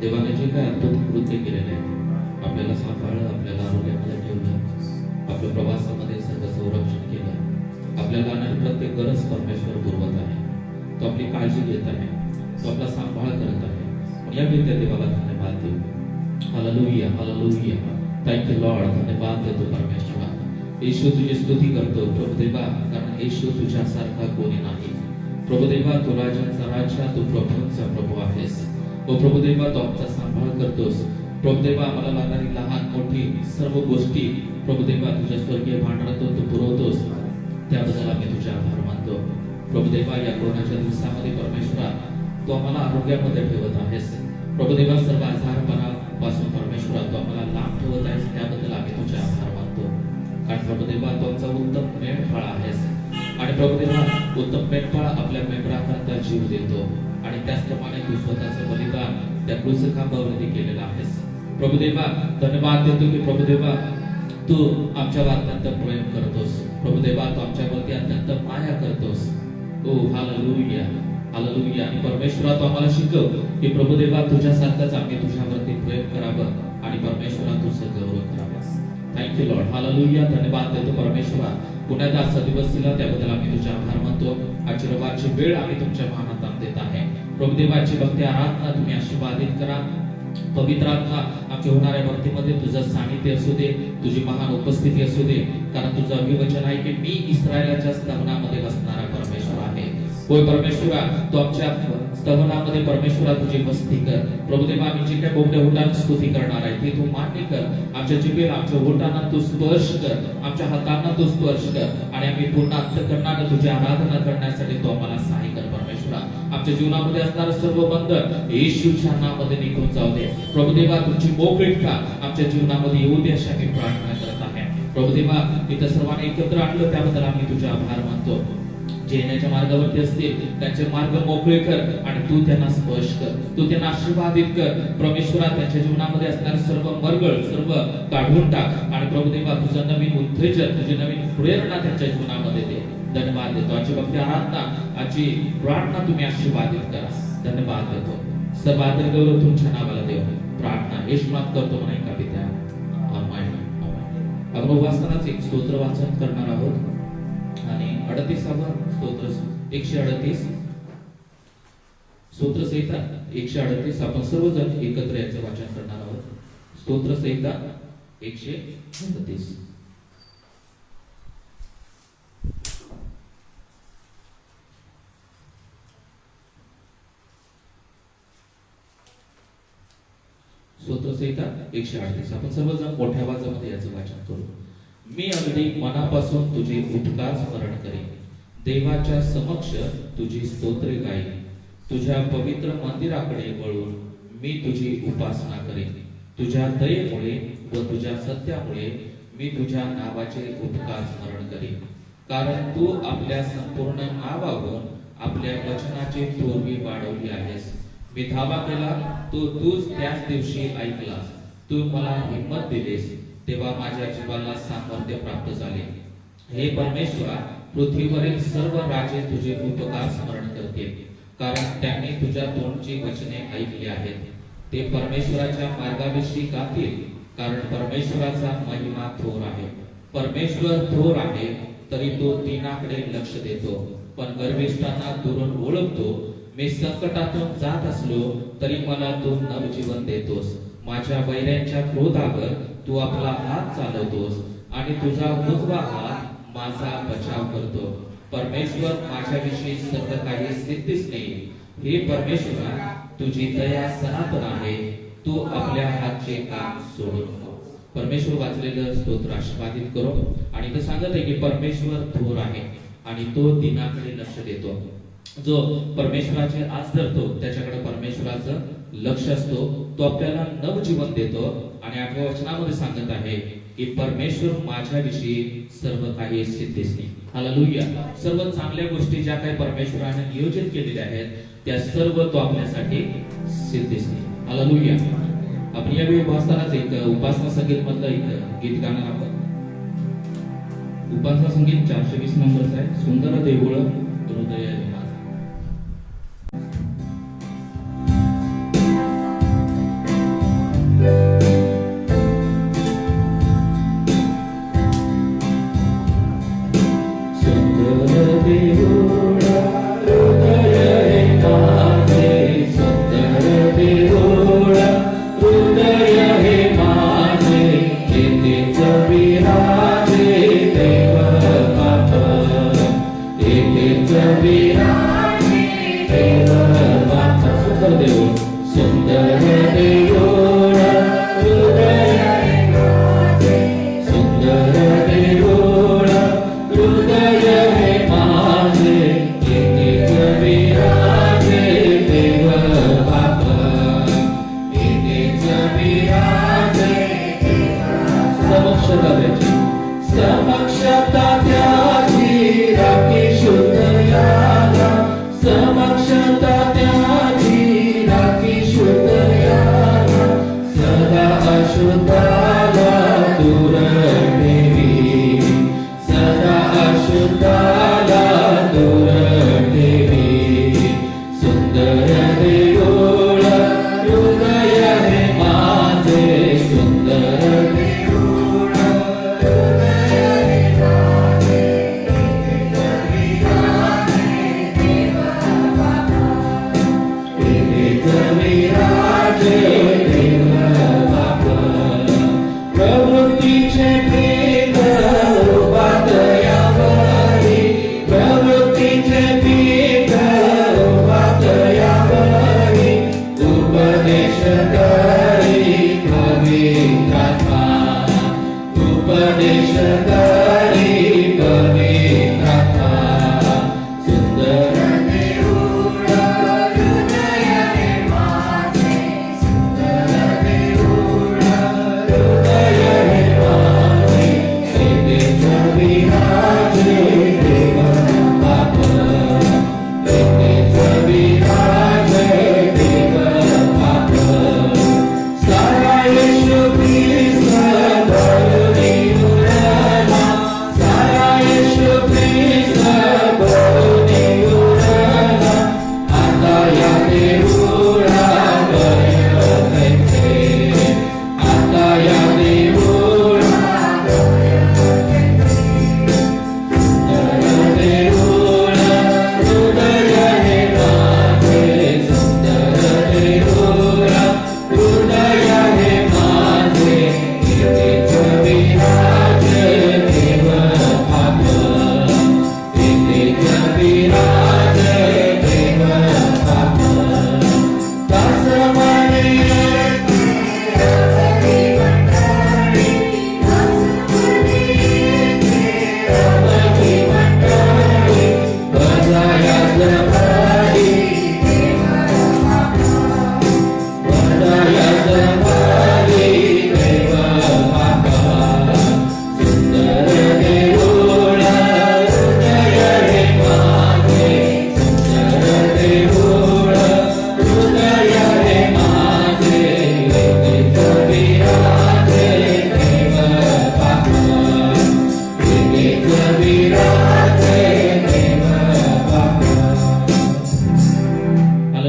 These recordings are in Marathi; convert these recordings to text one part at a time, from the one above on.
देवाने जे काय अद्भुत कृत्य केलेले आहे, आपल्याला सांभाळलं, आपल्याला आरोग्यामध्ये ठेवलं, आपल्या प्रवासामध्ये सर्व संरक्षण केलं, आपल्याला आणणारी प्रत्येक गरज परमेश्वर पुरवत आहे. तो आपली काळजी घेत आहे, तो आपला सांभाळ करत आहे. या विद्या देवाला धन्यवाद देऊ. Hallelujah, hallelujah. Thank you Lord. धन्यवाद देतो परमेश्वरा. येशू तुझी स्तुती करतो प्रभू देवा, कारण येशू तुझ्यासारखा कोणी नाही. प्रभू देवा, तू राजांचा राजा, तू प्रभूंचा प्रभू आहेस. ओ प्रभू देवा, तू आमचा सांभाळ करतोस. प्रभू देवा, आम्हाला लागणारी लहान मोठी सर्व गोष्टी प्रभू देवा तुझ्या स्वर्गीय भांडारातून तू पुरवतोस. त्याबद्दल आम्ही तुझे आभार मानतो. प्रभू देवा, या कोरोनाच्या दिवसामध्ये परमेश्वरा तू आम्हाला आरोग्यामध्ये ठेवत आहेस. प्रभू देवा, सर्व आजारपणापासून परमेश्वरा तू आम्हाला लांब ठेवत आहेस. त्याबद्दल आम्ही तुझे आभार मानतो. कारण प्रभू देवा, तू आमचा उत्तम मेंढपाळ आहेस. आणि प्रभू देवा, उत्तम मेंढपाळ आपल्या मेंढराकरता जीव देतो. आणि त्याचप्रमाणे तू स्वतःचं बलिदान त्या क्रूस खांबावरती केलेलं आहेस. प्रभू देवा, धन्यवाद देतो की प्रभू देवा तू आमच्यावर अत्यंत प्रेम करतोस. प्रभू देवा, तू आमच्यावरती अत्यंत माया करतोस. ओ हालेलुया, हालेलुया. आणि परमेश्वरा, तू आम्हाला शिकव की प्रभू देवा तुझ्यासारखंच आम्ही तुझ्यावरती प्रेम करावं आणि परमेश्वरा तुझं गौरव करावं. Thank you lord. हालेलुया. धन्यवाद देतो परमेश्वरा. पुन्हा आजचा दिवस दिला त्याबद्दल आम्ही तुझे आभार मानतो. आजची रविवारची वेळ आम्ही तुमच्या महानात देत आहे. प्रभू देवाची भक्ती आराधना तुम्ही आशीर्वादित करा. पवित्र आत्मा आमच्या होणाऱ्या भक्तीमध्ये तुझं सानिध्य असू दे, तुझी महान उपस्थिती असू दे. कारण तुझं अभिवचन आहे की मी इस्रायलाच्या स्तवनामध्ये बसणारा परमेश्वर आहे. होय परमेश्वरा, तू आमच्या स्तवनामध्ये परमेश्वरा तुझी वस्ती कर. प्रभू देवा, आम्ही जे काय बोबड्या होटानं स्तुती करणार आहे ते तू मान्य कर. आमच्या जिभेला, आमच्या होटांना तू स्पर्श कर, आमच्या हातांना तू स्पर्श कर. आणि आम्ही पूर्ण अंतःकरणाने तुझी आराधना करण्यासाठी तू आम्हाला सहाय्य कर परमेश्वरा. आमच्या जीवनामध्ये असणारं सर्व बंधन येशूच्या नामामध्ये निघून जाऊ दे. प्रभू देवा, तुमची मोकळीक आमच्या जीवनामध्ये येऊ दे अशी आम्ही प्रार्थना करत आहे. प्रभू देवा, इथं सर्वांनी एकत्र आणलं त्याबद्दल आम्ही तुझे आभार मानतो. जे येण्याच्या मार्गावरती असतील त्यांचे मार्ग मोकळे कर आणि तू त्यांना स्पर्श कर, तू त्यांना आशीर्वादित कर. परमेश्वरा, त्यांच्या जीवनामध्ये असणारे सर्व मरगळ सर्व काढून टाक. आणि प्रभू देवा, तुझं नवीन उत्तेजन, तुझी नवीन प्रेरणा त्यांच्या जीवनामध्ये दे. धन्यवाद देतो. आजची भक्ती आराधना, आजची प्रार्थना तुम्ही आशीर्वादित करा. धन्यवाद देतो. सर्व आदर गौरव तुमच्या नावाला देव. प्रार्थना येशू नामात करतो म्हणून एका पित्या. आमेन. आपण उपासनाच एक स्तोत्र वाचन करणार आहोत आणि 38वा स्तोत्र 138 स्तोत्र संहिता 138 आपण सर्वजण एकत्र याचे वाचन करणार आहोत. स्तोत्र संहिता 138. स्तोत्र संहिता 138 आपण सर्वजण मोठ्या आवाजामध्ये याचे वाचन करू. मी अगदी मनापासून तुझे उपकार स्मरण करेन, देवाच्या समक्ष तुझी स्तोत्रे गाईन. तुझ्या पवित्र मंदिराकडे वळून मी तुझी उपासना करेन. तुझ्या दयेमुळे व तुझ्या सत्यामुळे मी तुझ्या नावाचे उपकार स्मरण करेन. कारण तू आपल्या संपूर्ण नावावर आपल्या वचनाची तोरवी वाढवली आहेस. मी धावा केला, तूच त्याच दिवशी ऐकलास. तू मला हिम्मत दिलीस, तेव्हा माझ्या जीवाला सामर्थ्य प्राप्त झाले. हे परमेश्वरा, पृथ्वीवरील सर्व राजे तुझे उपकार स्मरण करतील, कारण त्यांनी तुझ्या तोंडची वचने ऐकली आहेत. ते परमेश्वराच्या मार्गाविषयी गातील, कारण परमेश्वराचा महिमा थोर आहे. परमेश्वर थोर आहे, तरी तो दीनाकडे लक्ष देतो, पण गर्विष्ठांना दुरून ओळखतो. मी संकटातून जात असलो तरी मला तू नवजीवन देतोस. माझ्या वैऱ्यांच्या क्रोधावर तू आपला हात चालवतोस आणि तुझा उजवा हात माझा बचाव करतो. परमेश्वर, माझ्याविषयी सर्व काही सिद्धीस नाही. हे परमेश्वरा, तुझी दया सनातन आहे. तू आपल्या हातचे काम सोडू नको. परमेश्वर वाचलेलं स्तोत्र आशीर्वादित करो. आणि ते सांगत आहे की परमेश्वर थोर आहे आणि तो दिनाकडे लक्ष देतो. जो परमेश्वराचे आस धरतो त्याच्याकडे परमेश्वराचं लक्ष असतो. तो आपल्याला नवजीवन देतो. आणि आपल्या वचनामध्ये सांगत आहे की परमेश्वर माझ्याविषयी सर्व काही सिद्धीसनी. हालेलुया. सर्व चांगल्या गोष्टी ज्या काही परमेश्वराने नियोजित केलेल्या आहेत त्या सर्व तो आपल्यासाठी सिद्धीसनी. हालेलुया. आपण यावेळी उपासनाच एक उपासना संगीत मधलं एक गीत गाणार आहोत. उपासना संगीत 420 नंबरचं आहे. सुंदर देऊळ हृदय.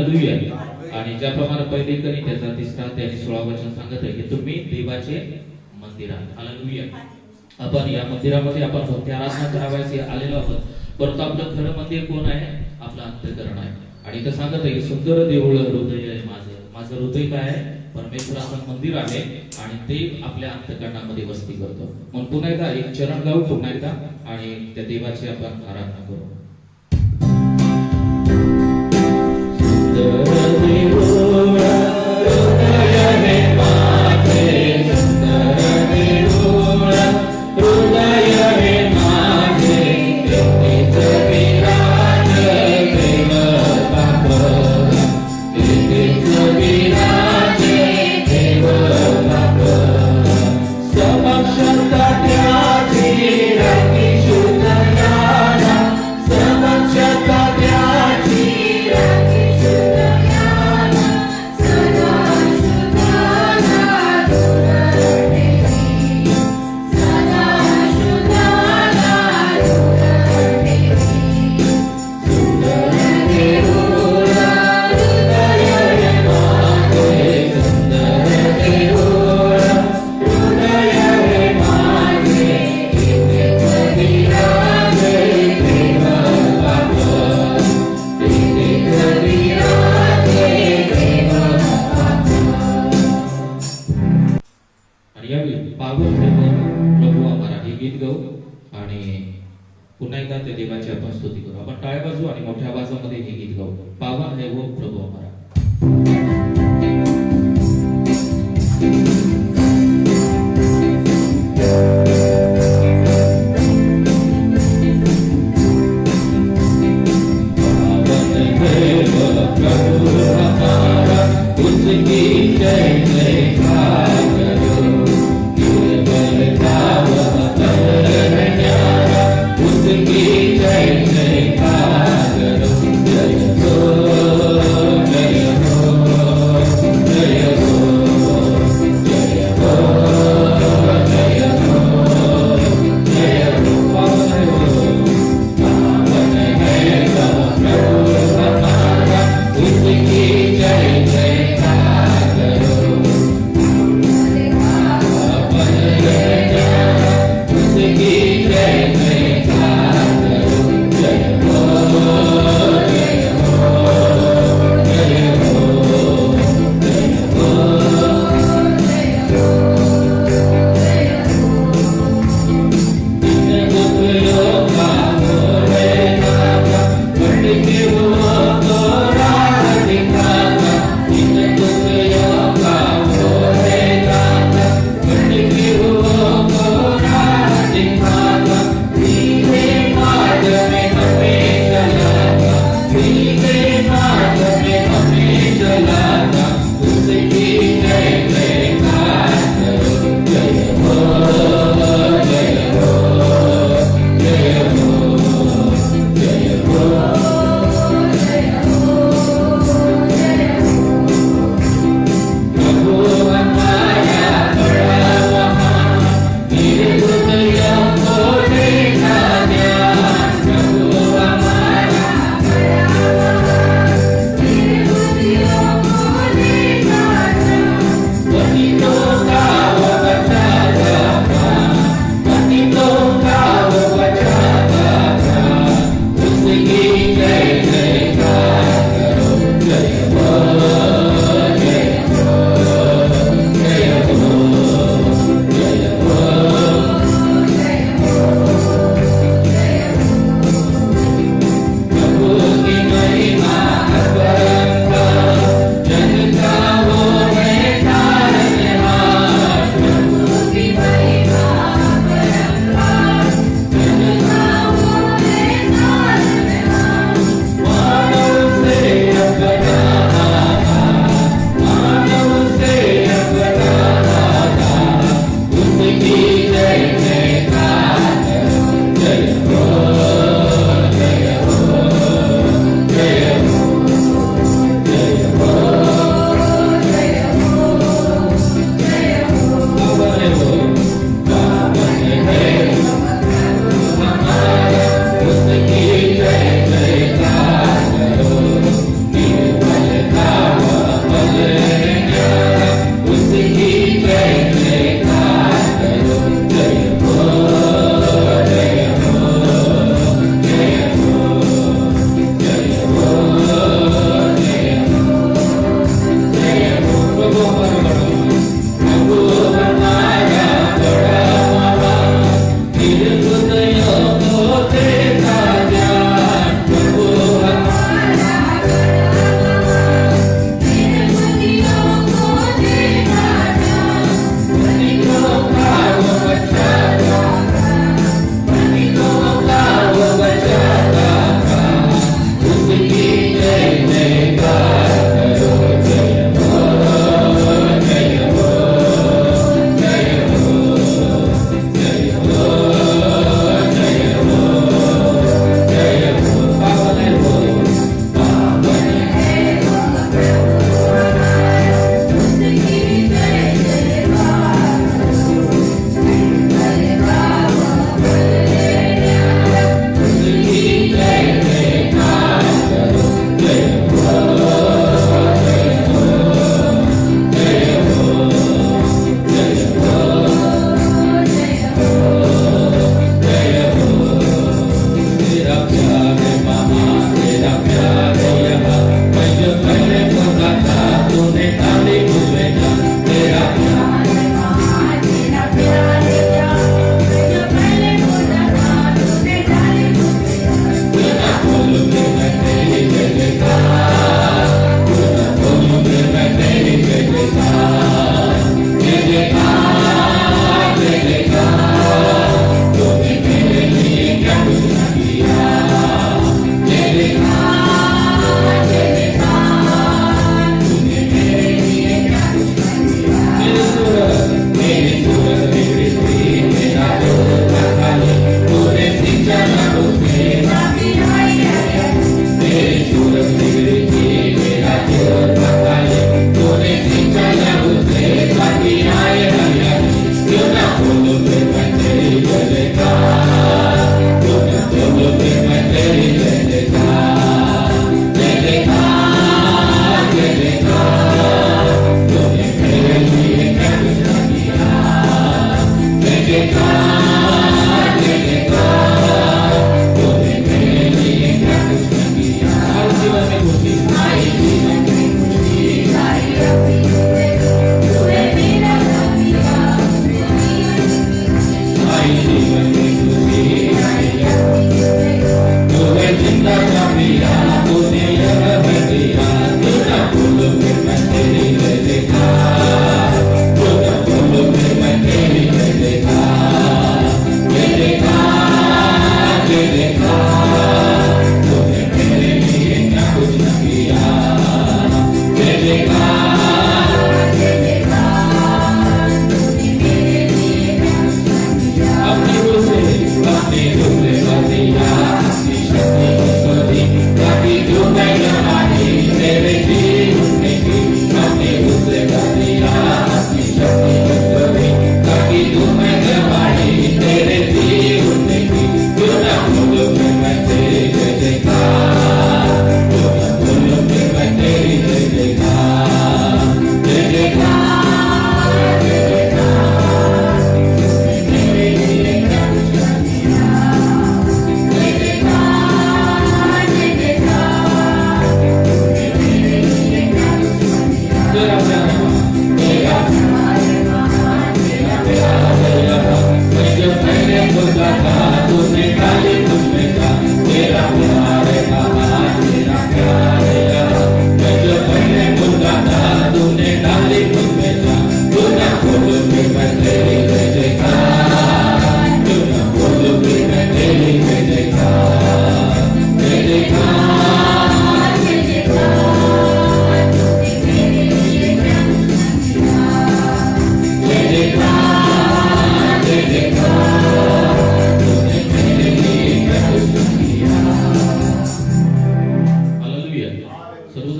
हालेलुया. आणि ज्याप्रमाणे पहिले करी त्याचा 3 आणि 16 वचन सांगत आहे की तुम्ही देवाचे मंदिर आहात. हालेलुया. आपण या मंदिरामध्ये आपण भक्ती आराधना करावयास आलेलो आहोत, परंतु आपलं खरं मंदिर कोण आहे? आपलं अंतःकरण आहे. आणि इथं सांगत आहे की सुंदर देऊळ हृदय आहे माझं हृदय काय आहे? परमेश्वराचं मंदिर आहे आणि ते आपल्या अंतःकरणामध्ये वस्ती करतो. म्हणून पुन्हा एकदा एक चरण गाऊ पुन्हा एकदा आणि त्या देवाची आपण आराधना करू. सुंदर देऊळ हृदय हे माझे, सुंदर देऊळ हृदय हे माझे, तेथेच विराज देव बाप, तेथेच विराज देव बाप. समक्षता त्याची रती शुद्ध ज्ञान, समक्षता त्याची रती शुद्ध ज्ञान, सदा शुद्धाना दुर्देवी, सदा शुद्धाना दुर्देवी. सुंदर देऊळ हृदय हे माझे, सुंदर देऊळ हृदय हे माझे, तेथेच विराज देव बाप, तेथेच विराज देव बाप. आणि यावेळी पावन प्रभू आम्हाला हे गीत गाऊ आणि पुन्हा एकदा त्या देवाची आपण स्तुती करू. आपण टाळ्या वाजवू आणि मोठ्या आवाजामध्ये हे गीत गाऊ. पावन है वो प्रभू हमारा. पावन है वो प्रभु हमारा, उसकी जय जयकार करो. केवल भाव अमर न्यारा, उसकी जय जयकार करो. जय हो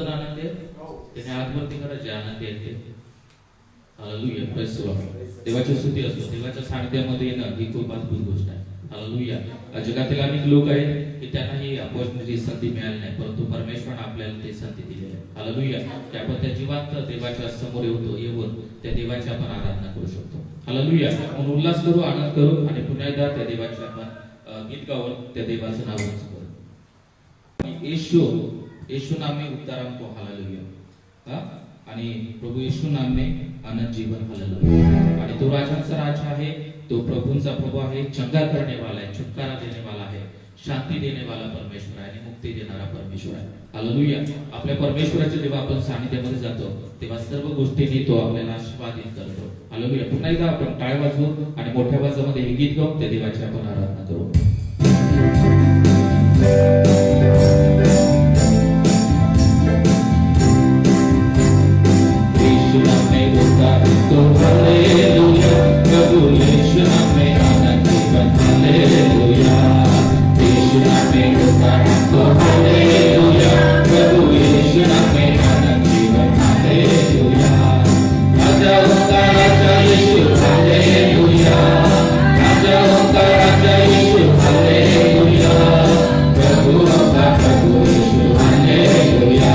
सर्वजण आनंदी आहेत? त्याने हातवरती करा जे आनंदी आहेत ते. Hallelujah, praise the Lord. देवाची स्तुती असो. देवाच्या सानिध्यामध्ये येणं ही खूप अद्भुत गोष्ट आहे. हालेलुया. जगातील अनेक लोक आहेत की त्यांना ही अपॉर्च्युनिटी, संधी मिळाली नाही, परंतु परमेश्वराने आपल्याला ती संधी दिली आहे. हालेलुया. की आपण त्या जिवंत देवाच्या समोर येऊन त्या देवाची आपण आराधना करू शकतो. हालेलुया. म्हणून उल्हास करू, आनंद करू आणि पुन्हा एकदा त्या देवाचे आपण गीत गावून त्या देवाचं नाव उंच करू. येशू नामे उद्धार हमको. हालेलुया. आणि प्रभू येशू नामे अनंत जीवन. हालेलुया. आणि तो राजांचा राजा आहे, तो प्रभूंचा प्रभू आहे, चंगा करने वाला है, छुटकारा देने वाला है, शांती देने वाला परमेश्वर आहे आणि मुक्ती देणारा परमेश्वर आहे. हालेलुया. आपल्या परमेश्वराच्या जेव्हा आपण सानिध्यामध्ये जातो तेव्हा सर्व गोष्टींनी तो आपल्याला आशीर्वादित करतो. हालेलुया. पुन्हा एकदा आपण टाळ्या वाजवू आणि मोठ्या आवाजामध्ये हे गीत गाऊन त्या देवाची आपण आराधना करू. यीशु नामे उद्धार हमको. हालेलुया. प्रभु यीशु नामे अनंत जीवन. हालेलुया. यीशु नामे उद्धार हमको. हालेलुया. प्रभु यीशु नामे अनंत जीवन. हालेलुया. राजाओं का राजा यीशु. हालेलुया. राजाओं का राजा यीशु. हालेलुया. प्रभुओं का प्रभु यीशु. हालेलुया.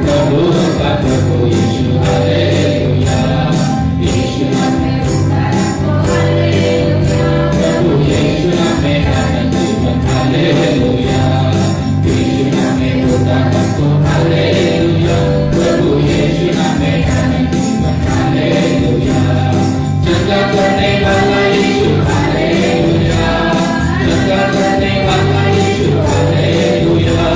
प्रभुओं का प्रभु यीशु. हालेलुया. यीशु नामे उद्धार हमको. हालेलुया. प्रभु यीशु नामे अनंत जीवन. हालेलुया. यीशु नामे उद्धार हमको. हालेलुया. प्रभु यीशु नामे अनंत जीवन. हालेलुया. चंगा करने वाला यीशु. हालेलुया. चंगा करने वाला यीशु. हालेलुया.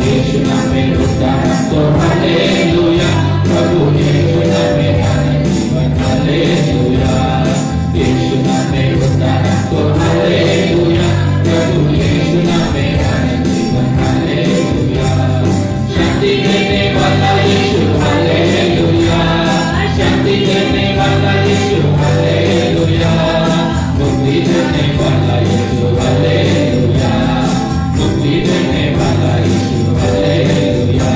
यीशु नामे उद्धार हमको. हालेलुया. प्रभु यीशु नामे अनंत जीवन. हालेलुया. यीशु नामे उद्धार हमको. हालेलुया. प्रभु यीशु नामे अनंत जीवन. हालेलुया. शांति देने वाला यीशु. हालेलुया. शांति देने वाला यीशु. हालेलुया. मुक्ति देने वाला यीशु. हालेलुया. मुक्ति देने वाला यीशु. हालेलुया.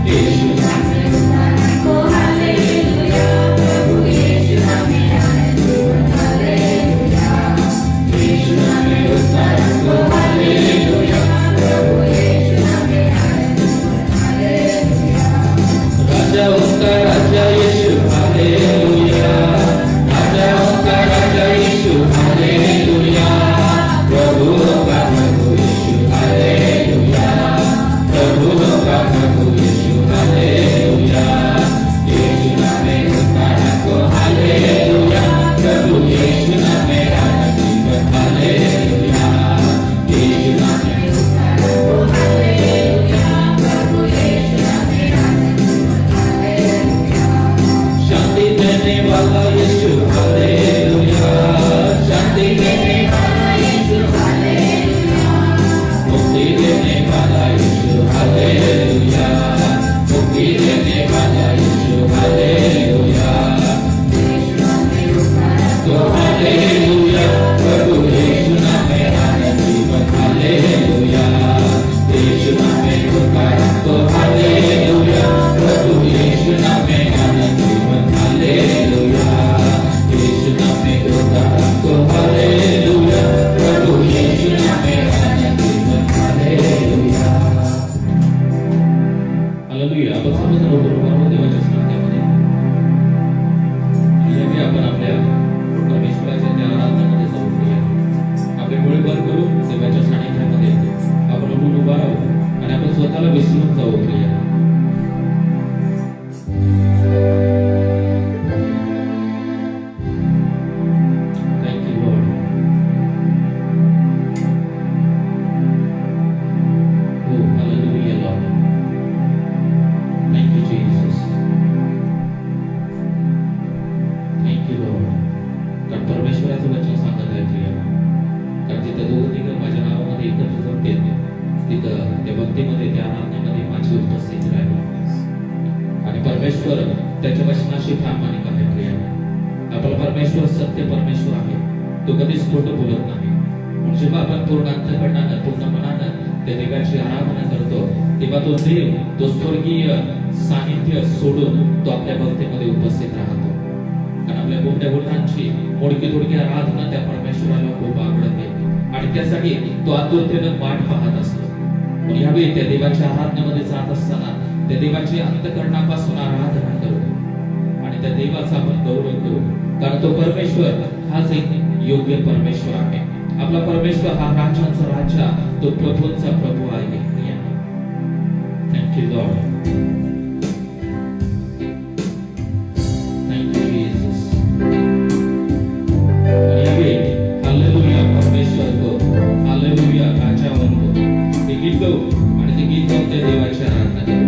यीशु नामे उद्धार हमको. हालेलुया. प्रभु यीशु नामे अनंत जीवन. हालेलुया. यीशु नामे उद्धार हमको. हालेलुया. प्रभु यीशु नामे अनंत जीवन. हालेलुया. राजाओं का राजा यीशु. हालेलुया. राजाओं का राजा यीशु. हालेलुया. प्रभुओं का प्रभु यीशु. हालेलुया. प्रभुओं का प्रभु यीशु. हालेलुया. यीशु नामे उद्धार हमको. हालेलुया. प्रभु यीशु नामे अनंत जीवन. हालेलुया. यीशु नामे उद्धार हमको. हालेलुया. प्रभु यीशु नामे अनंत जीवन. हालेलुया. शांति देने वाला यीशु. हालेलुया. शांति देने वाला यीशु. हालेलुया. मुक्ति देने वाला यीशु. हालेलुया. मुक्ति देने वाला यीशु. हालेलुया. यीशु नामे उद्धार हमको. हालेलुया. प्रभु यीशु नामे अनंत जीवन. हालेलुया. यीशु नामे उद्धार हमको. हालेलुया. प्रभु यीशु नामे अनंत जीवन. हालेलुया. यीशु नामे उद्धार हमको. हालेलुया. प्रभु यीशु नामे अनंत जीवन. हालेलुया. हालेलुया. आपण सर्वजण बरोबर देवाच्या सानिध्यामध्ये नेहमी आपण आपल्या परमेश्वराच्या त्या आराधनेमध्ये जाऊ. आपले डोळे बंद करून देवाच्या सानिध्यामध्ये आपण उठून उभा राहू आणि आपण स्वतःला विसरून जाऊ. परमेश्वराचं वचन सांगत आहे प्रियाला. कारण तिथं दोघं तिघं माझ्या नावामध्ये एकत्र जमते तिथं त्या भक्तीमध्ये त्या आराधनेमध्ये माझी उपस्थित राहिली आणि परमेश्वर त्याच्या वचनाशी प्रामाणिक आहे प्रियाला. आपला परमेश्वर सत्य परमेश्वर आहे. तो कधीच खोटं बोलत नाही. म्हणून जेव्हा आपण पूर्ण अंतःकरणानं पूर्ण मनानं त्या देवाची आराधना करतो तेव्हा तो देव तो स्वर्गीय सानिध्य सोडून तो आपल्या भक्तीमध्ये उपस्थित राहतो. कारण आपल्या मोठ्या गुणांची मोडकी तोडकी आराधना त्या परमेश्वराला खूप आवडते आणि त्यासाठी तो आतुरतेनं वाट पाहत असतो. म्हणून यावेळी त्या देवाच्या आराधनेमध्ये जात असताना त्या देवाची अंतःकरणापासून आराधना करू आणि त्या देवाचा आपण गौरव करू. कारण तो परमेश्वर हाच एक योग्य परमेश्वर आहे. आपला परमेश्वर हा राजांचा राजा तो प्रभूंचा प्रभू आहे. Thank you Lord. Thank you Jesus. Hallelujah परमेश्वर को, हालेलुया राजावन को. ते गीत गाऊ आणि ते गीत गाऊन त्या देवाची आराधना करू.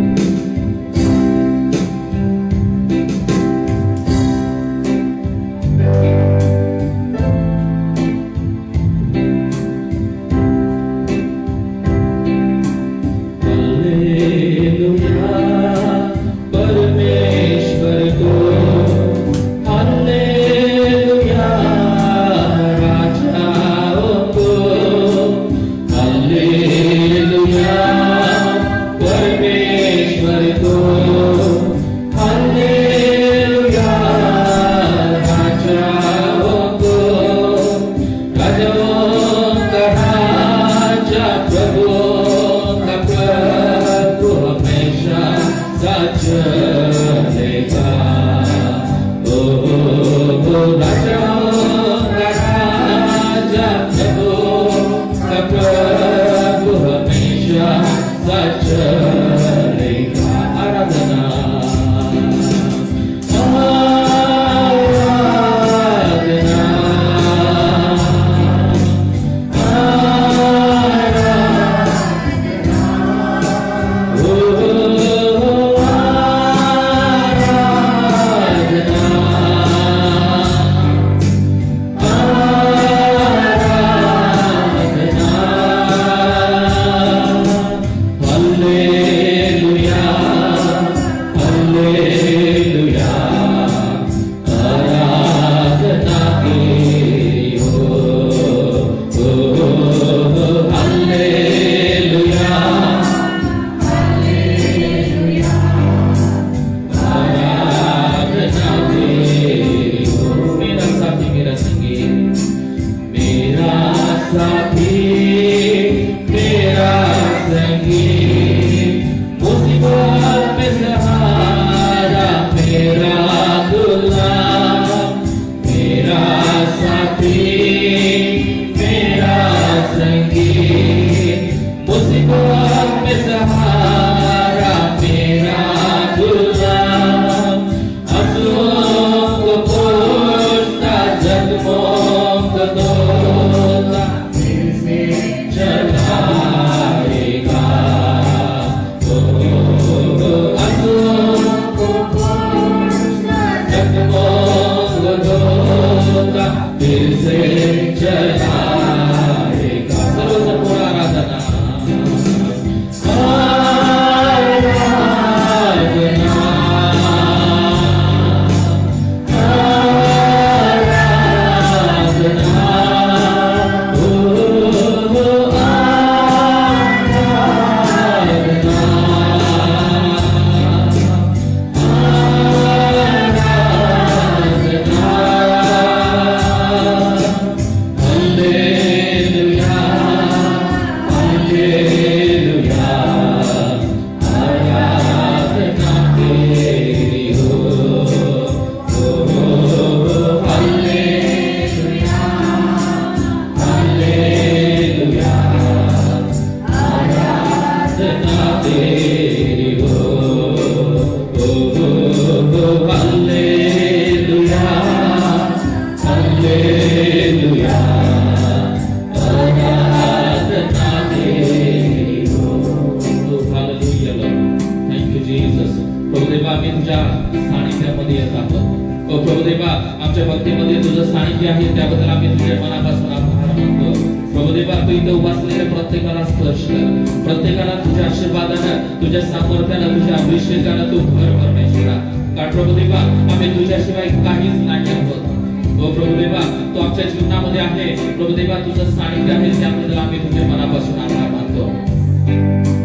ओ प्रभू देवा तू आमच्या जीवनामध्ये आहे प्रभू देवा तुझं सानिध्य आहे त्याबद्दल आम्ही तुझ्या मनापासून आभार मानतो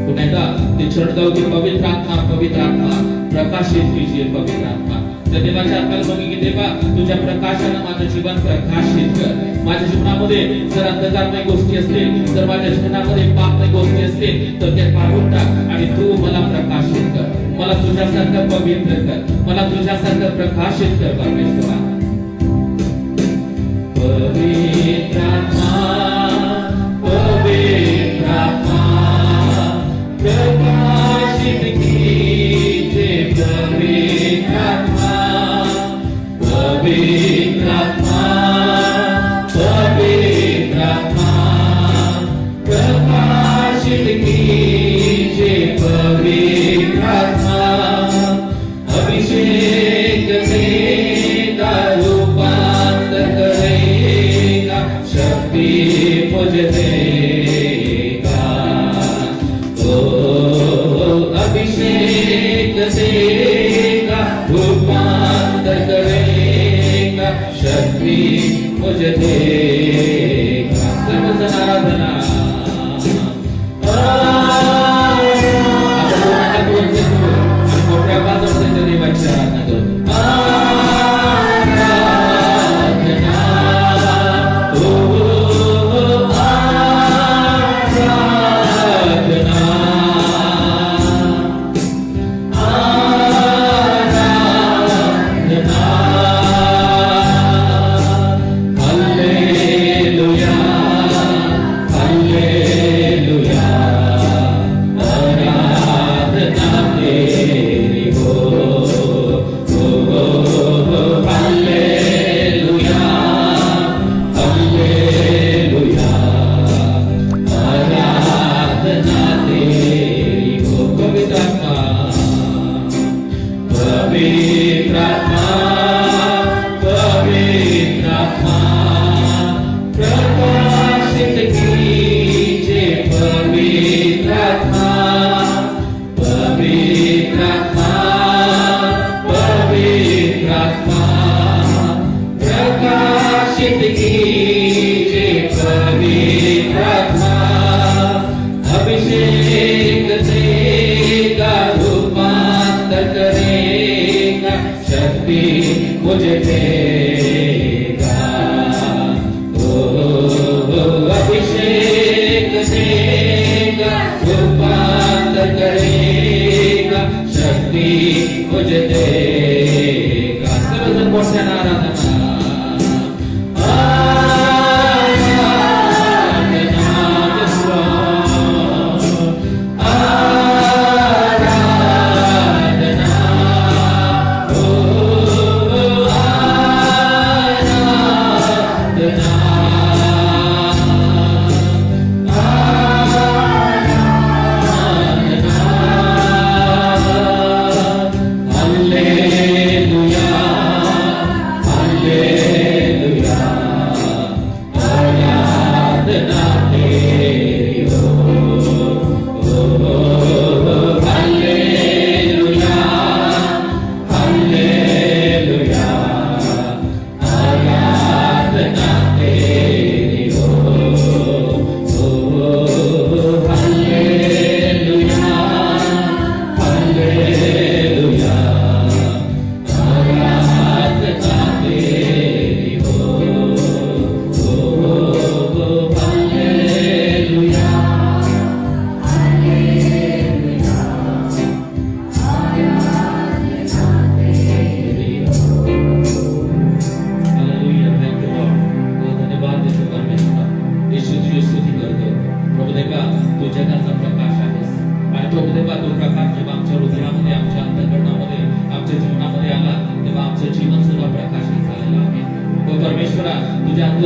पुन्हा एकदा ते चढगाव की पवित्र आत्मा प्रकाशित कीजिए पवित्र आत्मा त्या देवाच्या आत्म्याला बघी की देवा तुझ्या प्रकाशाने माझं जीवन प्रकाशित कर माझ्या जीवनामध्ये जर अंधकारमय गोष्टी असतील तर माझ्या जीवनामध्ये पापमय गोष्टी असतील तर ते काढून टाक आणि तू मला प्रकाशित कर मला तुझ्यासारखं पवित्र कर मला तुझ्यासारखं प्रकाशित कर परमेश्वरा पवित्र आत्मा प्रकाशित कीजिए पवित्र आत्मा पवित्र आत्मा प्रकाशित कीजिए पवित्र आत्मा अभिषेक देगा रूपांतर करेगा शक्ति मुझे देगा अभिषेक देगा रूपांतर करेगा शक्ति मुझे देगा सर्वजन आराधना मोठ्या आवाजामध्ये देवाची आराधना करू मुझे देगा अभिषेक देगा रूपांतर करेगा शक्ति मुझे देगा सर्वजन मोठ्या आराधना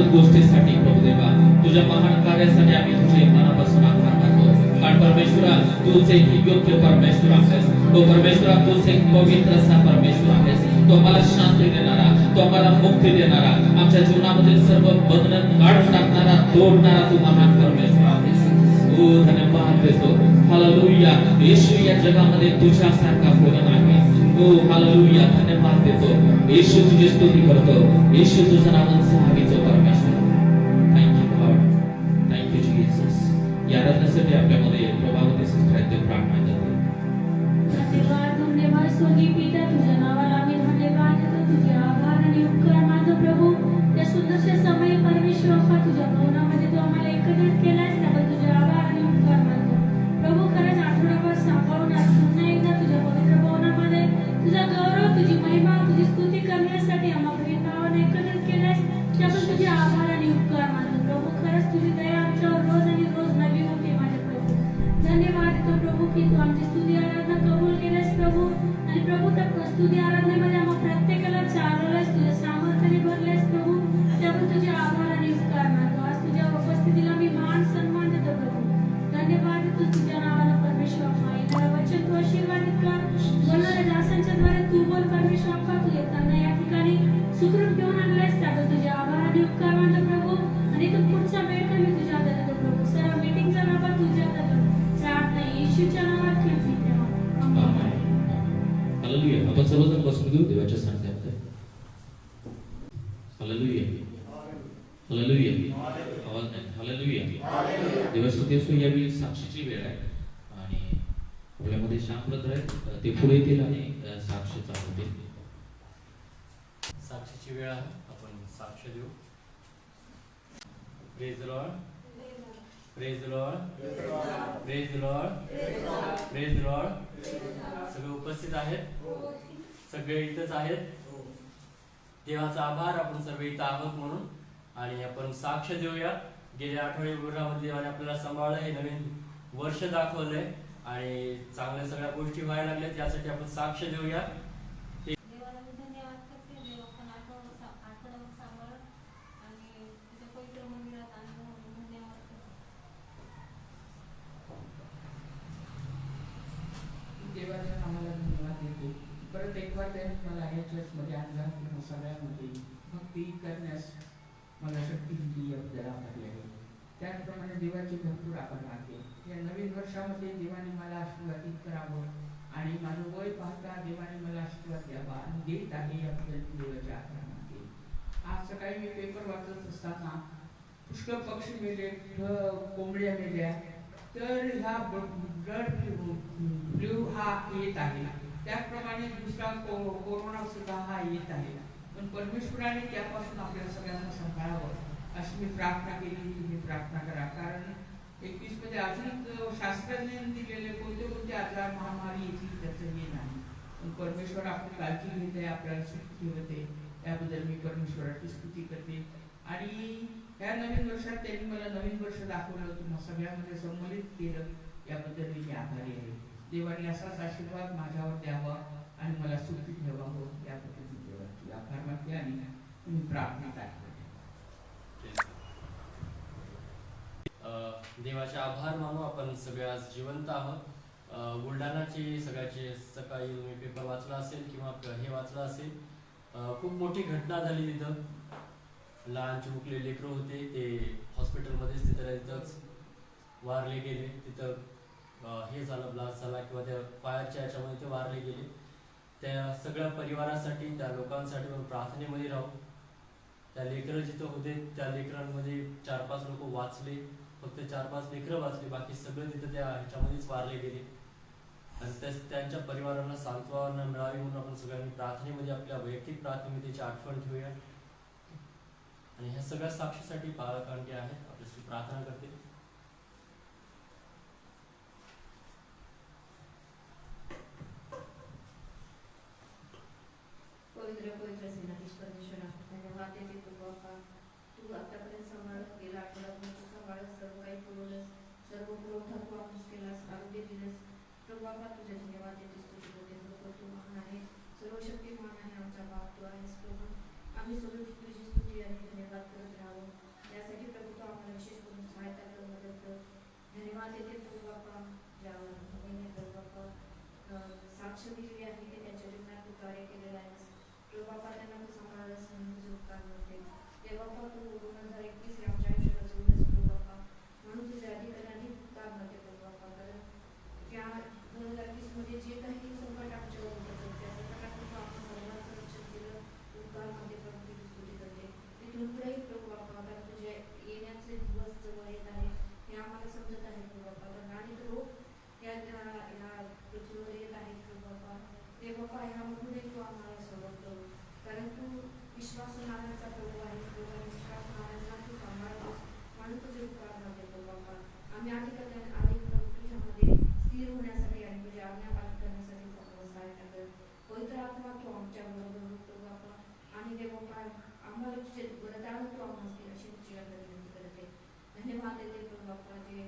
गोष्टीसाठी प्रभू देवा तुझ्या महान कार्यासाठी आम्ही तुझे मनापासून आभार मानतो कारण परमेश्वरा तूच एक योग्य परमेश्वर आहेस तो परमेश्वरा तूच एक पवित्र असा परमेश्वर आहेस तो आम्हाला शांती देणारा तो आम्हाला मुक्ती देणारा आमच्या जीवनामधील सर्व बंधन काढून टाकणारा तोडणारा तू महान परमेश्वर आहेस ओ धन्यवाद देतो हालेलुया येशू या जगामध्ये तुझ्यासारखा कोणी नाही हो हालेलुया, धन्यवाद देतो येशू, तुझी स्तुती करतो येशू, तुझं नाव सहावीचं परमेश्वर. Thank you God, thank you Jesus. या आराधनेसाठी आपल्यामध्ये प्रभावती सिस्टर आहेत, ते प्रार्थना करतील. धन्यवाद धन्यवाद स्वर्गीय पिता, तुझ्या नावाला आम्ही धन्यवाद देतो, तुझे आभार आणि उपकार मानतो प्रभू. या सुंदरशा समय परमेश्वर बाप्पा, तुझ्या भवनामध्ये तू आम्हाला एकत्रित केलास, त्याबद्दल तुझे आभार आणि उपकार मानतो प्रभू. खरंच आठवडाभर सांभाळून आज पुन्हा एकदा तुझ्या पवित्र भवनामध्ये तुझा गौरव, तुझी महिमा, तुझी स्तुती करण्यासाठी आम्हा बहीण भावांना एकत्रित केलास, त्याबद्दल तुझे आभार आणि उपकार मानतो प्रभू. खरंच तुझी दया आमच्यावर रोज आणि रोज नवी होते माझे प्रभू. धन्यवाद देतो प्रभू की तू आमची स्तुती आराधना कबूल केलेस प्रभू. आणि प्रभू त्या स्तुती आराधनेमध्ये आम्हा प्रत्येकाला चालवलेस, तुझ्या सामर्थ्याने भरलेस प्रभू, त्याबद्दल तुझे आभार आणि उपकार मानतो. आज तुझ्या उपस्थितीला मी मान सन्मान देतो प्रभू. धन्यवाद देतो तुझ्या नावाला परमेश्वर बाप्पा. येणारं वचन तू आशीर्वादित कर, बोलणाऱ्या दासांच्या द्वारे तू बोल परमेश्वर बाप्पा. तू येताना या ठिकाणी सुखरूप घेऊन आणलास, त्याबद्दल तुझे आभार आणि उपकार मानतो प्रभू. आणि तू पुढचा वेळ कमी तुझ्या हातात देतो प्रभू. सर्व मीटिंगचा नंबर तुझ्या हातात प्रार्थना येशूच्या नावात ठेवते तेव्हा. आमेन. हालेलुया. आपण सर्वजण बसून घेऊ देवाच्या सानिध्यामध्ये. Hallelujah, hallelujah. आवाज नाही. हालेलुया. देवास्तुती असो. यावेळी साक्षीची वेळ आहे आणि आपल्यामध्ये श्याम ब्रदर आहेत, ते पुढे येतील आणि साक्ष चालवतील. साक्षीची वेळ आहे, आपण साक्ष देऊ. Praise the Lord, praise the Lord, praise the Lord, praise the Lord. सगळे उपस्थित आहेत, सगळे इथंच आहेत. देवाचा आभार, आपण सर्व इथं आहोत म्हणून. आणि आपण साक्ष देऊया. गेल्या आठवड्याभरामध्ये देवाने आपल्याला सांभाळलं, हे नवीन वर्ष दाखवलंय आणि चांगल्या सगळ्या गोष्टी व्हायला लागल्या, त्यासाठी आपण साक्ष देऊया. देवाला मी धन्यवाद करते. देव आपण आठवडाभर सांभाळलं आणि तुझ्या पवित्र मंदिरात आणलं म्हणून धन्यवाद करते. देवाच्या नावाला धन्यवाद देतो. परत एक बार त्यांनी मला या चर्चमध्ये आणलं, किंवा सगळ्यामध्ये भक्ती करण्यास मला शक्ती दिली, याबद्दल आभारी आहे. त्याचप्रमाणे देवाचे भरपूर आभार मानते. या नवीन वर्षामध्ये देवाने मला आशीर्वादित करावं आणि माझं वय पाहता देवाने मला आशीर्वाद द्यावा आणि देत आहे, याबद्दल मी देवाचे आभार मानते. आज सकाळी मी पेपर वाचत असताना पुष्कळ पक्षी मेले, कोंबड्या मेल्या, तर ह्या ब्लड फ्लू हा येत आहे. त्याचप्रमाणे दुसरा कोरोना सुद्धा हा येत आहे. पण परमेश्वराने त्यापासून आपल्याला सगळ्यांना सांभाळावं अशी मी प्रार्थना केली. तुम्ही प्रार्थना करा, कारण 21 मध्ये अजून शास्त्रज्ञांनी दिलेले कोणते आजार महामारी येतील त्याचं हे नाही. पण परमेश्वर आपली काळजी घेते, आपल्याला सुख ठेवते, त्याबद्दल मी परमेश्वराची स्तुती करते. आणि या नवीन वर्षात त्यांनी मला नवीन वर्ष दाखवलं, तुम्हा सगळ्यांमध्ये सम्मिलित केलं, याबद्दल मी आभारी आहे. देवाने असाच आशीर्वाद माझ्यावर द्यावा आणि मला सुखी ठेवावं, याबद्दल मी देवाची आभार मानते आणि तुम्ही प्रार्थना करा. देवाचे आभार मानू. आपण सगळे आज जिवंत आहोत. बुलढाणाची सगळ्याचे सकाळी तुम्ही पेपर वाचला असेल किंवा हे वाचलं असेल. खूप मोठी घटना झाली तिथं. लहान चिमुकले लेकरं होते, ते हॉस्पिटलमध्येच तिथंच वारले गेले. तिथं हे झालं, ब्लास्ट झाला किंवा त्या फायरच्या याच्यामध्ये ते वारले गेले. त्या सगळ्या परिवारासाठी, त्या लोकांसाठी आपण प्रार्थनेमध्ये राहू. त्या लेकरं जिथं होते त्या लेकरांमध्ये 4-5 लोक वाचले, फक्त 4-5 लेकरं वाचले, बाकी सगळे तिथं त्या ह्याच्यामध्येच वारले गेले. आणि त्यांच्या परिवारांना सांत्वना मिळावी म्हणून आपण सगळ्यांनी प्रार्थनेमध्ये आपल्या वैयक्तिक प्रार्थनेमध्ये त्याची आठवण ठेवूया. आणि ह्या सगळ्या साक्षीसाठी पालकांटी आहेत, आपल्याशी प्रार्थना करते. पवित्र पवित्र सेनाधीश परमेश्वरा, धन्यवाद देते तू बाप्पा. तू आतापर्यंत सांभाळत, गेला आठवड्यापर्यंत तू सांभाळत, सर्व काही पुरवलंस, सर्व पुरवठा तू वापस केलास, आरोग्य दिलंस. प्रभू बाप्पा तुझे धन्यवाद देते, स्तुती करते. प्रभू तू महान आहे, सर्व शक्तिमान आहे, आमचा बाप तू आहेस प्रभू. आम्ही सगळी तुझी स्तुती आणि धन्यवाद करत राहावं, यासाठी प्रभू तू आम्हाला विशेष करून सहायता कर, मदत कर. धन्यवाद देते प्रभू बाप्पा, ज्यावर भगिनी प्रभू बाप्पा साक्ष दिलेली आहे, ते त्यांच्या जीवनात तू कार्य केलेलं आहेस. प्रभू बाप्पा त्यांना तू सांभाळायलास म्हणून तुझे उपकार करते. ते बाप्पा तू 2021 आमच्या आयुष्याला जोडलंस प्रभू बाप्पा, म्हणून तुझे अधिक उपकार करते प्रभू बाप्पा. कारण त्या 2021 मध्ये जे काही संकट आमच्यावर होतं त्या बाप्पा जे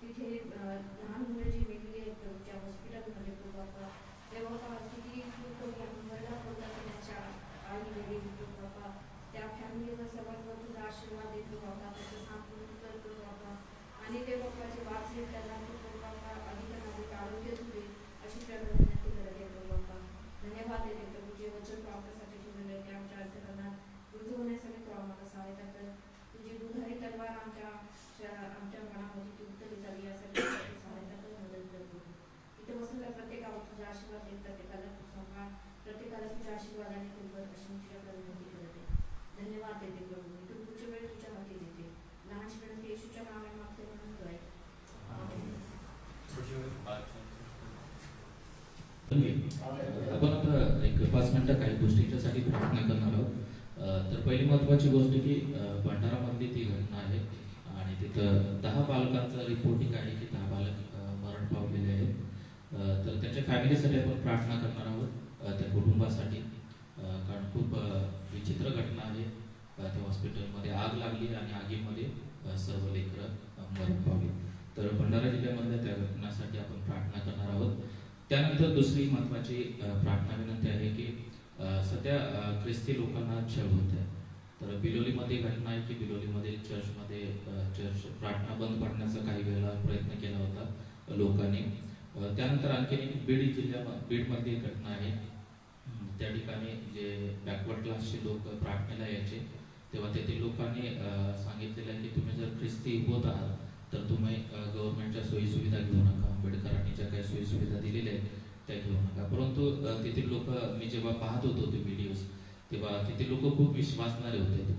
तिथे लहान मुलं जी वेगळी आहेत त्या हॉस्पिटलमध्ये तो बाप्पा तेव्हा किती मुंबईला होता त्याच्या आई वेगळी तो बाप्पा त्या फॅमिलीवर सर्वांवर तुझा आशीर्वाद देतो बाबा त्याचं सांत्वन करतो बाबा आणि ते बाप्पाचे वाचले त्यांना तो बाप्पा अधिक आरोग्य तुझे अशी प्रकारे विनंती करत येतो बाप्पा धन्यवाद देते प्रभू जे वचन तो आपल्यासाठी ठेवलेलं आहे ते आमच्या अंतकरणात रुजवण्यासाठी तो आम्हाला सहायता कर तुझी दुधारी तलवार आमच्या मनामध्ये ती उतरली जावी यासाठी सहायता कर मदत करतो इथे बसलेल्या प्रत्येकावर तुझा आशीर्वाद देत प्रत्येकाला तू सांभाळ प्रत्येकाला तुझ्या आशीर्वादाने तू कर अशी मी तुझ्याकडे विनंती करते धन्यवाद देते प्रभू मी तू पुढच्या वेळ तुझ्या हाती देते लहानशी विनंती येशूच्या नावाने मागते म्हणून काय आपण आता एक 5 मिनिटं काही गोष्टींच्यासाठी प्रार्थना करणार आहोत. तर पहिली महत्त्वाची गोष्ट की भंडारामधली ती घटना आहे आणि तिथं 10 बालकांचं रिपोर्टिंग आहे की 10 बालक मरण पावलेले आहेत. तर त्यांच्या फॅमिलीसाठी आपण प्रार्थना करणार आहोत, त्या कुटुंबासाठी, कारण खूप विचित्र घटना आहे. त्या हॉस्पिटलमध्ये आग लागली आणि आगीमध्ये सर्व लेकरं मरण पावली. तर भंडारा जिल्ह्यामधल्या त्या घटनासाठी आपण प्रार्थना करणार आहोत. त्यानंतर दुसरी महत्त्वाची प्रार्थना विनंती आहे की सध्या ख्रिस्ती लोकांना छळ होत आहे. तर बिलोलीमध्ये घटना आहे की बिलोलीमध्ये चर्च प्रार्थना बंद पडण्याचा काही वेळा प्रयत्न केला होता लोकांनी. त्यानंतर आणखी एक बीडमधली एक घटना आहे. त्या ठिकाणी जे बॅकवर्ड क्लासचे लोक प्रार्थनेला यायचे तेव्हा तेथील लोकांनी सांगितलेलं आहे की तुम्ही जर ख्रिस्ती होत आहात तर तुम्ही गव्हर्नमेंटच्या सोयीसुविधा घेऊ नका. आंबेडकरांनी ज्या काही सोयीसुविधा दिलेल्या आहेत त्या घेऊ नका. परंतु तेथील लोक, मी जेव्हा पाहत होतो ते व्हिडिओज, तेव्हा तेथील लोक खूप विश्वासणारे होते.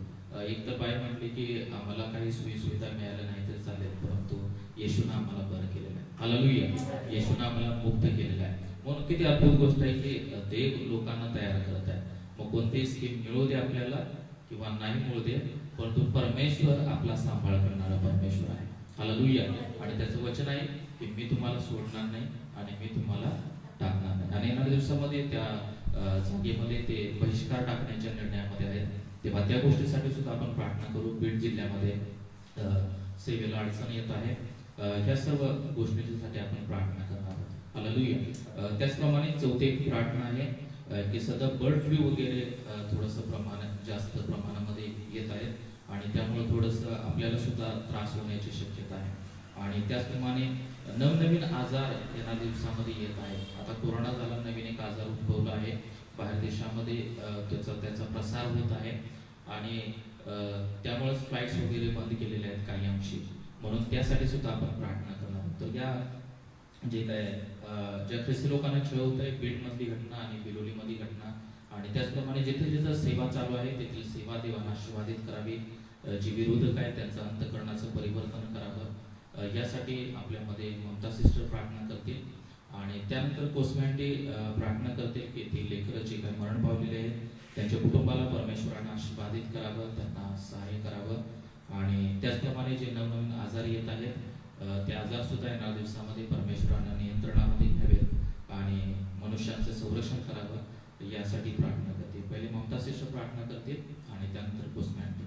एक तर बाई म्हटली की आम्हाला काही सोयीसुविधा मिळाल्या नाही तर चालेल, परंतु येशूनं आम्हाला बरं केलेलं आहे. हालेलुया. येशूनं आम्हाला मुक्त केलेलं आहे. म्हणून किती अद्भुत गोष्ट आहे की देव लोकांना तयार करत आहे. मग कोणतीही स्कीम मिळू दे आपल्याला किंवा नाही मिळू दे, परंतु परमेश्वर आपला सांभाळ करणारा परमेश्वर आहे. हालेलुया. आणि त्याचं वचन आहे की मी तुम्हाला सोडणार नाही आणि मी तुम्हाला टाकणार नाही. आणि येणाऱ्या दिवसामध्ये त्या जागेमध्ये ते बहिष्कार टाकण्याच्या निर्णयामध्ये आहेत. तेव्हा त्या गोष्टीसाठी सुद्धा आपण प्रार्थना करू. बीड जिल्ह्यामध्ये सेवेला अडचण येत आहे. ह्या सर्व गोष्टींसाठी आपण प्रार्थना करणार आहोत. हालेलुया. त्याचप्रमाणे चौथी प्रार्थना आहे की सध्या बर्ड फ्लू वगैरे थोडंसं जास्त प्रमाणामध्ये येत आहेत आणि त्यामुळे थोडंसं आपल्याला सुद्धा त्रास होण्याची शक्यता आहे. आणि त्याचप्रमाणे नवनवीन आजार येणाऱ्या दिवसामध्ये येत आहे. आता कोरोना झाला, नवीन एक आजार उद्भवला आहे बाहेर देशामध्ये, त्याचा प्रसार होत आहे आणि त्यामुळेच फ्लाईट्स वगैरे बंद केलेले आहेत काही अंशी. म्हणून त्यासाठी सुद्धा आपण प्रार्थना करणार आहोत. तर या जे काय ज्या ख्रिस्ती लोकांना छळ होत आहे, बीडमधली घटना आणि बिलोलीमधली घटना, आणि त्याचप्रमाणे जिथे जिथं सेवा चालू आहे तेथील सेवा देवांना आशीर्वादित करावी. जी विरोधक आहेत त्यांचं अंतःकरणाचं परिवर्तन करावं, यासाठी आपल्यामध्ये ममता सिस्टर प्रार्थना करतील. आणि त्यानंतर कोसमॅन्डी प्रार्थना करतील की ती लेकरं जे काही मरण पावलेले आहेत त्यांच्या कुटुंबाला परमेश्वरानं आशीर्वादित करावं, त्यांना सहाय्य करावं. आणि त्याचप्रमाणे जे नवनवीन आजार येत आहेत ते आजार सुद्धा येणाऱ्या दिवसामध्ये परमेश्वरानं नियंत्रणामध्ये घ्यावेत आणि मनुष्यांचं संरक्षण करावं यासाठी प्रार्थना करतील. पहिले ममता सिस्टर प्रार्थना करतील आणि त्यानंतर कोसमॅन्डी.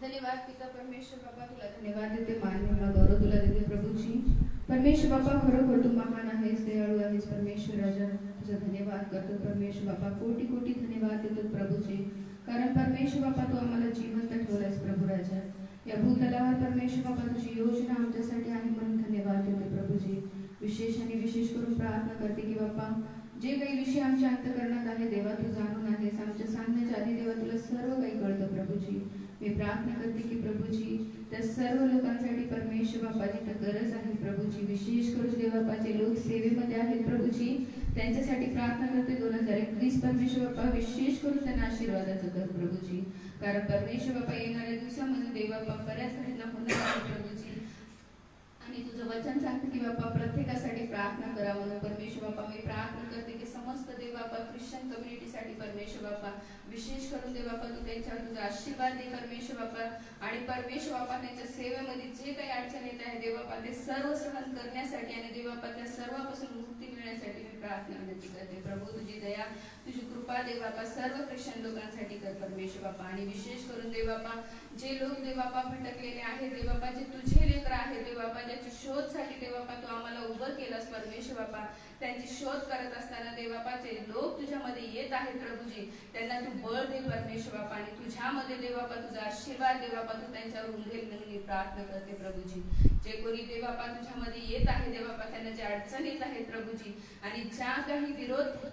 धन्यवाद पिता परमेश्वर बाबा, तुला धन्यवाद देते, मान महिमा गौरव तुला देते प्रभूजी. परमेश्वर बाबा, खरोखर तू महान आहेस, दयाळू आहेस परमेश्वर राजा. तुझा धन्यवाद करतो परमेश्वर बाबा, कोटी कोटी धन्यवाद देतो प्रभूजी. कारण परमेश्वर बाबा तू आम्हाला जिवंत ठेवलायस प्रभू राजा. या भूतलावर परमेश्वर बाबा तुझी योजना आमच्यासाठी आहे म्हणून धन्यवाद देते प्रभूजी. विशेष आणि विशेष करून प्रार्थना करते की बाप्पा जे काही विषय आमच्या अंतःकरणात आहे देवा तू जाणून आहेस. आमच्या सांगण्याच्या आधी देवा तुला सर्व काही कळतं प्रभूजी. मी प्रार्थना करते की प्रभूजी त्या सर्व लोकांसाठी परमेश्वर बाप्पा जिथं गरज आहे प्रभूजी, विशेष करून देवबापाचे लोक सेवेमध्ये आहेत प्रभूजी, त्यांच्यासाठी प्रार्थना करते. 2021 परमेश्वर बाप्पा विशेष करून त्यांना आशीर्वादाचं कर प्रभूजी. कारण परमेश्वर बाप्पा येणाऱ्या दिवसामध्ये देवबापा बऱ्याच घटना होणार आहे प्रभूजी. आणि तुझं वचन सांगतं की बाप्पा प्रत्येकासाठी प्रार्थना करा म्हणून परमेश्वर बाप्पा मी प्रार्थना करते की समस्त देव बाप्पा ख्रिश्चन कम्युनिटीसाठी परमेश्वर बाप्पा विशेष करून देव बाप्पा तू त्यांच्यावर तुझा आशीर्वाद दे परमेश्वर बाप्पा. आणि परमेश्वर बाप्पा त्यांच्या सेवेमध्ये जे काही अडचण येत आहे देव बाप्पा ते सर्व सहन करण्यासाठी आणि देव बाप्पा त्या सर्वापासून मुक्ती मिळण्यासाठी मी प्रार्थना विनंती करते. प्रभू तुझी दया तुझी कृपा देव बापा सर्व ख्रिश्चन लोकांसाठी कर परमेश्वर बापा. आणि विशेष करून देव बापा जे लोक देव बापा भटकलेले आहेत देव बापा, जे तुझे लेकर आहेत देव बापा, ज्याच्या शोधसाठी देव बापा तू आम्हाला उभं केलंस परमेश्वर बापा, त्यांची शोध करत असताना देव बापा जे लोक तुझ्यामध्ये येत आहेत प्रभूजी, त्यांना तू बळ दे परमेश्वर बापा. आणि तुझ्यामध्ये देव बापा तुझा आशीर्वाद देव बापा तू त्यांच्यावर उमरेल म्हणून मी प्रार्थना करते प्रभूजी. जे कोणी देव बापा तुझ्यामध्ये येत आहे देव बापा, त्यांना जे अडचण येत आहे प्रभूजी, आणि ज्या काही विरोध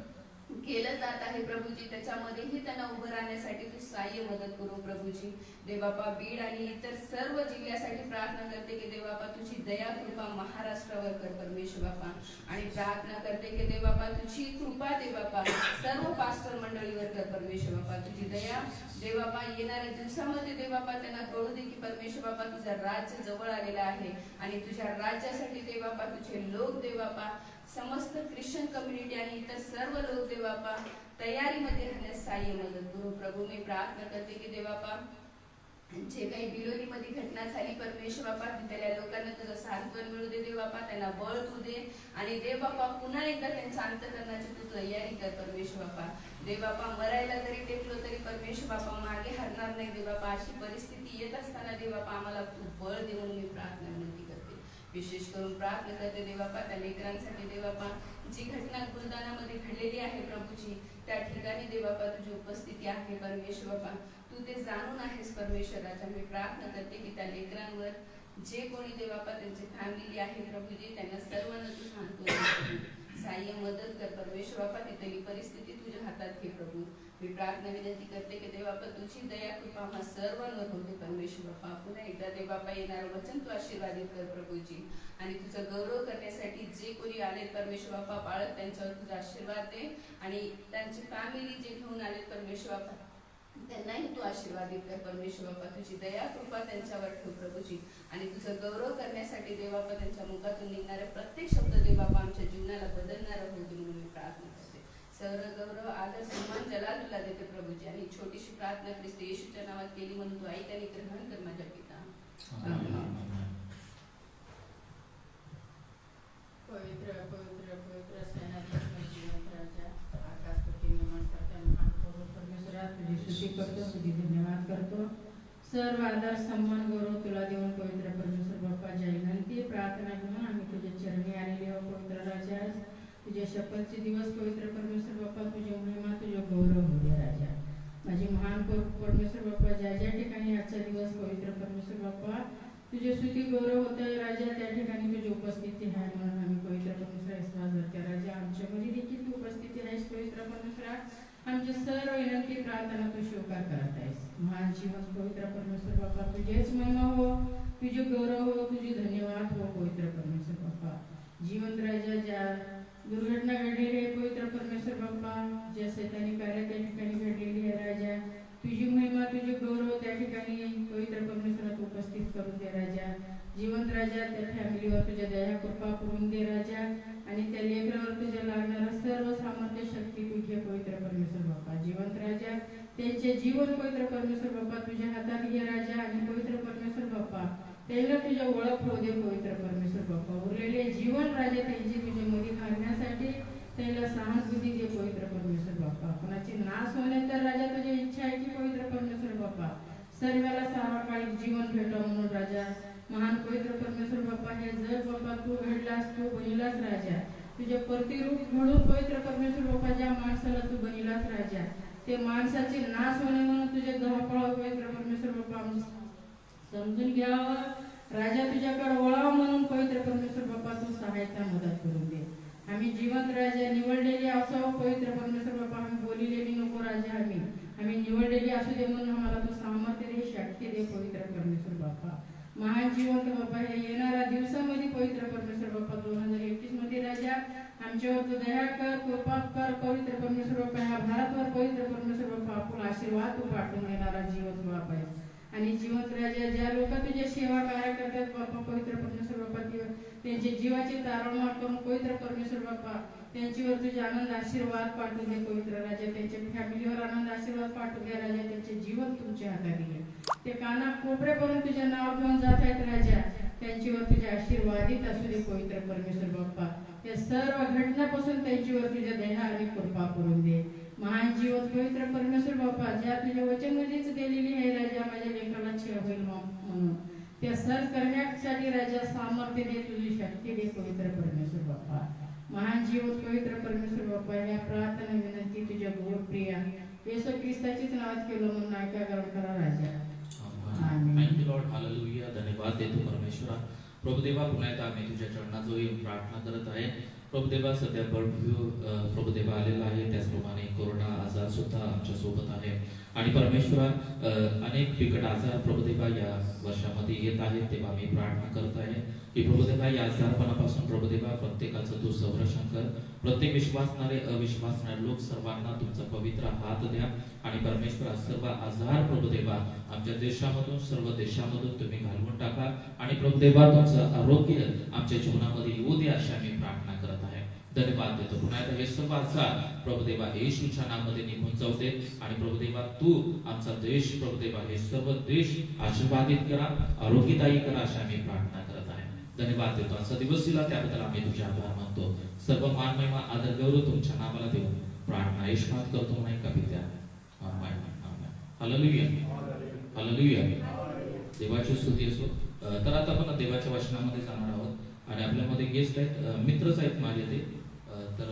केलं जात आहे प्रभूजी, त्याच्यामध्येही त्यांना उभं राहण्यासाठी तू सहाय्य मदत करू प्रभूजी. देवबापा बीड आणि इतर सर्व जिल्ह्यासाठी प्रार्थना करते की देवबापा तुझी दया कृपा महाराष्ट्रावर कर परमेश्वर बापा. आणि प्रार्थना करते की देवबापा तुझी कृपा देवबापा सर्व पास्टर मंडळीवर कर परमेश्वर बापा. तुझी दया देवबापा येणाऱ्या दिवसामध्ये देवबापा त्यांना कळू दे की परमेश्वर बापा तुझं राज्य जवळ आलेलं आहे, आणि तुझ्या राज्यासाठी देवबापा तुझे लोक देवबापा समस्त ख्रिश्चन कम्युनिटी आणि इतर सर्व लोक देवबापा तयारीमध्ये राहण्यास सहाय्य मदत करू प्रभू. मी प्रार्थना करते की देवबापा जे काही बिलोलीमध्ये घटना झाली परमेश्वर बापा, तिथल्या लोकांना तुझं सांत्वन मिळू दे देवबापा, त्यांना बळ तू दे, आणि देवबापा पुन्हा एकदा त्यांच्या अंतकरणाची तू तयारी कर परमेश्वर बापा. देवबापा मरायला जरी टेकलो तरी परमेश्वर बापा मागे हरणार नाही देवबापा. अशी परिस्थिती येत असताना देवबापा आम्हाला तू बळ देऊन मी प्रार्थना विनंती करते. विशेष करून प्रार्थना करते देवबापा त्या लेकरांसाठी देवबापा जी घटना बुलढाणामध्ये घडलेली आहे प्रभूजी, त्या ठिकाणी देवबापा तुझी उपस्थिती आहे परमेश्वर बापा. तू ते जाणून आहेस परमेश्वर राजा. मी प्रार्थना करते की त्या लेकरांवर जे कोणी देवबापा त्यांची फॅमिली आहे प्रभूजी, त्यांना सर्वांना तू सांगतो सहाय्य मदत कर परमेश्वर बापा. तिथली परिस्थिती तुझ्या हातात घे प्रभू. मी प्रार्थना विनंती करते की देवबापा तुझी दया कृपा आम्हा सर्वांवर होते परमेश्वर बापा. पुन्हा एकदा देवबापा येणारं वचन तू आशीर्वादित कर प्रभूजी, आणि तुझा गौरव करण्यासाठी जे कोणी आले परमेश्वर बापा बाळक त्यांच्यावर तुझा आशीर्वाद दे, आणि त्यांची फॅमिली जे घेऊन आले परमेश्वर बापा त्यांनाही तू आशीर्वादित कर परमेश्वर बापा. तुझी दया कृपा त्यांच्यावर ठेव प्रभूजी, आणि तुझं गौरव करण्यासाठी देवबापा त्यांच्या मुखातून निघणारे प्रत्येक शब्द देवबापा आमच्या जीवनाला बदलणारा होते म्हणून मी प्रार्थना करते. सर्व गौरव आदर सन्मान जलाल तुला देते प्रभूजी. आणि छोटीशी प्रार्थना ख्रिस्त येशूच्या नावात केली म्हणून तू ऐक आणि ग्रहण कर माझ्या पिता. पवित्र पवित्र पवित्र सेनाधीश जिवंत राजा आकाशपती निर्माण करता महान प्रभू परमेश्वरा तुझी स्तुती करतो, तुझी धन्यवाद करतो. सर्व आदर सन्मान गौरव तुला देऊन पवित्र परमेश्वर बाप्पा जय विनंती प्रार्थना घेऊन आम्ही तुझ्या चरणी आलेले आहोत पवित्र राजा. तुझ्या शपथचे दिवस पवित्र परमेश्वर बाप्पा तुझ्या महिमा तुझे गौरव होऊ दे राजा. माझी महान परमेश्वर बाप्पा ज्या ज्या ठिकाणी आजचा दिवस पवित्र परमेश्वर बाप्पा तुझे स्तुती गौरव होत आहे राजा, त्या ठिकाणी तुझी उपस्थिती आहे म्हणून आम्ही पवित्र परमेश्वरा विश्वास धरते राजा. आमच्यामध्ये देखील तू उपस्थिती आहेस पवित्र परमेश्वरा. आमची सर्व विनंती प्रार्थना तू स्वीकार करत आहेस. महान जीवन पवित्र परमेश्वर बाप्पा तुझेच महिमा हो, तुझे गौरव हो, तुझे धन्यवाद हो पवित्र परमेश्वर बाप्पा. जीवंत राजा ज्या दुर्घटना घडलेली आहे पवित्र परमेश्वर बाप्पा, ज्या सैतानी कार्य त्या ठिकाणी घडलेली आहे राजा, तुझी महिमा तुझे गौरव त्या ठिकाणी पवित्र परमेश्वरात उपस्थित करून दे राजा. जीवंत राजा त्या फॅमिलीवर तुझ्या दया कृपा करून दे राजा, आणि त्या लेकरावर तुझ्या लागणारा सर्व सामर्थ्य शक्ती तू घे पवित्र परमेश्वर बाप्पा. जीवंत राजा त्यांचे जीवन पवित्र परमेश्वर बाप्पा तुझ्या हातात घे राजा, आणि पवित्र परमेश्वर बाप्पा त्यांना तुझ्या ओळख होऊ दे पवित्र परमेश्वर बाप्पा. उरलेले जीवन राजा त्यांची तुझ्या मध्ये घालण्यासाठी त्याला सहानुभूती दे पवित्र परमेश्वर बाप्पा. कोणाची नाश होणे तर राजा तुझी इच्छा आहे की पवित्र परमेश्वर बाप्पा सर्वाला सार्वकालिक जीवन भेटावं म्हणून राजा. महान पवित्र परमेश्वर बाप्पा हे जग बाप्पा तू घडलास, तू बनिलास राजा. तुझे प्रतिरूप घडून पवित्र परमेश्वर बाप्पा ज्या माणसाला तू बनिलास राजा, ते माणसाचे नाश होणे म्हणून तुझे धावपळ पवित्र परमेश्वर बाप्पा समजून घ्यावं राजा, तुझ्याकडे वळावं म्हणून पवित्र परमेश्वर बाप्पा तू सहायता मदत करून दे. आम्ही जीवंत राजा निवडलेली असावं पवित्र परमेश्वर बाप्पा. आम्ही बोलिलेली नको राजा, आम्ही निवडलेली असू दे म्हणून आम्हाला तू सामर्थ्य दे, शक्ती दे पवित्र परमेश्वर बाप्पा. महान जिवंत बाप्पा हे येणाऱ्या दिवसामध्ये पवित्र परमेश्वर बाप्पा 2021 मध्ये राजा आमच्यावर तू दया कर, कृपा कर पवित्र परमेश्वर बाप्पा. ह्या भारतवर पवित्र परमेश्वर बाप्पा आपण आशीर्वाद तू पाठवून येणारा जीवंत बाप्पा आहे. आणि जीवंत राजा ज्या लोक तुझ्या सेवा कार्य करतात बाप्पा पवित्र परमेश्वर बाप्पा, त्यांचे जीवाची तारणमार करून पवित्र परमेश्वर बाप्पा त्यांच्यावर तुझे आनंद आशीर्वाद पाठवू दे पवित्र राजा. त्यांच्या फॅमिलीवर आनंद आशीर्वाद पाठवू दे राजा. त्यांचे जीवन तुमच्या हातात घे. ते काना कोपऱ्यापर्यंत तुझ्या नाव घेऊन जात आहेत राजा, त्यांच्यावर तुझे आशीर्वादित असू दे पवित्र परमेश्वर बाप्पा. या सर्व घटनापासून त्यांच्यावर तुझ्या दया आणि कृपा करून दे. महान जीवन पवित्र परमेश्वर बाप्पा, ज्या तुझ्या वचनमध्येच दिलेली आहे राजा, माझ्या लेकराला छळ होईल म्हणून त्या सर करण्यासाठी राजा सामर्थ्य दे, तुझी शक्ती दे पवित्र परमेश्वर बाप्पा. महान जीवन पवित्र परमेश्वर बाप्पा, या प्रार्थना विनंती तुझ्या गौर प्रिया येशू ख्रिस्ताचीच नावात केलं म्हणून ऐका ग्रहण करा राजा. Amen. Thank you lord, hallelujah. धन्यवाद देतो परमेश्वरा. प्रभुदेवा, पुन्हा एकदा आम्ही तुझ्या चरणाजवळ येऊन प्रार्थना करत आहे. प्रभुदेवा, सध्या बर्ड फ्लू प्रभुदेवा आलेला आहे, त्याचप्रमाणे कोरोना आजार सुद्धा आमच्या सोबत आहे. आणि परमेश्वरा, अनेक बिकट आजार प्रभुदेवा या वर्षामध्ये येत आहेत, तेव्हा आम्ही प्रार्थना करत आहे की प्रभुदेवा या आजारपणापासून प्रभुदेवा प्रत्येकाचं तू संरक्षण कर. प्रत्येक विश्वासणारे अविश्वासणारे लोक सर्वांना तुमचा पवित्र हात द्या. आणि परमेश्वरा, सर्व आजार प्रभुदेवा आमच्या देशामधून सर्व देशामधून तुम्ही घालवून टाका. आणि प्रभुदेवा, तुमचं आरोग्य आमच्या जीवनामध्ये येऊ दे अशी आम्ही प्रार्थना करत आहे. धन्यवाद देतो. पुन्हा एकदा हे सर्व आजार प्रभुदेवा येशूच्या नामामध्ये निघून जाऊ दे. आणि प्रभुदेवा, तू आमचा देश प्रभुदेवा हे सर्व देश आशीर्वादित करा, आरोग्यदायी करा अशी आम्ही प्रार्थना करत आहे. धन्यवाद देतो. आजचा दिवस दिला त्याबद्दल आम्ही तुझे आभार मानतो. सर्व मान महिमा आदर गौरव तुमच्या नावाला देऊन प्रार्थना यशमात करतो म्हणून कवी द्या. Hallelujah, hallelujah. देवाची स्तुती असो. तर आता आपण देवाच्या वचनामध्ये जाणार आहोत आणि आपल्यामध्ये गेस्ट आहेत, मित्रच आहेत माझे ते. तर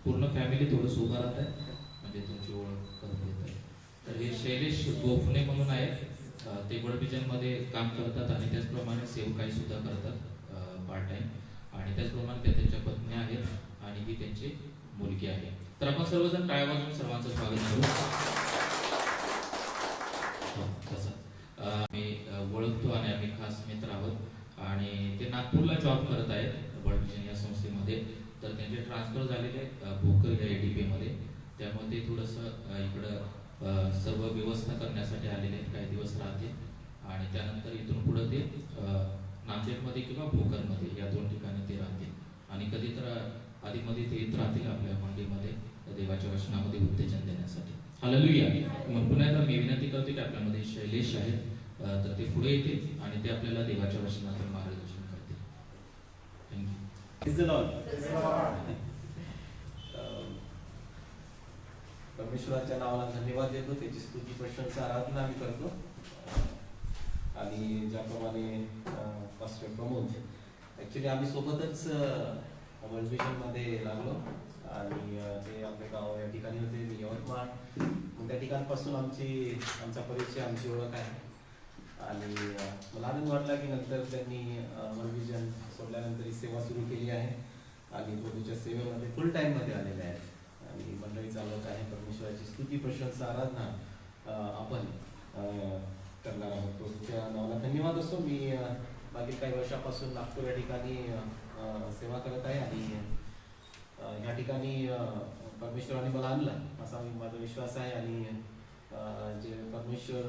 पूर्ण फॅमिली थोडंसं उभा राहत आहे, म्हणजे तुमची ओळख करून देत आहे. तर हे शैलेश गोफणे म्हणून आहेत, ते मध्ये काम करतात आणि त्याचप्रमाणे सेवकाई सुद्धा करतात पार्ट टाइम. आणि त्याचप्रमाणे ते त्यांच्या पत्नी आहेत आणि ही त्यांची मुलगी आहे. तर आपण सर्वजण टाळ्या वाजवून सर्वांचं स्वागत करू. आम्ही ओळखतो आणि आम्ही खास मित्र आहोत आणि ते नागपूरला जॉब करत आहेत वर्ल्ड विजन या संस्थेमध्ये. तर त्यांचे ट्रान्सफर झालेले भोकर या ADP मध्ये, त्यामुळे ते थोडंसं इकडं सर्व व्यवस्था करण्यासाठी आलेले आहेत. काही दिवस राहतील आणि त्यानंतर इथून पुढे ते नांदेडमध्ये किंवा भोकरमध्ये या 2 ठिकाणी ते राहतील. आणि कधी तर आधीमध्ये ते येत राहतील आपल्या मंडळीमध्ये देवाच्या वचनामध्ये उत्तेजन देण्यासाठी. हालेलुया. मग पुन्हा एकदा मी विनंती करते की आपल्यामध्ये शैलेश आहेत, तर ते पुढे येतील आणि ते आपल्याला देवाच्या वचनातून मार्गदर्शन करतील. थँक्यू. परमेश्वराच्या नावाला धन्यवाद देतो, त्याची स्तुती प्रशंसा आराधना आम्ही करतो. आणि ज्याप्रमाणे पास्टर प्रमोद, ॲक्च्युली आम्ही सोबतच वर्ल्ड विजनमध्ये लागलो आणि ते आपले गाव या ठिकाणी होते, मी यवतमाळ. मग त्या ठिकाणपासून आमचा परिचय, आमची ओळख आहे. आणि मला आनंद वाटला की नंतर त्यांनी वर्ल्ड विजन सोडल्यानंतर ही सेवा सुरू केली आहे आणि प्रभूच्या सेवेमध्ये फुल टाईममध्ये आलेले आहेत आणि मंडळी चालवत आहे. परमेश्वराची स्तुती प्रशंसा आराधना आपण करणार आहोत. प्रभूच्या नावाला धन्यवाद असो. मी मागील काही वर्षापासून नागपूर या ठिकाणी सेवा करत आहे आणि ह्या ठिकाणी परमेश्वराने मला आणलं असा माझा विश्वास आहे. आणि जे परमेश्वर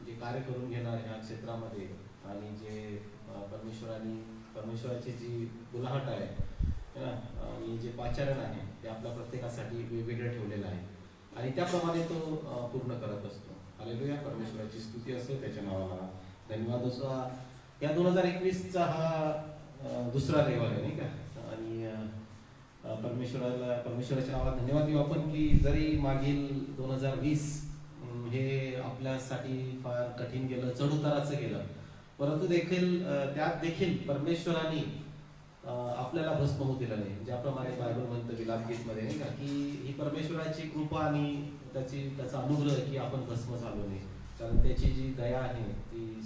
जे कार्य करून घेणार ह्या क्षेत्रामध्ये आणि जे परमेश्वराची जी बुलाहट आहे आणि जे पाचारण आहे ते आपल्या प्रत्येकासाठी वेगवेगळं ठेवलेलं आहे आणि त्याप्रमाणे तो पूर्ण करत असतो. हालेलुया. परमेश्वराची स्तुती असो, त्याच्या नावाला धन्यवाद असो. या 2021चा हा दुसरा रविवार आहे नाही का. आणि परमेश्वराच्या नावाला धन्यवाद देऊ आपण की जरी मागील 2020 हे आपल्यासाठी फार कठीण गेलं, चढउताराचं गेलं, परंतु त्यात देखील परमेश्वराने आपल्याला भस्म होऊ दिलं नाही. ज्याप्रमाणे बायबल म्हणतं विलापगीतमध्ये नाही का की ही परमेश्वराची कृपा आणि त्याचा अनुग्रह की आपण भस्म झालो नाही, कारण त्याची जी दया आहे ती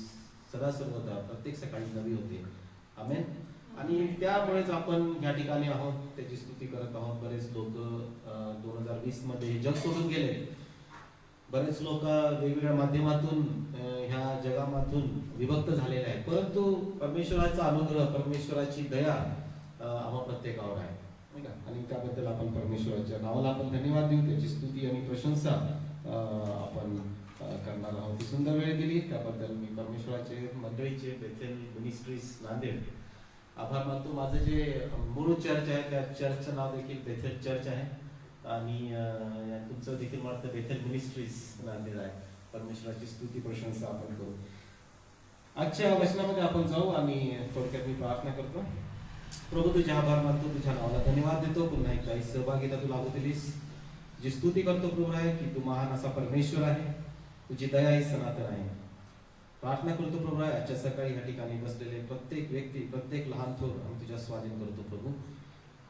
सदा सर्वदा प्रत्येक सकाळी नवी होते. आमेन. आणि त्यामुळेच आपण या ठिकाणी आहोत, त्याची स्तुती करत आहोत. बरेच लोक 2020 मध्ये हे जग सोडून गेले. बरेच लोक वेगवेगळ्या माध्यमातून ह्या जगामधून विभक्त झालेले आहेत, परंतु परमेश्वराचा अनुग्रह, परमेश्वराची दया आम्हा प्रत्येकावर आहे नाही का. आणि त्याबद्दल आपण परमेश्वराच्या नावाला आपण धन्यवाद देऊ, त्याची स्तुती आणि प्रशंसा आपण करणार आहोत. ही सुंदर वेळ दिली त्याबद्दल मी परमेश्वराचे मंडळीचे बेथेल मिनिस्ट्रीज नांदेड आभार मानतो. माझं जे मूळ चर्च आहे त्या चर्चचं नाव देखील बेथेल चर्च आहे आणि तुमचं देखील वाटतं बेथेल मिनिस्ट्रीज नांदेड आहे. परमेश्वराची स्तुती प्रशंसा आपण करू. आजच्या वचनामध्ये आपण जाऊ आणि थोडक्यात मी प्रार्थना करतो. प्रभू तुझे आभार मानतो, तुझ्या नावाला धन्यवाद देतो. पुन्हा एकदा ही सहभागिता तू लागू दिलीस. जी स्तुती करतो प्रभू आहे की तू महान असा परमेश्वर आहे, तुझी दया ही सनातन आहे. प्रार्थना करतो प्रभू आहे आजच्या सकाळी या ठिकाणी बसलेले प्रत्येक व्यक्ती, प्रत्येक लहान थोर आम्ही तुझ्या स्वाधीन करतो प्रभू.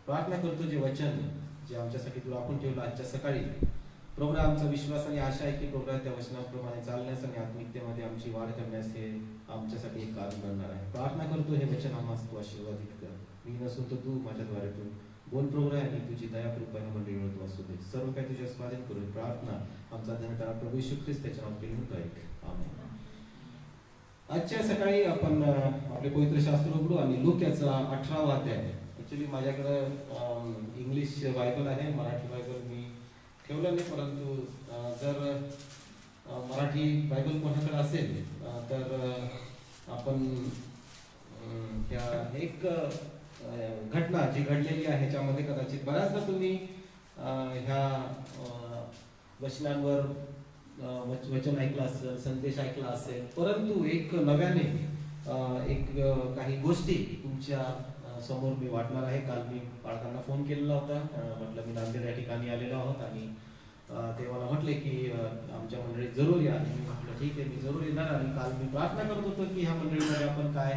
प्रार्थना करतो जे वचन जे आमच्यासाठी तू राखून ठेवलं आजच्या सकाळी प्रभू, आमचा विश्वास आणि आशा आहे की प्रभू त्या वचनाप्रमाणे चालण्यास आणि आत्मिकतेमध्ये आमची वाढ करण्यास हे आमच्यासाठी एक कारण बनणार आहे. प्रार्थना करतो हे वचन आम्हाला तू आशीर्वादित कर. मी नसून तर तू माझ्याद्वारे तू बोल प्रभू आहे आणि तुझी दया कृपा मंडळीवर तू असू दे. सर्व काही तुझ्या स्वाधीन करून प्रार्थना आमचा धन्यवाद प्रभू येशू ख्रिस्त त्याच्या नावात केली ऐक. आमेन. आजच्या सकाळी आपण आपले पवित्र शास्त्र उघडू आणि लूकाचा 18वा अध्याय. ऍक्च्युली माझ्याकडे इंग्लिश बायबल आहे, मराठी बायबल मी ठेवलं नाही, परंतु जर मराठी बायबल कोणाकडे असेल तर आपण एक घटना जी घडलेली आहे ह्याच्यामध्ये कदाचित बऱ्याचदा तुम्ही ह्या वचनांवर वचन ऐकलं असेल, संदेश ऐकला असेल, परंतु एक नव्याने एक काही गोष्टी तुमच्या समोर मी वाटणार आहे. काल मी पालकांना फोन केलेला होता, म्हटलं मी नांदेड या ठिकाणी आलेलो आहोत आणि ते मला म्हटले की आमच्या मंडळीत जरूर या. मी म्हटलं ठीक आहे, मी जरूर येणार. आणि काल मी प्रार्थना करत होतो की ह्या मंडळीमध्ये आपण काय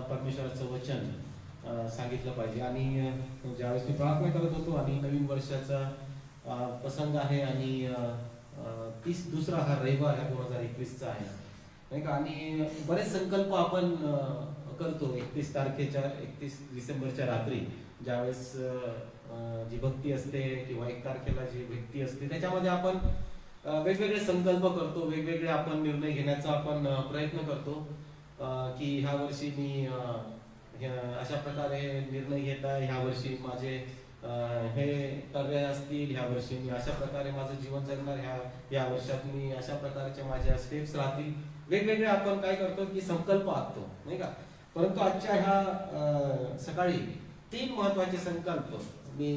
परमेश्वराचं वचन सांगितलं पाहिजे. आणि ज्यावेळेस मी प्रार्थना करत होतो आणि नवीन वर्षाचा प्रसंग आहे आणि 32रा हा रविवार हा 2021चा आहे नाही का. आणि बरेच संकल्प आपण करतो 31 डिसेंबरच्या रात्री ज्यावेळेस जी भक्ती असते किंवा 1 तारखेला जी भक्ती असते त्याच्यामध्ये आपण वेगवेगळे संकल्प करतो, वेगवेगळे आपण निर्णय घेण्याचा आपण प्रयत्न करतो की ह्या वर्षी मी अशा प्रकारे निर्णय घेत आहे, ह्या वर्षी माझे हे कार्य असतील, ह्या वर्षी मी अशा प्रकारे माझं जीवन जगणार, ह्या वर्षात मी अशा प्रकारच्या माझ्या स्टेप्स राहतील. वेगवेगळे आपण काय करतो की संकल्प आखतो नाही का. परंतु आजच्या ह्या सकाळी 3 महत्वाचे संकल्प मी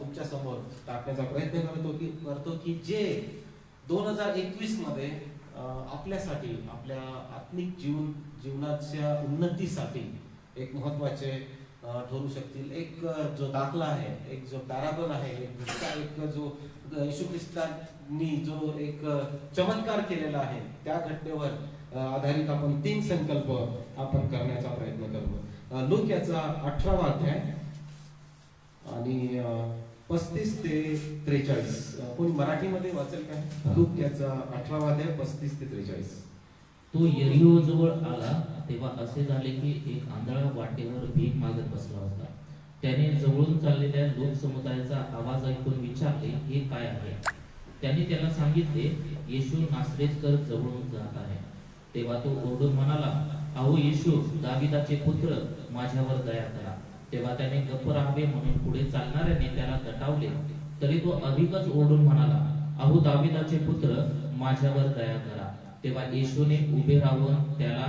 तुमच्या समोर टाकण्याचा प्रयत्न करतो की जे 2021 मध्ये आपल्यासाठी आपल्या आत्मिक जीवनाच्या उन्नतीसाठी एक महत्वाचे ठरू शकतील. एक जो दाखला आहे, एक जो पॅराबल आहे, एक जो येशू ख्रिस्तांनी जो एक चमत्कार केलेला आहे त्या घटनेवर आधारित आपण 3 संकल्प आपण करण्याचा प्रयत्न करू. लूकाचा 18वा अध्याय आणि 35 ते 43. कोणी मराठीमध्ये वाचेल का? लूकाचा 18वा अध्याय 35 ते 43. तो यरीहो जवळ आला तेव्हा असे झाले की एक आंधळा वाटेवर भीक मागत बसला होता. त्याने जवळून चाललेल्या लोकसमुदायाचा आवाज ऐकून विचारले, हे काय आहे? त्यांनी त्याला सांगितले, येशू नासरेतकर जवळून जात आहे. तेव्हा तो ओरडून म्हणाला, अहो येशू, दाविदाचे पुत्र, माझ्यावर दया करा. तेव्हा त्याने गप्प राहावे म्हणून पुढे चालणाऱ्याने त्याला दटावले, तरी तो अधिकच ओरडून म्हणाला, अहो दाविदाचे पुत्र, माझ्यावर दया करा. तेव्हा येशूने उभे राहून त्याला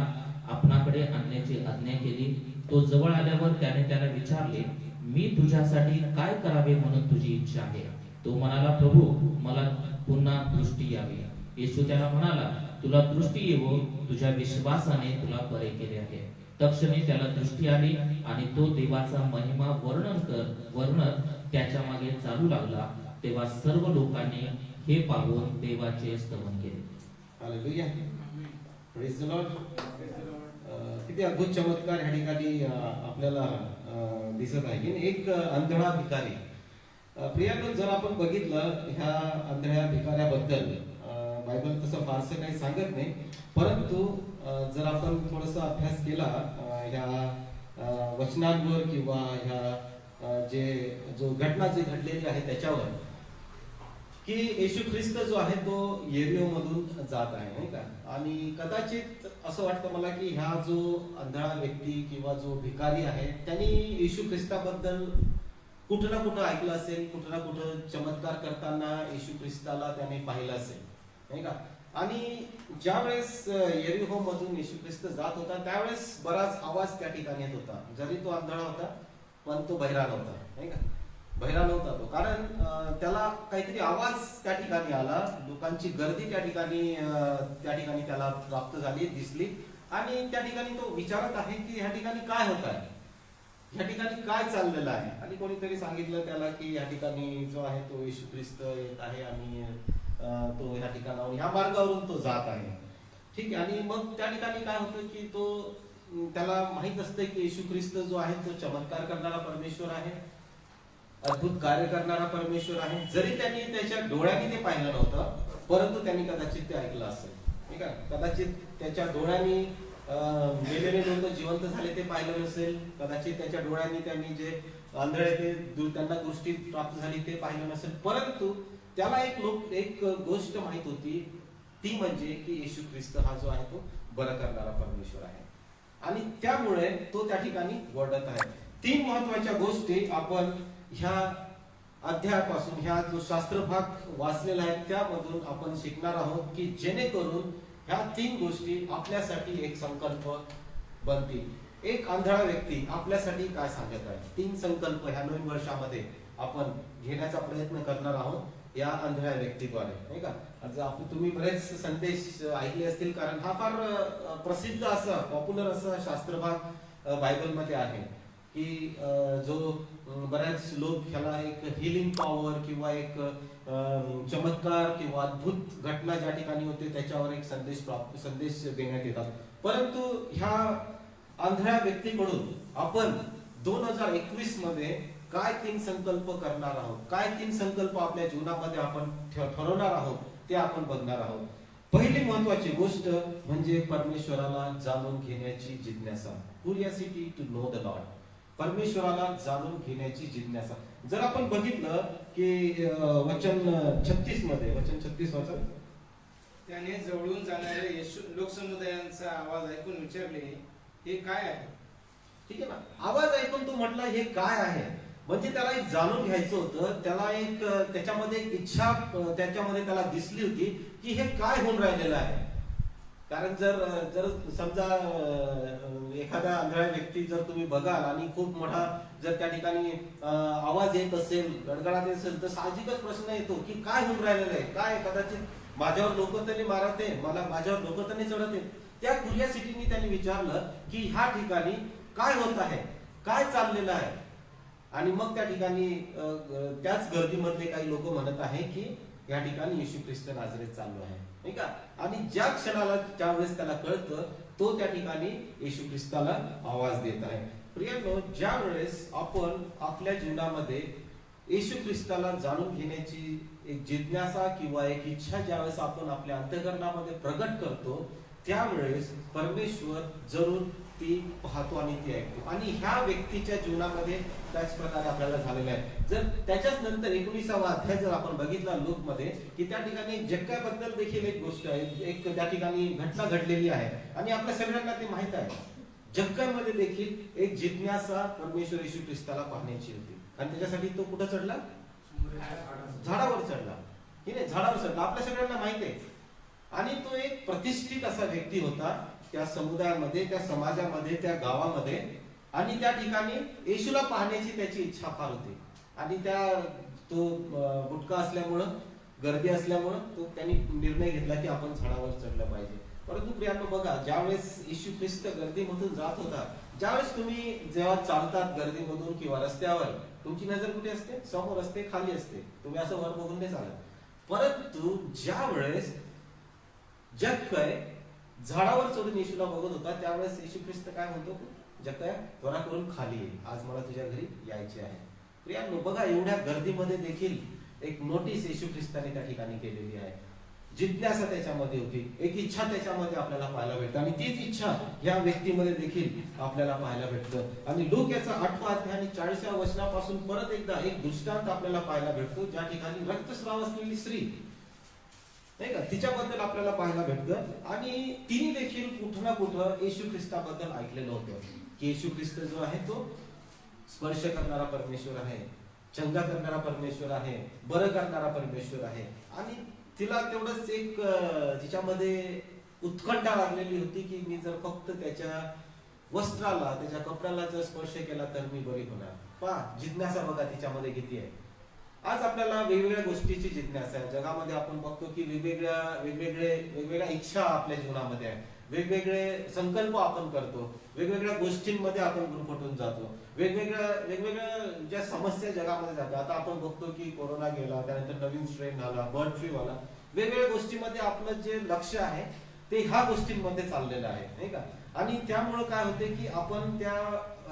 आपणाकडे आणण्याची आज्ञा केली. तो जवळ आल्यावर त्याने त्याला विचारले, मी तुझ्यासाठी काय करावे म्हणून तुझी इच्छा आहे? तो म्हणाला, प्रभू, मला पुन्हा दृष्टी यावी. येशू त्याला म्हणाला, तुला दृष्टी येवो, तुझ्या विश्वासाने तुला बरे केले आहे. तक्षणी त्याला दृष्टी आली आणि तो देवाचा महिमा वर्णन त्याच्या मागे चालू लागला. तेव्हा सर्व लोकांनी हे पाहून देवाचे स्तवन केले. हालेलुया. Praise the Lord. किती अद्भुत चमत्कार ह्या ठिकाणी आपल्याला दिसत आहे की एक आंधळा भिकारी. प्रियानो, जर आपण बघितलं ह्या आंधळ्या भिकाऱ्याबद्दल बायबल तसं फारसं काही सांगत नाही, परंतु जर आपण थोडासा अभ्यास केला ह्या वचनांवर किंवा ह्या जो घटना जी घडलेली आहे त्याच्यावर, की येशू ख्रिस्त जो आहे तो येरिहो मधून जात आहे नाही का. आणि कदाचित असं वाटतं मला की ह्या जो आंधळा व्यक्ती किंवा जो भिकारी आहे त्यांनी येशू ख्रिस्ताबद्दल कुठं ना कुठं ऐकलं असेल, कुठं ना कुठं चमत्कार करताना येशू ख्रिस्ताला त्याने पाहिलं असेल नाही का. आणि ज्यावेळेस येरिहो मधून येशू ख्रिस्त जात होता त्यावेळेस बराच आवाज त्या ठिकाणी येत होता. जरी तो आंधळा होता पण तो बहिरा नव्हता नाही का. बहिरा नव्हता तो, कारण त्याला काहीतरी आवाज त्या ठिकाणी आला, लोकांची गर्दी त्या ठिकाणी त्याला प्राप्त झाली, दिसली. आणि त्या ठिकाणी तो विचारत आहे की ह्या ठिकाणी काय होत आहे. ह्या ठिकाणी काय चाललेलं आहे. आणि कोणीतरी सांगितलं त्याला की ह्या ठिकाणी जो आहे तो येशू ख्रिस्त येत आहे आणि तो ह्या ठिकाणावर ह्या मार्गावरून तो जात आहे. ठीक आहे. आणि मग त्या ठिकाणी काय होतं की तो त्याला माहित असतं की येशू ख्रिस्त जो आहे तो चमत्कार करणारा परमेश्वर आहे, अद्भुत कार्य करणारा परमेश्वर आहे. जरी त्यांनी त्याच्या डोळ्यांनी ते पाहिलं नव्हतं, परंतु त्यांनी कदाचित ते ऐकलं असेल. ठीक आहे. कदाचित त्याच्या डोळ्यांनी मेलेले लोक जिवंत झाले ते पाहिलं नसेल, कदाचित त्याच्या डोळ्यांनी त्यांनी जे आंधळे ते त्यांना दृष्टी प्राप्त झाली ते पाहिलं नसेल, परंतु त्याला एक गोष्ट माहित होती, ती म्हणजे की येशू ख्रिस्त हा जो आहे तो बरं करणारा परमेश्वर आहे. आणि त्यामुळे तो त्या ठिकाणी ओरडत आहे. 3 महत्वाच्या गोष्टी आपण ह्या अध्यायापासून, ह्या जो शास्त्र भाग वाचलेला आहे त्यामधून आपण शिकणार आहोत, की जेणेकरून ह्या 3 गोष्टी आपल्यासाठी एक संकल्प बनतील. एक आंधळा व्यक्ती आपल्यासाठी काय सांगत आहे, 3 संकल्प ह्या नवीन वर्षामध्ये आपण घेण्याचा प्रयत्न करणार आहोत या आंधळ्या व्यक्तीद्वारे, नाही का. आज तुम्ही बरेच संदेश ऐकले असतील, कारण हा फार प्रसिद्ध असा पॉप्युलर असा शास्त्रभाग बायबलमध्ये आहे, की जो बऱ्याच लोक ह्याला एक हिलिंग पॉवर किंवा एक चमत्कार किंवा अद्भुत घटना ज्या ठिकाणी होते त्याच्यावर एक संदेश देण्यात येतात. परंतु ह्या आंधळ्या व्यक्तीकडून आपण 2021 मध्ये काय 3 संकल्प करणार आहोत, काय 3 संकल्प आपल्या जीवनामध्ये आपण ठरवणार आहोत ते आपण बघणार आहोत. पहिली महत्वाची गोष्ट म्हणजे परमेश्वराला जाणून घेण्याची जिज्ञासा, curiosity to know the Lord. परमेश्वराला जाणून घेण्याची जिज्ञासा. जर आपण बघितलं की वचन 36 मध्ये, वचन 36 वाचा. त्याने जवळून जाणाऱ्या येशू लोकसमुदायांचा आवाज ऐकून विचारले, हे काय आहे. ठीक आहे ना. आवाज ऐकून तो म्हटला हे काय आहे, म्हणजे त्याला एक जाणून घ्यायचं होतं. त्याला एक त्याच्यामध्ये एक इच्छा त्याच्यामध्ये त्याला दिसली होती की हे काय होऊन राहिलेलं आहे. कारण जर समजा एखादा आंधळा व्यक्ती जर तुम्ही बघाल आणि खूप मोठा जर त्या ठिकाणी आवाज येत असेल, गडगडाट असेल, तर साहजिकच प्रश्न येतो की काय होऊन राहिलेलं आहे, काय कदाचित माझ्यावर लोक तरी मारते, माझ्यावर लोक तरी चढते. त्या क्युरिओसिटीने त्यांनी विचारलं की ह्या ठिकाणी काय होत आहे, काय चाललेलं आहे. आणि मग त्या ठिकाणी त्याच गर्दीमधले काही लोक म्हणत आहे की या ठिकाणी येशू ख्रिस्त नाझरेत चाललो आहे, नाही का. आणि ज्या क्षणाला ज्यावेळेस त्याला कळतं तो त्या ठिकाणी येशू ख्रिस्ताला आवाज देत आहे. प्रियांनो, ज्या वेळेस आपण आपल्या जीवनामध्ये येशू ख्रिस्ताला जाणून घेण्याची एक जिज्ञासा किंवा एक इच्छा ज्यावेळेस आपण आपल्या अंतःकरणामध्ये प्रगट करतो, त्यावेळेस परमेश्वर जरूर ती पाहतो आणि ती ऐकतो. आणि ह्या व्यक्तीच्या जीवनामध्ये त्याच प्रकारे आपल्याला झालेलं आहे. जर त्याच्याच नंतर 19वा अध्याय जर आपण बघितला लूक मध्ये, की त्या ठिकाणी जक्काबद्दल देखील एक गोष्ट आहे, एक त्या ठिकाणी घटना घडलेली आहे आणि आपल्या सगळ्यांना ते माहित आहे. जक्कामध्ये देखील एक जिज्ञासा परमेश्वर येशू ख्रिस्ताला पाहण्याची होती आणि त्याच्यासाठी तो कुठं चढला, झाडावर चढला. की नाही, झाडावर चढला, आपल्या सगळ्यांना माहित आहे. आणि तो एक प्रतिष्ठित असा व्यक्ती होता त्या समुदायामध्ये, त्या समाजामध्ये, त्या गावामध्ये. आणि त्या ठिकाणी येशूला पाहण्याची त्याची इच्छा फार होती. आणि तो बुटका असल्यामुळं, गर्दी असल्यामुळं त्यांनी निर्णय घेतला की आपण झाडावर चढलं पाहिजे. परंतु प्रियांनो बघा, ज्यावेळेस येशू ख्रिस्त गर्दीमधून जात होता, ज्यावेळेस तुम्ही जेव्हा चालतात गर्दीमधून किंवा रस्त्यावर, तुमची नजर कुठे असते, समोर असते, खाली असते, तुम्ही असं वर बघून नाही चालत. परंतु ज्या वेळेस जक्कय झाडावर चढून येशूला बघत होता, त्यावेळेस येशू ख्रिस्त काय म्हणतो, जक्कय त्वरा करून खाली ये, आज मला तुझ्या घरी यायचे आहे. प्रियांनो बघा, एवढ्या गर्दीमध्ये देखील एक नोटीस येशू ख्रिस्ताने त्या ठिकाणी केलेली आहे. जिज्ञासा त्याच्यामध्ये होती, एक इच्छा त्याच्यामध्ये आपल्याला पाहायला भेटते आणि तीच इच्छा या व्यक्तीमध्ये देखील आपल्याला पाहायला भेटतं. आणि लूक याचा 8वा अध्याय आणि 40व्या वचनापासून परत एकदा एक दृष्टांत आपल्याला पाहायला भेटतो, ज्या ठिकाणी रक्तस्राव असलेली स्त्री, नाही का, तिच्याबद्दल आपल्याला पाहायला भेटतं. आणि तिने देखील कुठं ना कुठं येशू ख्रिस्ताबद्दल ऐकलेलं होतं की येशू ख्रिस्त जो आहे तो स्पर्श करणारा परमेश्वर आहे, चंगा करणारा परमेश्वर आहे, बरं करणारा परमेश्वर आहे. आणि तिला तेवढंच एक तिच्यामध्ये उत्कंठा लागलेली होती की मी जर फक्त त्याच्या वस्त्राला, त्याच्या कपड्याला जर स्पर्श केला तर मी बरी होणार. पहा, जिज्ञासा बघा तिच्यामध्ये किती आहे. आज आपल्याला वेगवेगळ्या गोष्टीची जिज्ञासा आहे. जगामध्ये आपण बघतो की वेगवेगळ्या इच्छा आपल्या जीवनामध्ये आहे. वेगवेगळे संकल्प आपण करतो, वेगवेगळ्या गोष्टींमध्ये आपण गुरफटून जातो, वेगवेगळ्या ज्या समस्या जगामध्ये जातात. आता आपण बघतो की कोरोना गेला, त्यानंतर नवीन स्ट्रेन आला, बर्ड फ्लू आला. वेगवेगळ्या गोष्टीमध्ये आपलं जे लक्ष आहे ते ह्या गोष्टींमध्ये चाललेलं आहे, नाही का? आणि त्यामुळे काय होते की आपण त्या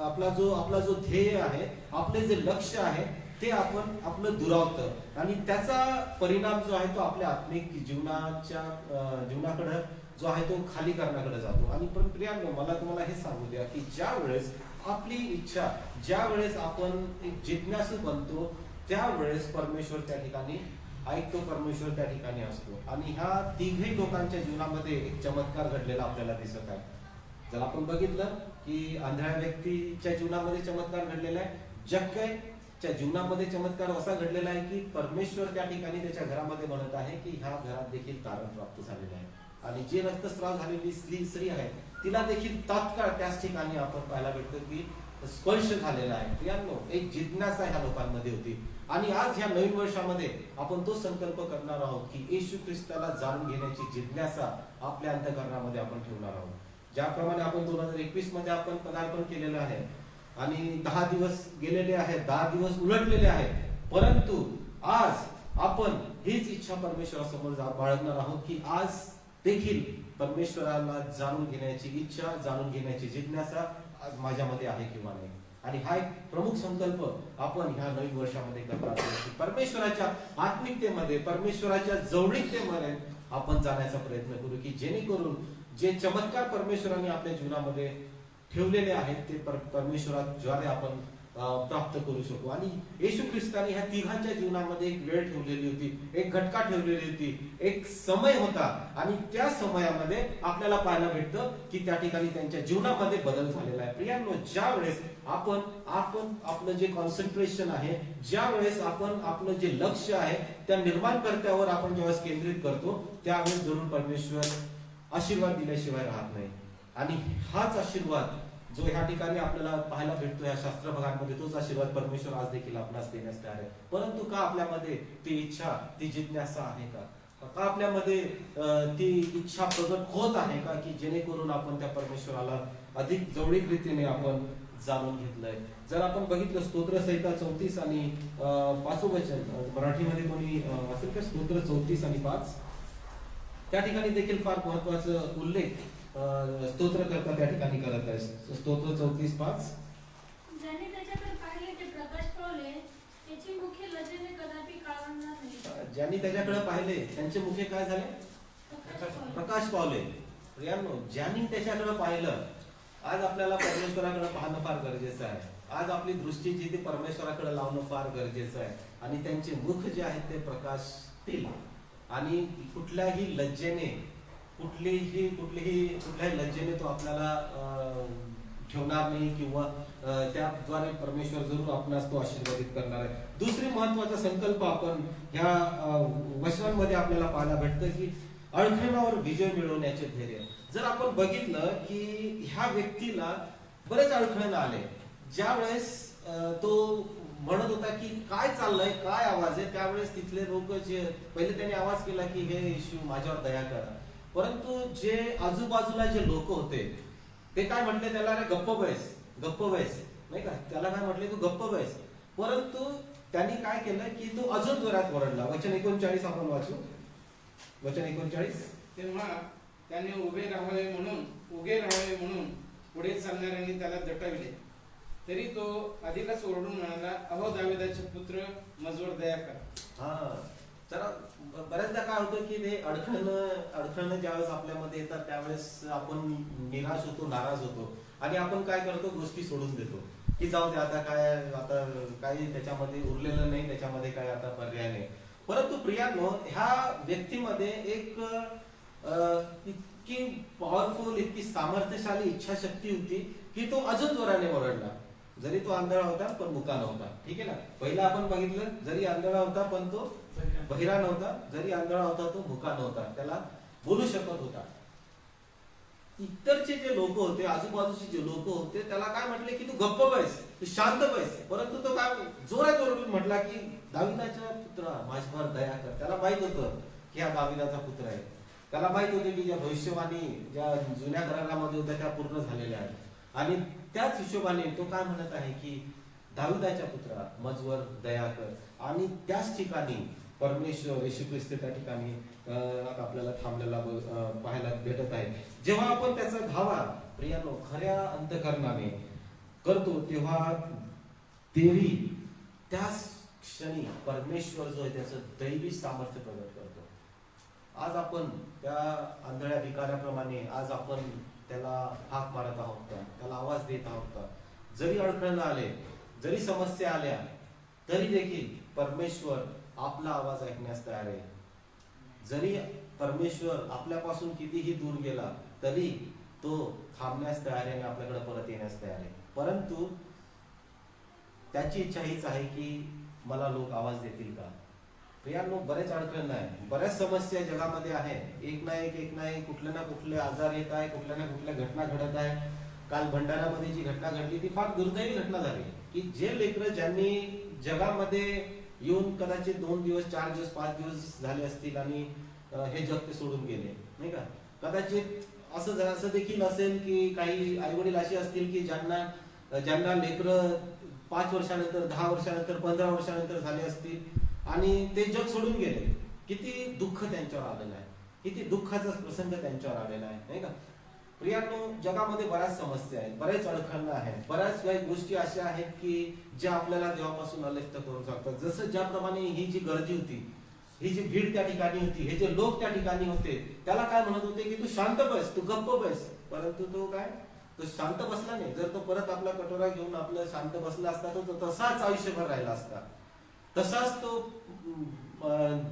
आपला जो ध्येय आहे, आपले जे लक्ष आहे ते आपण आपलं दुरावतं आणि त्याचा परिणाम जो आहे तो आपल्या आत्मिक जीवनाकडे जो आहे तो खाली करण्याकडे जातो. आणि पण प्रियांनो, मला तुम्हाला हे सांगू द्या की ज्या वेळेस आपली इच्छा, ज्या वेळेस आपण एक जिज्ञासू बनतो, त्यावेळेस परमेश्वर त्या ठिकाणी ऐकतो, परमेश्वर त्या ठिकाणी असतो. आणि ह्या तिघही लोकांच्या जीवनामध्ये एक चमत्कार घडलेला आपल्याला दिसत आहे. जर आपण बघितलं की आंधळ्या व्यक्तीच्या जीवनामध्ये चमत्कार घडलेला आहे, जक्कयच्या जीवनामध्ये चमत्कार असा घडलेला आहे की परमेश्वर त्या ठिकाणी त्याच्या घरामध्ये म्हणत आहे की ह्या घरात देखील तारण प्राप्त झालेलं आहे. आणि जी रक्तस्राव झालेली स्त्री आहे तिला देखील तात्काळ त्याच ठिकाणी आपण पाहायला भेटतो की स्पर्श झालेला आहे. प्रियांनो, एक जिज्ञासा ह्या लोकांमध्ये होती. आणि आज ह्या नवीन वर्षामध्ये आपण तो संकल्प करणार आहोत की येशू ख्रिस्ताला जाणून घेण्याची जिज्ञासा आपल्या अंतःकरणामध्ये आपण ठेवणार आहोत. ज्याप्रमाणे आपण 2021 मध्ये आपण पदार्पण केलेलं आहे आणि 10 दिवस गेलेले आहेत, 10 दिवस उलटलेले आहेत, परंतु आज आपण हीच इच्छा परमेश्वरासमोर बाळगणार आहोत की आज देखील परमेश्वराला जाणून घेण्याची इच्छा, जाणून घेण्याची जिज्ञासा आज माझ्यामध्ये आहे किंवा नाही. आणि हा एक प्रमुख संकल्प आपण ह्या नवीन वर्षामध्ये करणार आहोत की परमेश्वराच्या आत्मिकतेमध्ये, परमेश्वराच्या जवळीकतेमध्ये आपण जाण्याचा प्रयत्न करू की जेणेकरून जे चमत्कार परमेश्वराने आपल्या जीवनामध्ये ठेवलेले आहेत ते परमेश्वराद्वारे आपण प्राप्त करू शकू. आणि येशू ख्रिस्ताने ह्या तिघांच्या जीवनामध्ये एक वेळ ठेवलेली होती, एक घटका ठेवलेली होती, एक समय होता. आणि त्या समयामध्ये आपल्याला पाहायला भेटतं की त्या ठिकाणी त्यांच्या जीवनामध्ये बदल झालेला आहे. प्रियांनो, ज्या वेळेस आपण आपलं जे कॉन्सन्ट्रेशन आहे, ज्या वेळेस आपण आपलं जे लक्ष आहे त्या निर्माणकर्त्यावर आपण ज्यावेळेस केंद्रित करतो, त्यावेळेस जरूर परमेश्वर आशीर्वाद दिल्याशिवाय राहत नाही. आणि हाच आशीर्वाद जो ह्या ठिकाणी आपल्याला पाहायला भेटतो या शास्त्र भागांमध्ये, तोच आशीर्वाद परमेश्वर आज देखील आपणास देण्यास तयार आहे. परंतु का आपल्यामध्ये ती इच्छा, ती जिज्ञासा आहे का? आपल्यामध्ये ती इच्छा प्रगट होत आहे का की जेणेकरून आपण त्या परमेश्वराला अधिक जवळीक रीतीने आपण जाणून घेतलंय? जर आपण बघितलं स्तोत्रसंहिता 34 आणि 5 वचन, मराठीमध्ये कोणी असेल का? स्तोत्र 34 आणि 5, त्या ठिकाणी देखील फार महत्वाचा उल्लेख स्तोत्रकर्ता त्या ठिकाणी करत आहे. स्तोत्र 34:5. ज्यांनी त्याच्याकडे पाहिले ते प्रकाश पावले, त्याची मुखे लज्जेने कदापि काळवणार नाही. ज्यांनी त्याच्याकडे पाहिले त्यांचे मुखे काय झाले? प्रकाश पावले. प्रियांनो, ज्यांनी त्याच्याकडे पाहिलं, आज आपल्याला परमेश्वराकडे पाहणं फार गरजेचं आहे. आज आपली दृष्टी जी ती परमेश्वराकडे लावणं फार गरजेचं आहे. आणि त्यांचे मुख जे आहेत ते प्रकाशतील आणि कुठल्याही लज्जेने कुठल्याही लज्जेने तो आपल्याला ठेवणार नाही किंवा त्याद्वारे परमेश्वर जरूर आपणास तो आशीर्वादित करणार आहे. दुसरी महत्वाचा संकल्प आपण ह्या वचनांमध्ये आपल्याला पाहायला भेटतं की अडखळणावर विजय मिळवण्याचे धैर्य. जर आपण बघितलं की ह्या व्यक्तीला बरेच अडखळण आले, ज्या वेळेस तो म्हणत होता की काय चाललंय, काय आवाज आहे, त्यावेळेस तिथले लोक जे पहिले त्यांनी आवाज केला की हे येशू माझ्यावर दया करा. परंतु जे आजूबाजूला जे लोक होते ते काय म्हटले त्याला, अरे गप्प बैस, नाही का? त्याला काय म्हटले, तू गप्प बैस. परंतु त्यांनी काय केलं की तो अजून जोरात ओरडला. वचन 39 आपण वाचू. वचन 39. तेव्हा त्याने उगे राहावे म्हणून पुढे चालणाऱ्यांनी त्याला दटाविले. तरी तो अधिकच ओरडून म्हणाला, अहो दाविदाचे पुत्र, मजवर दया करा. हा, जरा बऱ्याचदा काय होतं की ते अडखळणं ज्यावेळेस आपल्यामध्ये येतात त्यावेळेस आपण निराश होतो, नाराज होतो आणि आपण काय करतो, गोष्टी सोडून देतो की जाऊ दे, आता काही त्याच्यामध्ये उरलेलं नाही, त्याच्यामध्ये काय आता पर्याय नाही. परंतु प्रियांनो, ह्या व्यक्तीमध्ये एक इतकी पॉवरफुल, इतकी सामर्थ्यशाली इच्छाशक्ती होती की तो अजून जोराने ओरडला. जरी तो आंधळा होता पण मुका नव्हता. ठीक आहे ना? पहिला आपण बघितलं, जरी आंधळा होता पण तो बहिरा नव्हता, जरी आंधळा होता तो मुका नव्हता, त्याला बोलू शकत होता. इतरचे जे लोक होते, आजूबाजूचे जे लोक होते, त्याला काय म्हटले की तू गप्प बैस, तू शांत बैस. परंतु तो काय जोरात ओरडून म्हटला की दाविदाच्या पुत्रा, माझ्यावर दया कर. त्याला माहित होतं की हा दाविदाचा पुत्र आहे, त्याला माहित होते की ज्या भविष्यवाणी ज्या जुन्या करारामध्ये होत्या त्या पूर्ण झालेल्या आहेत आणि त्याच हिशोबाने तो काय म्हणत आहे की दाविदाच्या पुत्रा मजवर दया कर. आणि त्याच ठिकाणी परमेश्वर येशू ख्रिस्त त्या ठिकाणी आपल्याला थांबलेला पाहायला भेटत आहे. जेव्हा आपण त्याचा धावा प्रियानो खऱ्या अंतकरणाने करतो तेव्हा देवी त्याच क्षणी परमेश्वर जो आहे त्याचं दैवी सामर्थ्य प्रकट करतो. आज आपण त्या आंधळ्या भिकाऱ्याप्रमाणे आज आपण त्याला हाक मारत आहोत का, त्याला आवाज देत आहोत का? जरी अडचण आले, जरी समस्या आल्या, तरी देखील परमेश्वर आपला आवाज ऐकण्यास तयार आहे. जरी परमेश्वर आपल्यापासून कितीही दूर गेला तरी तो थांबण्यास तयार आहे आणि आपल्याकडे परत येण्यास तयार आहे. परंतु त्याची इच्छा हीच आहे की मला लोक आवाज देतील का. प्रियांनो, बरेच अडचण आहे, बऱ्याच समस्या जगामध्ये आहे. एक ना एक कुठले ना कुठले आजार येत आहे, कुठल्या ना कुठल्या घटना घडत आहे. काल भंडारामध्ये जी घटना घडली ती फार दुर्दैवी घटना झाली की जे लेकरं ज्यांनी जगामध्ये येऊन कदाचित 2 दिवस 4 दिवस 5 दिवस झाले असतील आणि हे जग ते सोडून गेले, नाही का. कदाचित असं देखील असेल की काही आई वडील असे असतील की ज्यांना लेकरं 5 वर्षानंतर 10 वर्षानंतर 15 वर्षानंतर झाले असतील आणि ते जग सोडून गेले. किती दुःख त्यांच्यावर आलेलं आहे, किती दुःखाचा प्रसंग त्यांच्यावर आलेला आहे, नाही का. प्रियांनो, जगामध्ये बऱ्याच समस्या आहेत, बरेच अडखळणं आहेत, बऱ्याच काही गोष्टी अशा आहेत की ज्या आपल्याला देवापासून अलिप्त करू शकतात. जसं ज्याप्रमाणे ही जी गर्दी होती, ही जी भीड त्या ठिकाणी होती, हे जे लोक त्या ठिकाणी होते, त्याला काय म्हणत होते की तू शांत बस, तू गप्प बस. परंतु तो शांत बसला नाही. जर तो परत आपला कटोरा घेऊन आपलं शांत बसला असता तर तो तसाच आयुष्यभर राहिला असता. तसाच तो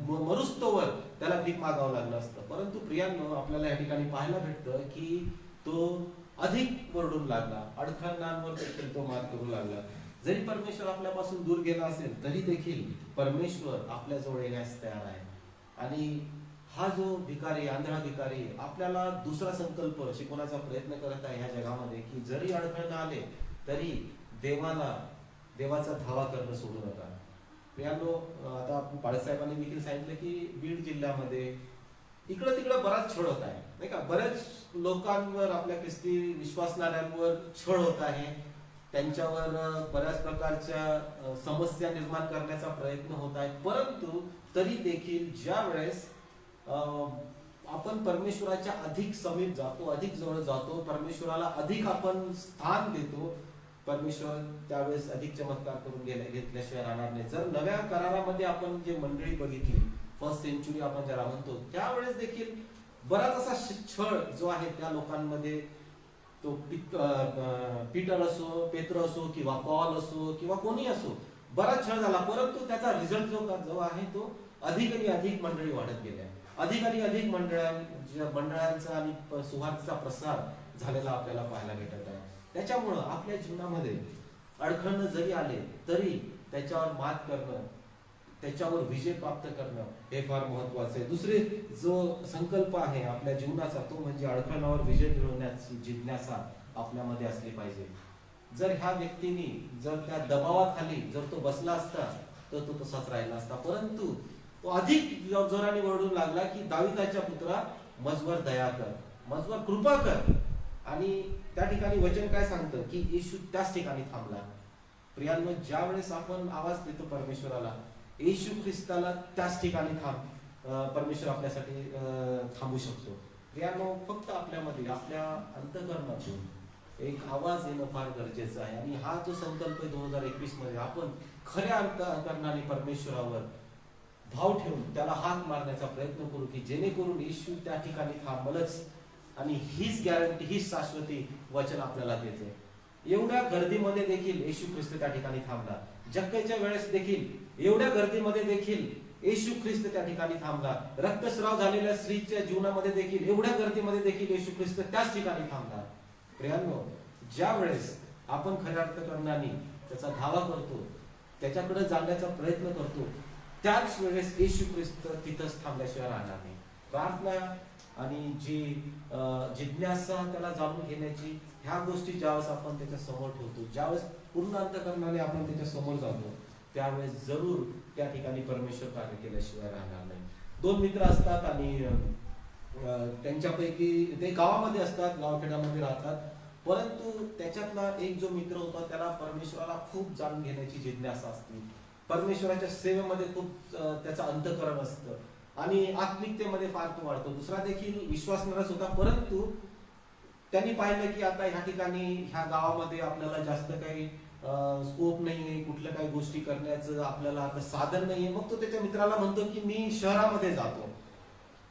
मरुस्तोवर त्याला भीक मागावं लागलं असतं. परंतु प्रियांनो, आपल्याला या ठिकाणी पाहायला भेटतं की तो अधिक ओरडून लागला, अडखळणांवर देखील तो मात करू लागला. जरी परमेश्वर आपल्यापासून दूर गेला असेल तरी देखील परमेश्वर आपल्या जवळ येण्यास तयार आहे. आणि हा जो भिकारी, आंधळा भिकारी आपल्याला दुसरा संकल्प शिकवण्याचा प्रयत्न करत आहे ह्या जगामध्ये की जरी अडखळणं आले तरी देवाचा धावा करणं सोडू नका. प्रियांनो, आता बाळासाहेबांनी देखील सांगितलं की बीड जिल्ह्यामध्ये इकडं तिकडं बराच छळ होत आहे, नाही का. बऱ्याच लोकांवर, आपल्या ख्रिस्ती विश्वासणाऱ्यांवर छळ होत आहे. त्यांच्यावर बऱ्याच प्रकारच्या समस्या निर्माण करण्याचा प्रयत्न होत आहे. परंतु तरी देखील ज्या वेळेस आपण परमेश्वराच्या अधिक समीप जातो, अधिक जवळ जातो, परमेश्वराला अधिक आपण स्थान देतो, परमेश्वर त्यावेळेस अधिक चमत्कार करून घेतल्याशिवाय राहणार नाही. जर नव्या करारामध्ये आपण जे मंडळी बघितली, फर्स्ट सेंचुरी आपण ज्याला म्हणतो, त्यावेळेस देखील बराच असा छळ जो आहे त्या लोकांमध्ये, तो पीटर असो, पेत्र असो किंवा पॉल असो किंवा कोणी असो, बराच छळ झाला. परंतु त्याचा रिझल्ट जो आहे तो अधिक आणि अधिक मंडळी वाढत गेल्या, अधिक आणि अधिक मंडळांचा आणि सुवार्तेचा प्रसार झालेला आपल्याला पाहायला भेटत आहे. त्याच्यामुळं आपल्या जीवनामध्ये अडखळणं जरी आले तरी त्याच्यावर मात करणं, त्याच्यावर विजय प्राप्त करणं हे फार महत्वाचं आहे. दुसरे जो संकल्प आहे आपल्या जीवनाचा तो म्हणजे अडखळणावर विजय मिळवण्याची जिज्ञासा आपल्यामध्ये असली पाहिजे. जर ह्या व्यक्तीने जर त्या दबावाखाली जर तो बसला असता तर तो तसाच राहिला असता. परंतु तो अधिक जोराने ओरडू लागला की दाविदाच्या पुत्रा मजवर दया कर, मजवर कृपा कर. आणि त्या ठिकाणी वचन काय सांगतं की येशू त्याच ठिकाणी थांबला. प्रियांनो, ज्या वेळेस आपण आवाज देतो परमेश्वराला, येशू ख्रिस्ताला त्याच ठिकाणी परमेश्वर आपल्यासाठी थांबू शकतो. प्रियांनो, फक्त आपल्यामध्ये, आपल्या अंतःकरणातून एक आवाज येणं फार गरजेचं आहे. आणि हा जो संकल्प आहे 2021 मध्ये आपण खऱ्या अंतःकरणाने परमेश्वरावर भाव ठेवून त्याला हाक मारण्याचा प्रयत्न करू की जेणेकरून येशू त्या ठिकाणी थांबलच. आणि हीच गॅरंटी, हीच शाश्वती वचन आपल्याला देते. एवढ्या गर्दीमध्ये देखील येशू ख्रिस्त त्या ठिकाणी थांबला. जक्कईच्या वेळेस देखील एवढ्या गर्दीमध्ये देखील येशू ख्रिस्त त्या ठिकाणी थांबला. रक्तस्राव झालेल्या स्त्रीच्या जीवनामध्ये देखील एवढ्या गर्दीमध्ये देखील येशू ख्रिस्त त्याच ठिकाणी थांबला. प्रियांनो, ज्या वेळेस आपण खऱ्या अर्थकारणाने त्याचा धावा करतो, त्याच्याकडे जाण्याचा प्रयत्न करतो, त्याच वेळेस येशू ख्रिस्त तिथंच थांबल्याशिवाय राहणार नाही. प्रार्थना आणि जी जिज्ञासा त्याला जाणून घेण्याची, ह्या गोष्टी ज्यावेळेस आपण त्याच्या समोर ठेवतो, ज्यावेळेस पूर्ण अंतःकरणाने आपण त्याच्या समोर जातो, त्यावेळेस जरूर त्या ठिकाणी परमेश्वर कार्य केल्याशिवाय राहणार नाही. 2 मित्र असतात आणि त्यांच्यापैकी ते गावामध्ये असतात, गावखेड्यामध्ये राहतात, परंतु त्याच्यातला एक जो मित्र होता त्याला परमेश्वराला खूप जाणून घेण्याची जिज्ञासा असते, परमेश्वराच्या सेवेमध्ये खूप त्याचं अंतःकरण असतं आणि आत्मिकतेमध्ये फार तो वाढतो. दुसरा देखील विश्वासणारच होता, परंतु त्यांनी पाहिलं की आता ह्या ठिकाणी ह्या गावामध्ये आपल्याला जास्त काही स्कोप नाहीये, कुठल्या काही गोष्टी करण्याचं आपल्याला आता साधन नाहीये. मग तो त्याच्या मित्राला म्हणतो की मी शहरामध्ये जातो,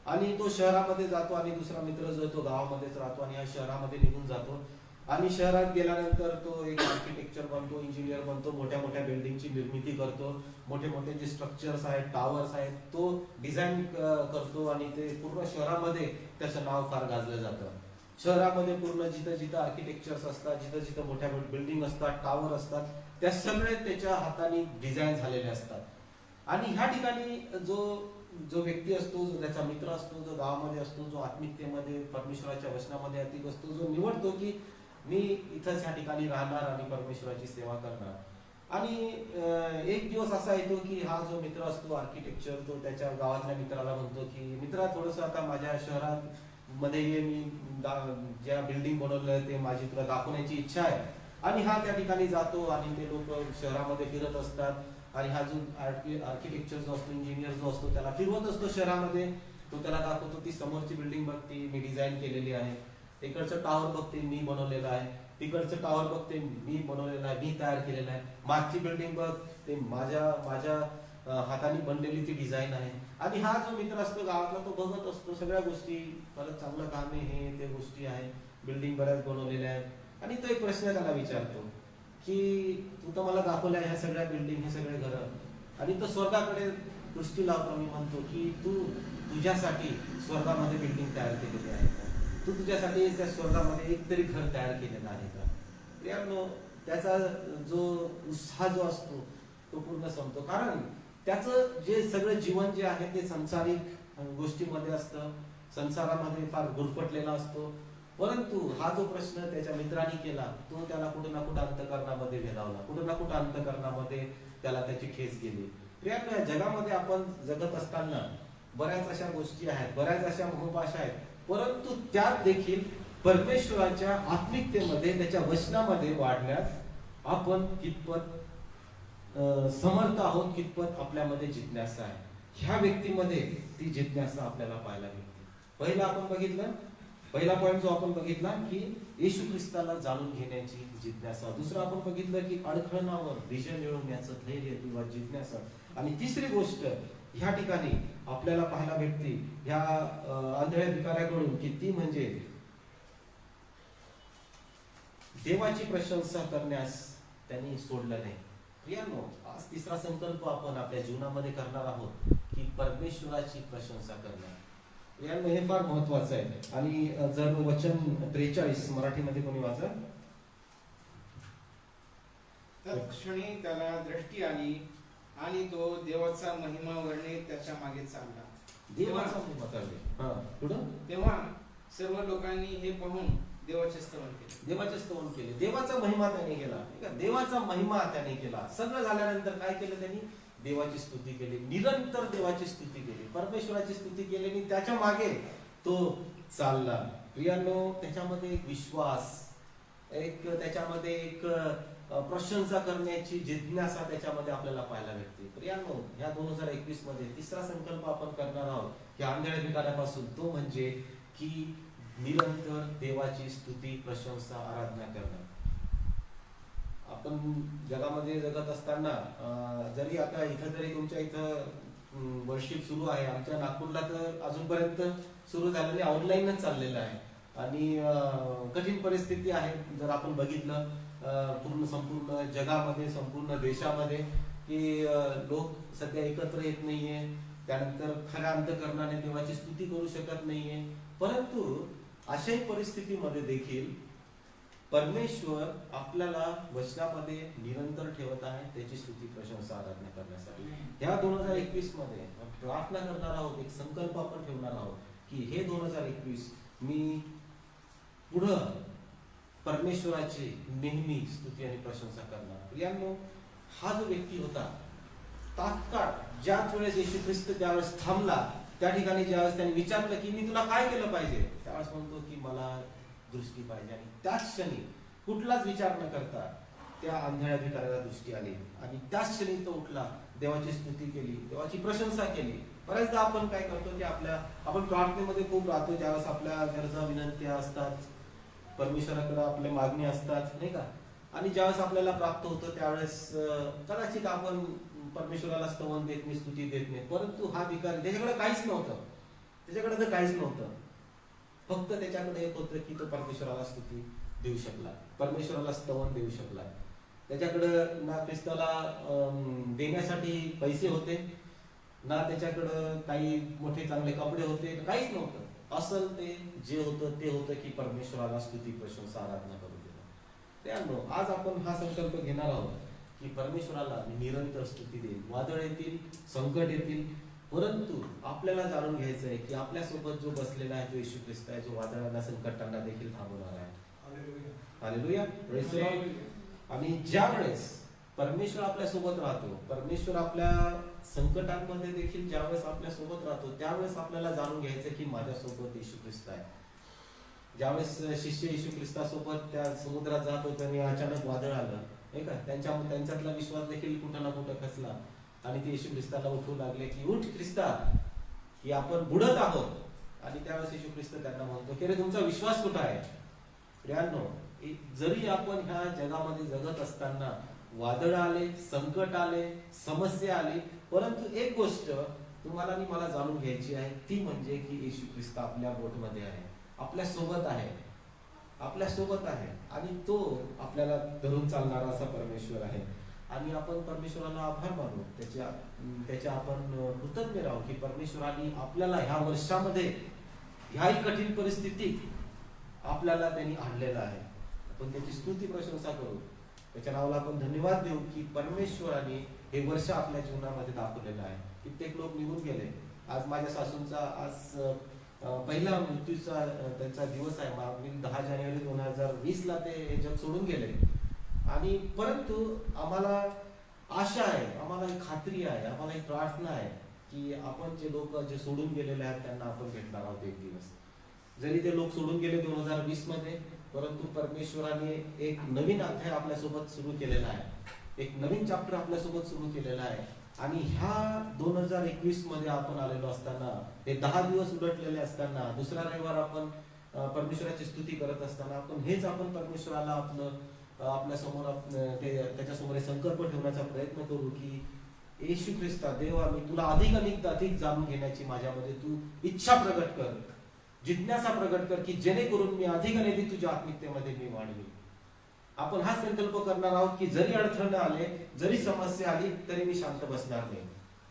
आणि तो शहरामध्ये जातो आणि दुसरा मित्र जो तो गावामध्येच राहतो आणि या शहरामध्ये निघून जातो. आणि शहरात गेल्यानंतर तो एक आर्किटेक्चर बनतो, इंजिनियर बनतो, मोठ्या मोठ्या बिल्डिंगची निर्मिती करतो, मोठे मोठे जे स्ट्रक्चर्स आहेत, टावर्स आहेत, तो डिझाईन करतो आणि ते पूर्ण शहरामध्ये त्याचं नाव फार गाजलं जातं. शहरामध्ये पूर्ण जिथं जिथं आर्किटेक्चर्स असतात, जिथं जिथं मोठ्या बिल्डिंग असतात, टावर असतात, त्या सगळे त्याच्या हाताने डिझाईन झालेले असतात. आणि ह्या ठिकाणी जो व्यक्ती असतो, जो त्याचा मित्र असतो, जो गावामध्ये असतो, जो आत्मिकतेमध्ये परमेश्वराच्या वचनामध्ये अतिक असतो, जो निवडतो की मी इथंच ह्या ठिकाणी राहणार आणि परमेश्वराची सेवा करणार. आणि एक दिवस असा येतो की हा जो मित्र असतो आर्किटेक्चर, तो त्याच्या गावातल्या मित्राला म्हणतो की मित्रा, थोडंसं आता माझ्या शहरात मध्ये ये, मी ज्या बिल्डिंग बनवलं ते माझी तुला दाखवण्याची इच्छा आहे. आणि हा त्या ठिकाणी जातो आणि ते लोक शहरामध्ये फिरत असतात आणि हा जो आर्किटेक्चर जो असतो, इंजिनियर जो असतो, त्याला फिरवत असतो शहरामध्ये. तो त्याला दाखवतो ती समोरची बिल्डिंग बघते मी डिझाईन केलेली आहे, इकडचं टावर बघते मी बनवलेलं आहे, तिकडचं टावर बघते मी बनवलेलं आहे, मी तयार केलेलं आहे, मागची बिल्डिंग बघ ते माझ्या हाताने बनलेली ती डिझाईन आहे. आणि हा जो मित्र असतो गावातला, तो बघत असतो सगळ्या गोष्टी, परत चांगलं काम आहे, हे ते गोष्टी आहे, बिल्डिंग बऱ्याच बनवलेल्या आहेत. आणि तो एक प्रश्न त्याला विचारतो की तू तर मला दाखवल्या ह्या सगळ्या बिल्डिंग, हे सगळे घरं, आणि तो स्वर्गाकडे दृष्टी लावतो आणि म्हणतो की तू तुझ्यासाठी स्वर्गामध्ये बिल्डिंग तयार केलेली आहे का? तू तुझ्यासाठी त्या स्वर्गामध्ये एक तरी घर तयार केलेलं आहे का? त्याचा जो उत्साह जो असतो तो पूर्ण संपतो. कारण त्याचं जे सगळं जीवन जे आहे ते सांसारिक गोष्टीमध्ये असतं, संसारामध्ये फार गुरफटलेला असतो. परंतु हा जो प्रश्न त्याच्या मित्रांनी केला, तो त्याला कुठं ना कुठं अंतःकरणामध्ये भेदावला, कुठं ना कुठं अंतःकरणामध्ये त्याला त्याची ठेच गेली. या जगामध्ये आपण जगत असताना बऱ्याच अशा गोष्टी आहेत, बऱ्याच अशा मोहपाशा आहेत, परंतु त्यात देखील परमेश्वराच्या आत्मिकतेमध्ये, त्याच्या वचनामध्ये वाढण्यात आपण कितपत समर्थ आहोत, कितपत आपल्यामध्ये जिज्ञासा आहे. ह्या व्यक्तीमध्ये ती जिज्ञासा आपल्याला पाहायला मिळते. पहिला आपण बघितलं, पहिला पॉईंट जो आपण बघितला की येशू ख्रिस्ताला जाणून घेण्याची जिज्ञासा. दुसरं आपण बघितलं की अडखळणावर विजय मिळवण्याचं धैर्य किंवा जिज्ञासा. आणि तिसरी गोष्ट ह्या ठिकाणी आपल्याला पाहायला भेटते ह्या आंधळ्या भिकाऱ्याकडून की ती म्हणजे देवाची प्रशंसा करण्यास त्यांनी सोडलं नाही. प्रियांनो, आज तिसरा संकल्प आपण आपल्या जीवनामध्ये करणार आहोत की परमेश्वराची प्रशंसा करणं. प्रियांनो, हे फार महत्वाचं आहे. आणि जर वचन 43 मराठीमध्ये कोणी वाचा. तत्क्षणी त्याला दृष्टी आली आणि तो देवाचा महिमा वर्णित त्याच्या मागे चालला. देवाचा महिमा करणे. पुढं तेव्हा सर्व लोकांनी हे पाहून देवाचे स्तवन केले. देवाचे स्तवन केले, देवाचा महिमा त्याने केला. देवाचा महिमा त्याने केला. सगळं झाल्यानंतर काय केलं त्यांनी? देवाची स्तुती केली, निरंतर देवाची स्तुती केली, परमेश्वराची स्तुती केली आणि त्याच्या मागे तो चालला. प्रियांनो, त्याच्यामध्ये एक विश्वास, एक त्याच्यामध्ये एक प्रशंसा करण्याची जिज्ञासा त्याच्यामध्ये आपल्याला पाहायला भेटते. प्रियांनो, ह्या 2021 मध्ये तिसरा संकल्प आपण करणार आहोत की आंधळ्या भिकाऱ्यापासून, तो म्हणजे की निरंतर देवाची स्तुती, प्रशंसा, आराधना करणं. आपण जगामध्ये जगत असताना जरी आता इथं जरी तुमच्या इथं वर्शिप सुरू आहे, आमच्या नागपूरला तर अजूनपर्यंत सुरू झालेलं नाही, ऑनलाईनच चाललेलं आहे. आणि कठीण परिस्थिती आहे जर आपण बघितलं संपूर्ण जगामध्ये, संपूर्ण देशामध्ये, की लोक सध्या एकत्र येत नाहीये, त्यानंतर खऱ्या अंतःकरणाने देवाची स्तुती करू शकत नाहीये. परंतु अशाही परिस्थितीमध्ये देखील परमेश्वर आपल्याला वचनामध्ये निरंतर ठेवत आहे त्याची स्तुती, प्रशंसा, आराधना करण्यासाठी. ह्या 2021 मध्ये प्रार्थना करणार आहोत, एक संकल्प आपण ठेवणार आहोत की हे 2021 मी पुढं परमेश्वराची नेहमी स्तुती आणि प्रशंसा करणार. यामुळे हा जो व्यक्ती होता, तात्काळ ज्याच वेळेस येशू ख्रिस्त त्यावेळेस थांबला, त्या ठिकाणी ज्यावेळेस त्यांनी विचारलं की मी तुला काय केलं पाहिजे, त्यावेळेस म्हणतो की मला दृष्टी पाहिजे. आणि त्याच क्षणी कुठलाच विचार न करता त्या आंधळ्या भिकाऱ्याला दृष्टी आली आणि त्याच क्षणी तो उठला, देवाची स्तुती केली, देवाची प्रशंसा केली. बऱ्याचदा आपण काय करतो की आपण प्रार्थनेमध्ये खूप राहतो, ज्यावेळेस आपल्या गरजा विनंत्या असतात, परमेश्वराकडे आपल्या मागणी असतात, नाही का. आणि ज्यावेळेस आपल्याला प्राप्त होतं त्यावेळेस कदाचित आपण परमेश्वराला स्तवन देत नाही, स्तुती देत नाही. परंतु हा भिकारी, त्याच्याकडे काहीच नव्हतं, त्याच्याकडे तर काहीच नव्हतं, फक्त त्याच्याकडे एक होतं की तो परमेश्वराला स्तुती देऊ शकला, परमेश्वराला स्तवन देऊ शकला. त्याच्याकडं ना ख्रिस्ताला देण्यासाठी पैसे होते, ना त्याच्याकडं काही मोठे चांगले कपडे होते, काहीच नव्हतं. असलं ते जे होतं ते होतं की परमेश्वराला स्तुती प्रशंसा आराधना करू दिला. त्यामुळं आज आपण हा संकल्प घेणार आहोत की परमेश्वराला मी निरंतर स्तुती देईन. वादळ येतील, संकट येतील, परंतु आपल्याला जाणून घ्यायचं आहे की आपल्यासोबत जो बसलेला आहे, जो येशू ख्रिस्त आहे, जो वादळांना संकटांना देखील थांबवणार आहे. Hallelujah, praise the Lord. आणि ज्यावेळेस परमेश्वर आपल्या सोबत राहतो, परमेश्वर आपल्या संकटांमध्ये देखील ज्यावेळेस आपल्या सोबत राहतो, त्यावेळेस आपल्याला जाणून घ्यायचं की माझ्यासोबत येशू ख्रिस्त आहे. ज्यावेळेस शिष्य येशू ख्रिस्तासोबत त्या समुद्रात जात होते आणि अचानक वादळ आलं, नाही का, त्यांच्यातला विश्वास देखील कुठं ना कुठं खचला आणि ते येशू ख्रिस्ताला उठवू लागले की उठ ख्रिस्ता, की आपण बुडत आहोत. आणि त्यावेळेस येशू ख्रिस्त त्यांना म्हणतो की अरे तुमचा विश्वास कुठं आहे. प्रियांनो, जरी आपण ह्या जगामध्ये जगत असताना वादळ आले, संकट आले, समस्या आली, परंतु एक गोष्ट तुम्हाला आणि मला जाणून घ्यायची आहे, ती म्हणजे की येशू ख्रिस्त आपल्या बोटमध्ये आहे, आपल्या सोबत आहे, आपल्या सोबत आहे. आणि तो आपल्याला धरून चालणारा असा परमेश्वर आहे. आणि आपण परमेश्वराला आभार मानू, त्याच्या आपण कृतज्ञ राहू की परमेश्वराने आपल्याला ह्या वर्षामध्ये ह्याही कठीण परिस्थितीत आपल्याला त्यांनी आणलेलं आहे. आपण त्याची स्तुती प्रशंसा करू, त्याच्या नावाला आपण धन्यवाद देऊ की परमेश्वराने हे वर्ष आपल्या जीवनामध्ये दाखवलेलं आहे. कित्येक लोक निघून गेले. आज माझ्या सासूंचा पहिला मृत्यूचा त्यांचा दिवस आहे. मागील 10 जानेवारी 2020 ते हे जग सोडून गेले. आणि परंतु आम्हाला आशा आहे, आम्हाला एक खात्री आहे, आम्हाला एक प्रार्थना आहे की आपण जे लोक जे सोडून गेलेले आहेत त्यांना आपण भेटणार आहोत एक दिवस. जरी ते लोक सोडून गेले 2020 मध्ये, परंतु परमेश्वराने एक नवीन अध्याय आपल्यासोबत सुरू केलेला आहे, एक नवीन चॅप्टर आपल्यासोबत सुरू केलेला आहे. आणि ह्या 2021 मध्ये आपण आलेलो असताना, हे 10 दिवस उलटलेले असताना, दुसरा रविवार आपण परमेश्वराची स्तुती करत असताना आपण परमेश्वराला आपल्या समोर त्याच्यासमोर संकल्प ठेवण्याचा प्रयत्न करू की येशू ख्रिस्ता, देवा, मी तुला अधिक जाणून घेण्याची माझ्यामध्ये तू इच्छा प्रगट कर, जिज्ञासा प्रगट कर की जेणेकरून मी अधिक तुझ्या आत्मिकतेमध्ये मी वाढवी. आपण हा संकल्प करणार आहोत की जरी अडथळे आले, जरी समस्या आली, तरी मी शांत बसणार नाही.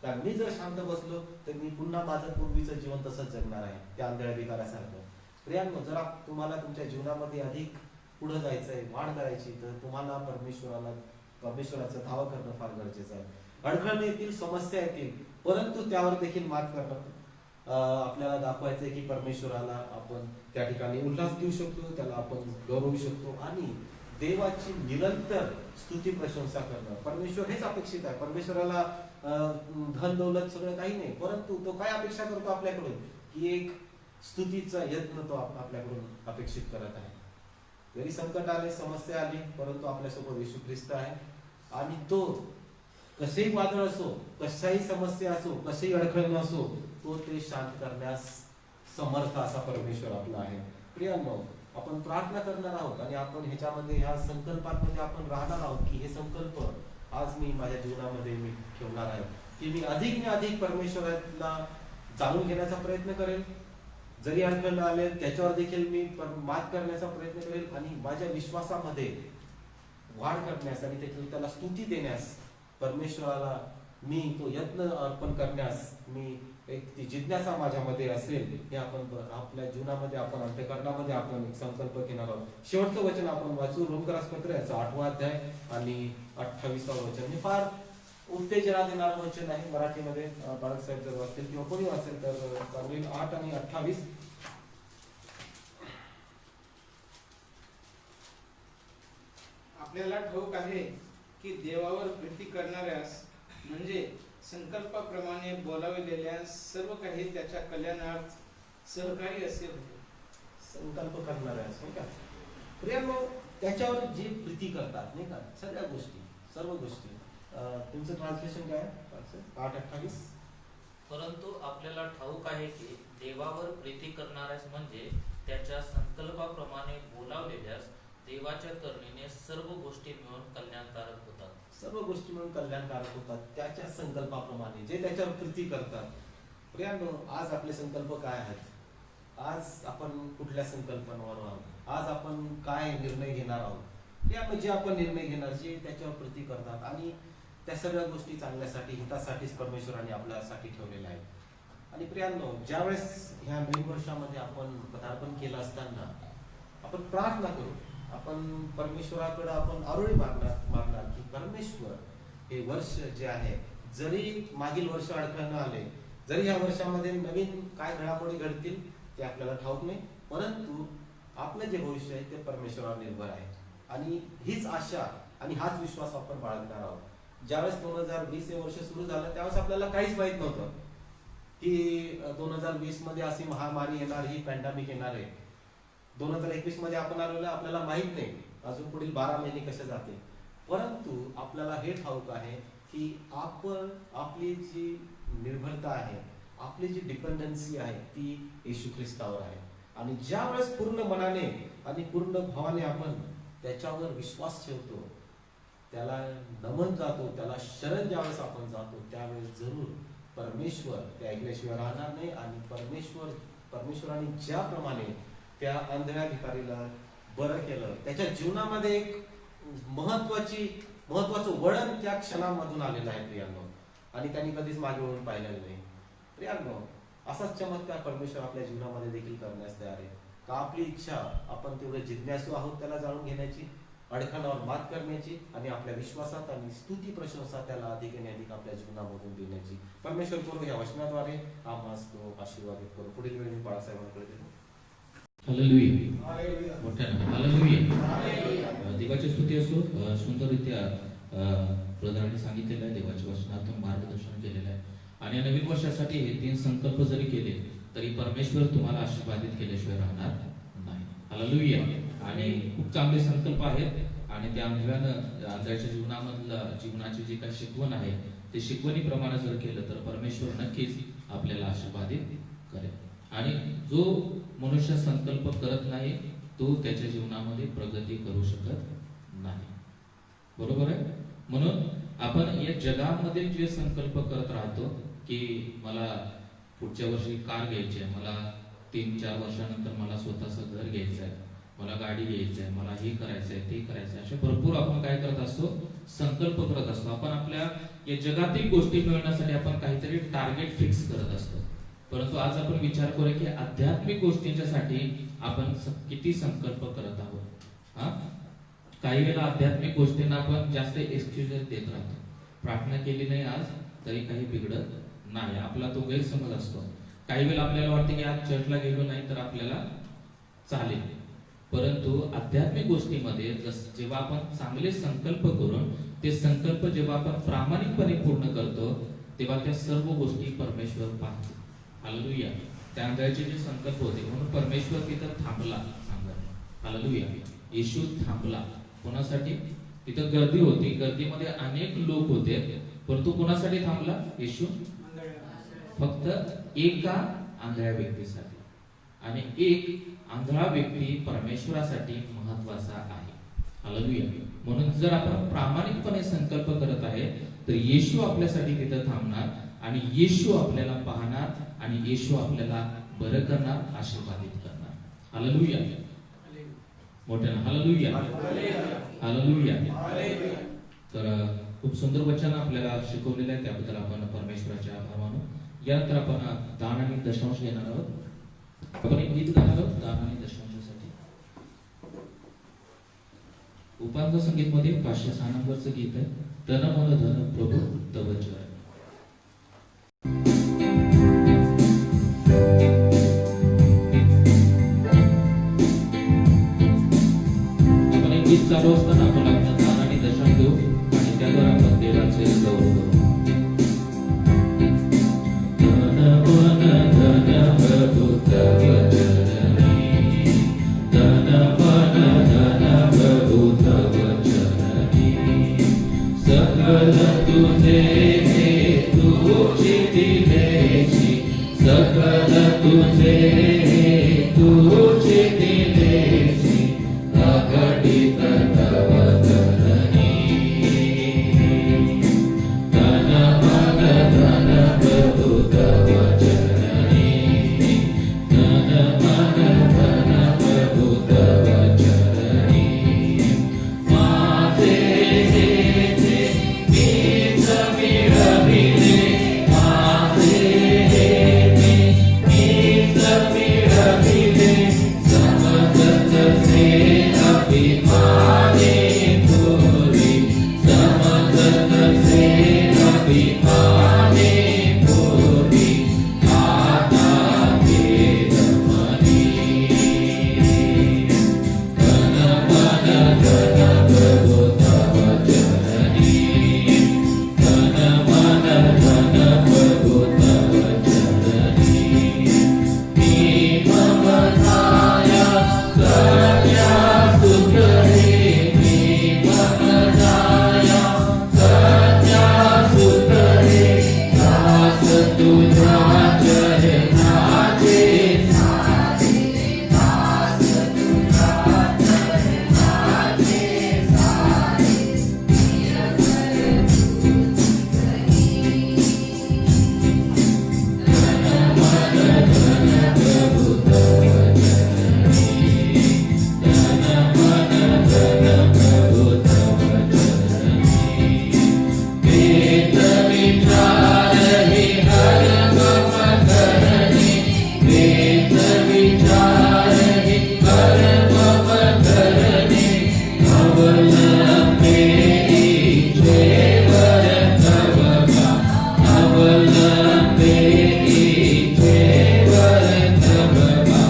कारण मी जर शांत बसलो तर मी पुन्हा माझं पूर्वीचं जीवन तसंच जगणार आहे, त्या आंधळ्या भिकाऱ्यासारखं. प्रियांनो, जरा तुम्हाला तुमच्या जीवनामध्ये अधिक पुढे जायचंय, वाढ करायची, तर तुम्हाला परमेश्वराचं धावा करणं फार गरजेचं आहे. अडथळे येतील, समस्या येतील, परंतु त्यावर देखील मात करणं आपल्याला दाखवायचंय की परमेश्वराला आपण त्या ठिकाणी उल्हास देऊ शकतो, त्याला आपण गौरवू शकतो आणि देवाची निरंतर स्तुती प्रशंसा करणं. परमेश्वर हेच अपेक्षित आहे. परमेश्वराला धन दौलत सगळं काही नाही, परंतु तो काय अपेक्षा करतो आपल्याकडून की एक स्तुतीचा यत्न तो आपल्याकडून अपेक्षित करत आहे. जरी संकट आले, समस्या आली, परंतु आपल्यासोबत येशू ख्रिस्त आहे आणि तो कसेही वादळ असो, कशाही समस्या असो, कसेही अडखळण असो, तो ते शांत करण्यास समर्थ असा परमेश्वर आपला आहे. प्रियांनो, आपण प्रार्थना करणार आहोत आणि आपण ह्याच्यामध्ये, ह्या संकल्पांमध्ये आपण राहणार आहोत की हे संकल्प आज मी माझ्या जीवनामध्ये मी ठेवणार आहे की मी अधिक परमेश्वराला जाणून घेण्याचा प्रयत्न करेल. जरी अडचण आले त्याच्यावर देखील मी मात करण्याचा प्रयत्न करेल आणि माझ्या विश्वासामध्ये वाढ करण्यास आणि त्याला स्तुती देण्यास, परमेश्वराला मी तो यत्न अर्पण करण्यास मी एक ती जिज्ञासा माझ्यामध्ये असेल. हे आपण आपल्या जीवनामध्ये, आपण अंतःकरणामध्ये आपण एक संकल्प घेणार आहोत. शेवटचं वचन आपण वाचू, रोमकरासपत्र याचा 8वा अध्याय आणि 28वा वचन. हे फार उत्तेजना देणारं वचन आहे. मराठीमध्ये बाळक साहेब जर वाचतील किंवा कोणी वाचेल तर चांगली. 8 आणि 28. आपल्याला ठाऊक आहे की देवावर प्रीती करणाऱ्यास म्हणजे संकल्पाप्रमाणे बोलाविलेल्या सर्व काही त्याच्या कल्याणार्थ सहकारी असे होते. संकल्प करणारे असं नाही का प्रियांनो, त्याच्यावर जे प्रीती करतात नाही का सगळ्या गोष्टी सर्व गोष्टी. तुमचं ट्रान्सलेशन काय आहे? 8:28. परंतु आपल्याला ठाऊक आहे की देवावर प्रीती करणाऱ्यास म्हणजे त्याच्या संकल्पाप्रमाणे बोलावलेल्यास देवाच्या करुणेने सर्व गोष्टी मिळून कल्याणकारक होतात. सर्व गोष्टी मिळून कल्याणकारक होतात त्याच्या संकल्पाप्रमाणे जे त्याच्यावर प्रीती करतात. प्रियांनो, आज आपले संकल्प काय आहेत? आज आपण कुठल्या संकल्पनावर आहोत? आज आपण काय निर्णय घेणार आहोत? प्रियांनो, जे आपण निर्णय घेणार जे त्याच्यावर प्रीती करतात आणि त्या सगळ्या गोष्टी चांगल्यासाठी हितासाठीच परमेश्वराने आपल्यासाठी ठेवलेल्या आहेत. आणि प्रियांनो, ज्यावेळेस ह्या नवीन वर्षामध्ये आपण पदार्पण केलं असताना आपण प्रार्थना करू, आपण परमेश्वराकडे आपण आरोळी मागणार की परमेश्वर हे वर्ष जे आहे, जरी मागील वर्ष अडखळणं आले, जरी या वर्षामध्ये नवीन काय घडामोडी घडतील ते आपल्याला ठाऊक नाही, परंतु आपलं जे भविष्य आहे ते परमेश्वरावर निर्भर आहे. आणि हीच आशा आणि हाच विश्वास आपण बाळगणार आहोत. ज्यावेळेस 2020 हे वर्ष सुरू झालं त्यावेळेस आपल्याला काहीच माहित नव्हतं की 2020 मध्ये अशी महामारी येणार, ही पॅन्डेमिक येणार आहे. 2021 मध्ये आपण आलेलो आपल्याला माहित नाही अजून पुढील 12 महिने कसे जातील, परंतु आपल्याला हे ठाऊक आहे की आपण आपली जी निर्भरता आहे, आपली जी डिपेंडन्सी आहे ती येशू ख्रिस्तावर आहे. आणि ज्या वेळेस पूर्ण मनाने आणि पूर्ण भावाने आपण त्याच्यावर विश्वास ठेवतो, त्याला नमन जातो, त्याला शरण ज्यावेळेस आपण जातो त्यावेळेस जरूर परमेश्वर ते ऐकल्याशिवाय राहणार नाही. आणि परमेश्वराने ज्याप्रमाणे त्या आंधळ्या भिकारीला बरं केलं, त्याच्या जीवनामध्ये एक महत्वाचं वळण त्या क्षणामधून आलेलं आहे प्रियांनो. आणि त्यांनी कधीच मागे वळून पाहिलेलं नाही. प्रियांनो, असाच चमत्कार परमेश्वर आपल्या जीवनामध्ये देखील करण्यास तयार आहे. का आपली इच्छा आपण तेवढे जिज्ञासू आहोत त्याला जाणून घेण्याची, अडखणावर मात करण्याची आणि आपल्या विश्वासात आणि स्तुती प्रशंसा त्याला अधिक आणि अधिक आपल्या जीवनामधून देण्याची. परमेश्वर करू या वचनाद्वारे आम्हास तो आशीर्वादित करू. पुढील वेळी मी बाळासाहेबांकडे देतो. हालेलुया. मोठ्याने हालेलुया. देवाची स्तुती असो. सुंदररित्या ब्रदरांनी सांगितलेलं आहे, देवाच्या वचनातून मार्गदर्शन केलेलं आहे. आणि या नवीन वर्षासाठी हे 3 संकल्प जरी केले तरी परमेश्वर तुम्हाला आशीर्वादित केल्याशिवाय राहणार नाही. हालेलुया. आणि खूप चांगले संकल्प आहेत आणि त्या आंधळ्याच्या जीवनाची जी काही शिकवण आहे ते शिकवणीप्रमाणे जर केलं तर परमेश्वर नक्कीच आपल्याला आशीर्वादित करेल. आणि जो मनुष्य संकल्प करत नाही तो त्याच्या जीवनामध्ये प्रगती करू शकत नाही. बरोबर आहे. म्हणून आपण या जगामध्ये जे संकल्प करत राहतो की मला पुढच्या वर्षी कार घ्यायची आहे, मला 3-4 वर्षानंतर मला स्वतःचं घर घ्यायचं आहे, मला गाडी घ्यायची आहे, मला हे करायचं आहे, ते करायचं आहे, असे भरपूर आपण काय करत असतो, संकल्प करत असतो. आपण आपल्या या जगातील गोष्टी मिळवण्यासाठी आपण काहीतरी टार्गेट फिक्स करत असतो. परंतु आज आपण विचार करूया की आध्यात्मिक गोष्टींच्यासाठी आपण किती संकल्प करत आहोत. काही वेळेला आध्यात्मिक गोष्टींना आपण जास्त एक्सक्युजेस देत राहतो. प्रार्थना केली नाही आज तरी काही बिघडत नाही, आपला तो गैरसमज असतो. काही वेळेला आपल्याला वाटते की आज चर्चला गेलो नाही तर आपल्याला चालेल. परंतु आध्यात्मिक गोष्टीमध्ये जेव्हा आपण चांगले संकल्प करून ते संकल्प जेव्हा आपण प्रामाणिकपणे पूर्ण करतो तेव्हा त्या सर्व गोष्टी परमेश्वर पाहतो. हालेलुया. त्या आंधळ्याचे जे संकल्प होते म्हणून परमेश्वर तिथं थांबला. हालेलुया. येशू थांबला. कोणासाठी? तिथं गर्दी होती, गर्दीमध्ये अनेक लोक होते, परंतु कोणासाठी थांबला येशू? फक्त एका आंधळ्या व्यक्तीसाठी. आणि एक आंधळा व्यक्ती परमेश्वरासाठी महत्वाचा आहे. हालेलुया. म्हणून जर आपण प्रामाणिकपणे संकल्प करत आहे तर येशू आपल्यासाठी तिथं थांबणार आणि येशू आपल्याला पाहणार आणि येशू आपल्याला बरं करणार, आशीर्वादित करणार. हालेलुया. मोठ्यानं हालेलुया. हालेलुया. तर खूप सुंदर वचन आपल्याला शिकवलेलं आहे, त्याबद्दल आपण परमेश्वराचे आभार मानू. यानंतर आपण दान आणि दशांश घेणार आहोत. आपण एक गीत गाणार आहोत दान आणि दशांशासाठी. उपांत संगीत मध्ये 506 नंबरचं गीत आहे, तन मन धन प्रभु तव जय. आपण एक गीत चालू असताना आपण आपलं दान आणि दशांश देऊ आणि त्याद्वारे आपण देवाचे गौरव करू. सकल तुझे तुझे दिलेची अघटित तव धरणी धन मन धन प्रभु तव चरणी धन मन धन प्रभु तव चरणी माझे हेचे मीच मिळविले माझे हेचे मीच मिळविले समजत से अभिमाने थोरी समजत से अभिमाने थोरी आता भेद मनी धन मन धन प्रभु तव चरणी धन मन धन प्रभु तव चरणी मी ममताया कन्या सुतरे मी ममताया कन्या सुतरे दास तुझ्या चरणाचे सारे दास तुझ्या चरणाचे सारे धन मन धन प्रभु तव चरणी धन मन धन प्रभु तव चरणी वेद विचार हि हर मम करणी वेद विचार हि हर मम करणी अवलंबे ईश्वर तव का अवलंबे ईश्वर तव का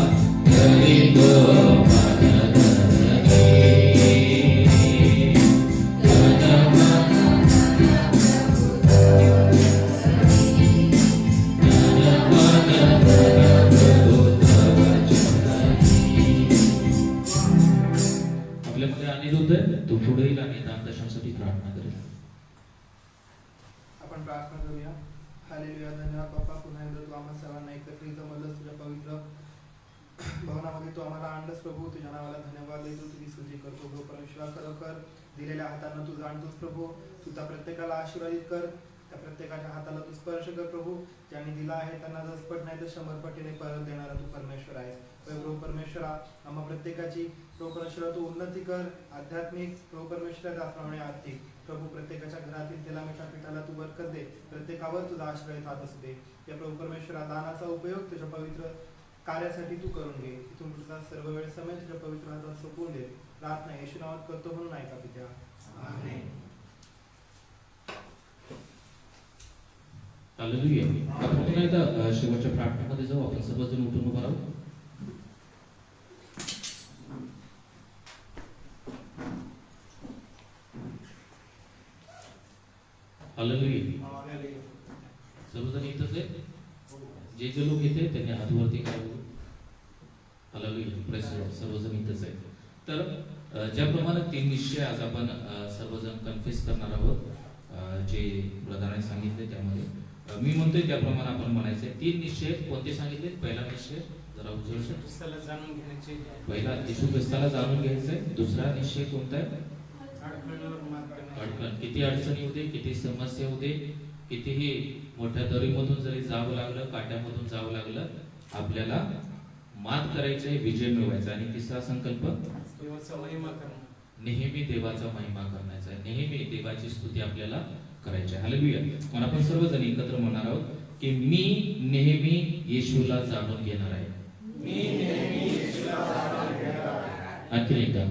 करी तो मन धरणी धन मन धन मन धन प्रभु तव चरणी आपल्यामध्ये अनिरुद्ध आहे, तो पुढे येईल आणि दानदशांसाठी प्रार्थना करेल. आपण प्रार्थना करूया. हालेलुया. धन्यवाद बाप्पा, पुन्हा एकदा तू आम्हा सर्वांना एकत्रित जमवलंस तुझ्या पवित्र भवनामध्ये. तू आम्हाला आणलंस प्रभू. तुझ्या नावाला धन्यवाद देतो, तुझी स्तुती करतो प्रभू. परमेश्वरा खरोखर दिलेल्या हातांना तू जाणतोस प्रभू. तू त्या प्रत्येकाला आशीर्वादित कर, त्या प्रत्येकाच्या हाताला तू स्पर्श कर प्रभू. ज्यांनी दिला आहे त्यांना दसपट नाही तर 100 पटीने परत देणारा तू परमेश्वर आहेस प्रभू. परमेश्वरा आम्हा प्रत्येकाची प्रभू परमेश्वरा तू उन्नती कर, आध्यात्मिक प्रभू परमेश्वरा त्याचप्रमाणे आर्थिक प्रभू. प्रत्येकाच्या घरातील तेला मिठा पिठाला तू बरकत दे, प्रत्येकावर तुझा आश्रय हात असू दे. या प्रभू परमेश्वरा दानाचा उपयोग तुझ्या पवित्र कार्यासाठी तू करून घे. इथून तुझा सर्व वेळ समय तुझ्या पवित्र हातात सोपवून दे. प्रार्थना येशू नावात करतो म्हणून ऐका पित्या. आमेन. हालेलुया. आपण पुन्हा एकदा शेवटच्या प्रार्थनेमध्ये जाऊ. आपण सर्वजण उठून उभा राहू. हालेलुया. सर्वजण इथंच आहे. जे लोक येते त्यांनी हात वरती करावे. हालेलुया. Press the Lord. सर्वजण इथंच आहे. तर ज्याप्रमाणे 3 निश्चय आज आपण सर्वजण कन्फेस करणार आहोत, जे ब्रदरांनी सांगितले त्यामध्ये मी म्हणतोय त्याप्रमाणे आपण म्हणायचे. 3 निश्चय कोणते सांगितले? पहिला निश्चय जरा उजळून ख्रिस्ताला जाणून घेण्याचे पहिला येशू ख्रिस्ताला जाणून घ्यायचंय. दुसरा निश्चय कोणता आहे? अडखळीवर मात करण्याचे. अडचण. किती अडचणी होते, किती समस्या होते, कितीही मोठ्या दरीमधून जरी जावं लागलं, काट्यामधून जावं लागलं, आपल्याला मात करायचे, विजय मिळवायचा. आणि तिसरा संकल्प देवाचा महिमा करणं. नेहमी देवाचा महिमा करण्याचा आहे. नेहमी देवाची स्तुती आपल्याला करायची आहे. हालेलुया. म्हणून आपण सर्वजण एकत्र म्हणणार आहोत की मी नेहमी येशूला जाणून घेणार आहे. मी नेहमी येशूला जाणून घेणार आहे. आणखी एकदा.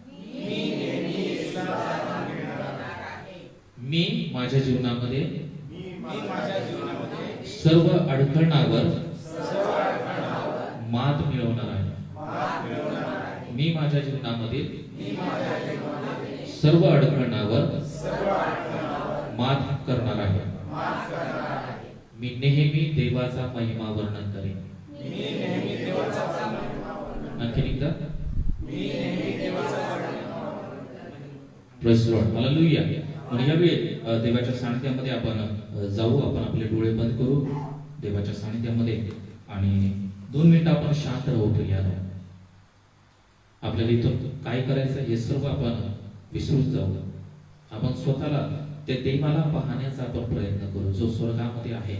मी नेहमी येशूला जाणून घेणार आहे. मी माझ्या जीवनामध्ये मी माझ्या जीवनामध्ये सर्व अडखळणावर सर्व अडखळणावर मात मिळवणार आहे. मात मिळवणार आहे. मी माझ्या जीवनामध्ये मी माझ्या जीवनामध्ये सर्व अडखळणावर सर्व अडखळणावर मात करणार आहे. मात करणार आहे. मी नेहमी देवाचा महिमा वर्णन करेन. मी नेहमी देवाचा महिमा वर्णन आणखी एकदा. मी नेहमी देवाचा महिमा वर्णन करेन. Praise the Lord. हालेलुया. म्हणून यावेळी देवाच्या सानिध्यामध्ये आपण जाऊ. आपण आपले डोळे बंद करू. देवाच्या सानिध्यामध्ये आणि 2 मिनिटं आपण शांत राहू प्रियानो. आपल्याला इथून काय करायचं हे सर्व आपण विसरून जाऊ. आपण स्वतःला त्या देवाला पाहण्याचा आपण प्रयत्न करू जो स्वर्गामध्ये आहे.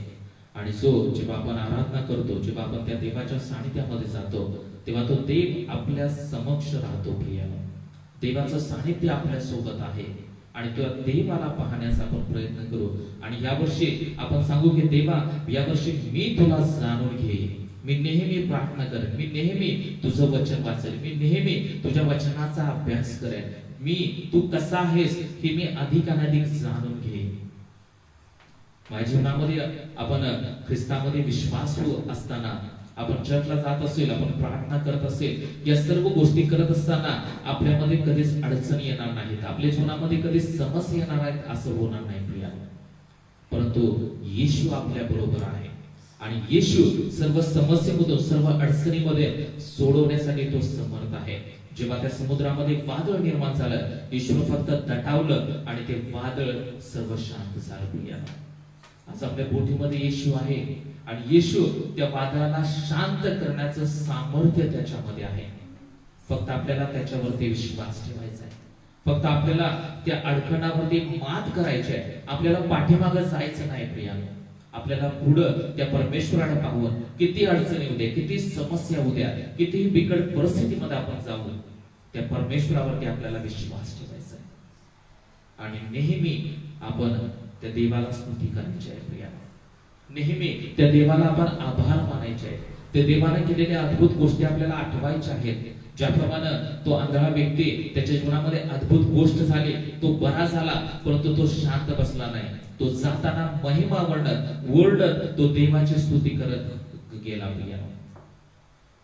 आणि जो जेव्हा आपण आराधना करतो, जेव्हा आपण त्या देवाच्या सानिध्यामध्ये जातो, तेव्हा तो देव आपल्या समक्ष राहतो प्रियानो. देवाचं सानिध्य आपल्या सोबत आहे आणि त्या देवाला पाहण्याचा आपण प्रयत्न करू. आणि यावर्षी आपण सांगू की देवा, यावर्षी मी तुला जाणून घेईन, मी नेहमी प्रार्थना करेन, मी नेहमी तुझं वचन वाचेन, मी नेहमी तुझ्या वचनाचा अभ्यास करेन, मी तू कसा आहेस हे मी अधिकाधिक जाणून घेईन. माझ्या जीवनामध्ये आपण ख्रिस्तामध्ये विश्वासू असताना, आपण चर्चला जात असेल, आपण प्रार्थना करत असेल, या सर्व गोष्टी करत असताना आपल्यामध्ये कधीच अडचणी येणार नाहीत, आपल्या जीवनामध्ये कधीच समस्या येणार आहेत असं होणार नाही प्रिया. परंतु येशू आपल्या बरोबर आहे आणि येशू सर्व समस्येमधून, सर्व अडचणीमध्ये सोडवण्यासाठी तो समर्थ आहे. जेव्हा त्या समुद्रामध्ये वादळ निर्माण झालं, येशूने फक्त दटावलं आणि ते वादळ सर्व शांत झालं प्रिया. आज आपल्या बोटीमध्ये येशू आहे आणि येशू त्या वादळाला शांत करण्याचं सामर्थ्य त्याच्यामध्ये आहे. फक्त आपल्याला त्याच्यावरती विश्वास ठेवायचा आहे, फक्त आपल्याला त्या अडचणावरती मात करायची आहे. आपल्याला पाठीमागे जायचं नाही प्रियानो. आपल्याला पुढं त्या परमेश्वराला पाहून, किती अडचणी उद्या, किती समस्या उद्या, कितीही बिकट परिस्थितीमध्ये आपण जाऊ, त्या परमेश्वरावरती आपल्याला विश्वास ठेवायचा आहे. आणि नेहमी आपण त्या देवाला स्तुती करायची आहे प्रिया. नेहमी त्या देवाला आपण आभार मानायचे आहे. त्या देवाने केलेल्या अद्भुत गोष्टी आपल्याला आठवायच्या आहेत. ज्याप्रमाणे तो आंधळा व्यक्ती, त्याच्या जीवनामध्ये अद्भुत गोष्ट झाली, तो बरा झाला, परंतु तो शांत बसला नाही. तो जाताना महिमा ओरडत तो देवाची स्तुती करत गेला प्रिया.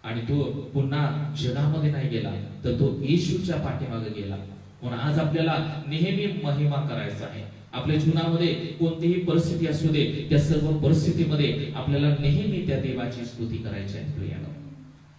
आणि तो पुन्हा जगामध्ये नाही गेला, तर तो येशूच्या पाठीमागे गेला. म्हणून आज आपल्याला नेहमी महिमा करायचा आहे. आपल्या जीवनामध्ये कोणतीही परिस्थिती असू दे, त्या सर्व परिस्थितीमध्ये आपल्याला नेहमी त्या देवाची स्तुती करायची आहे प्रियानो.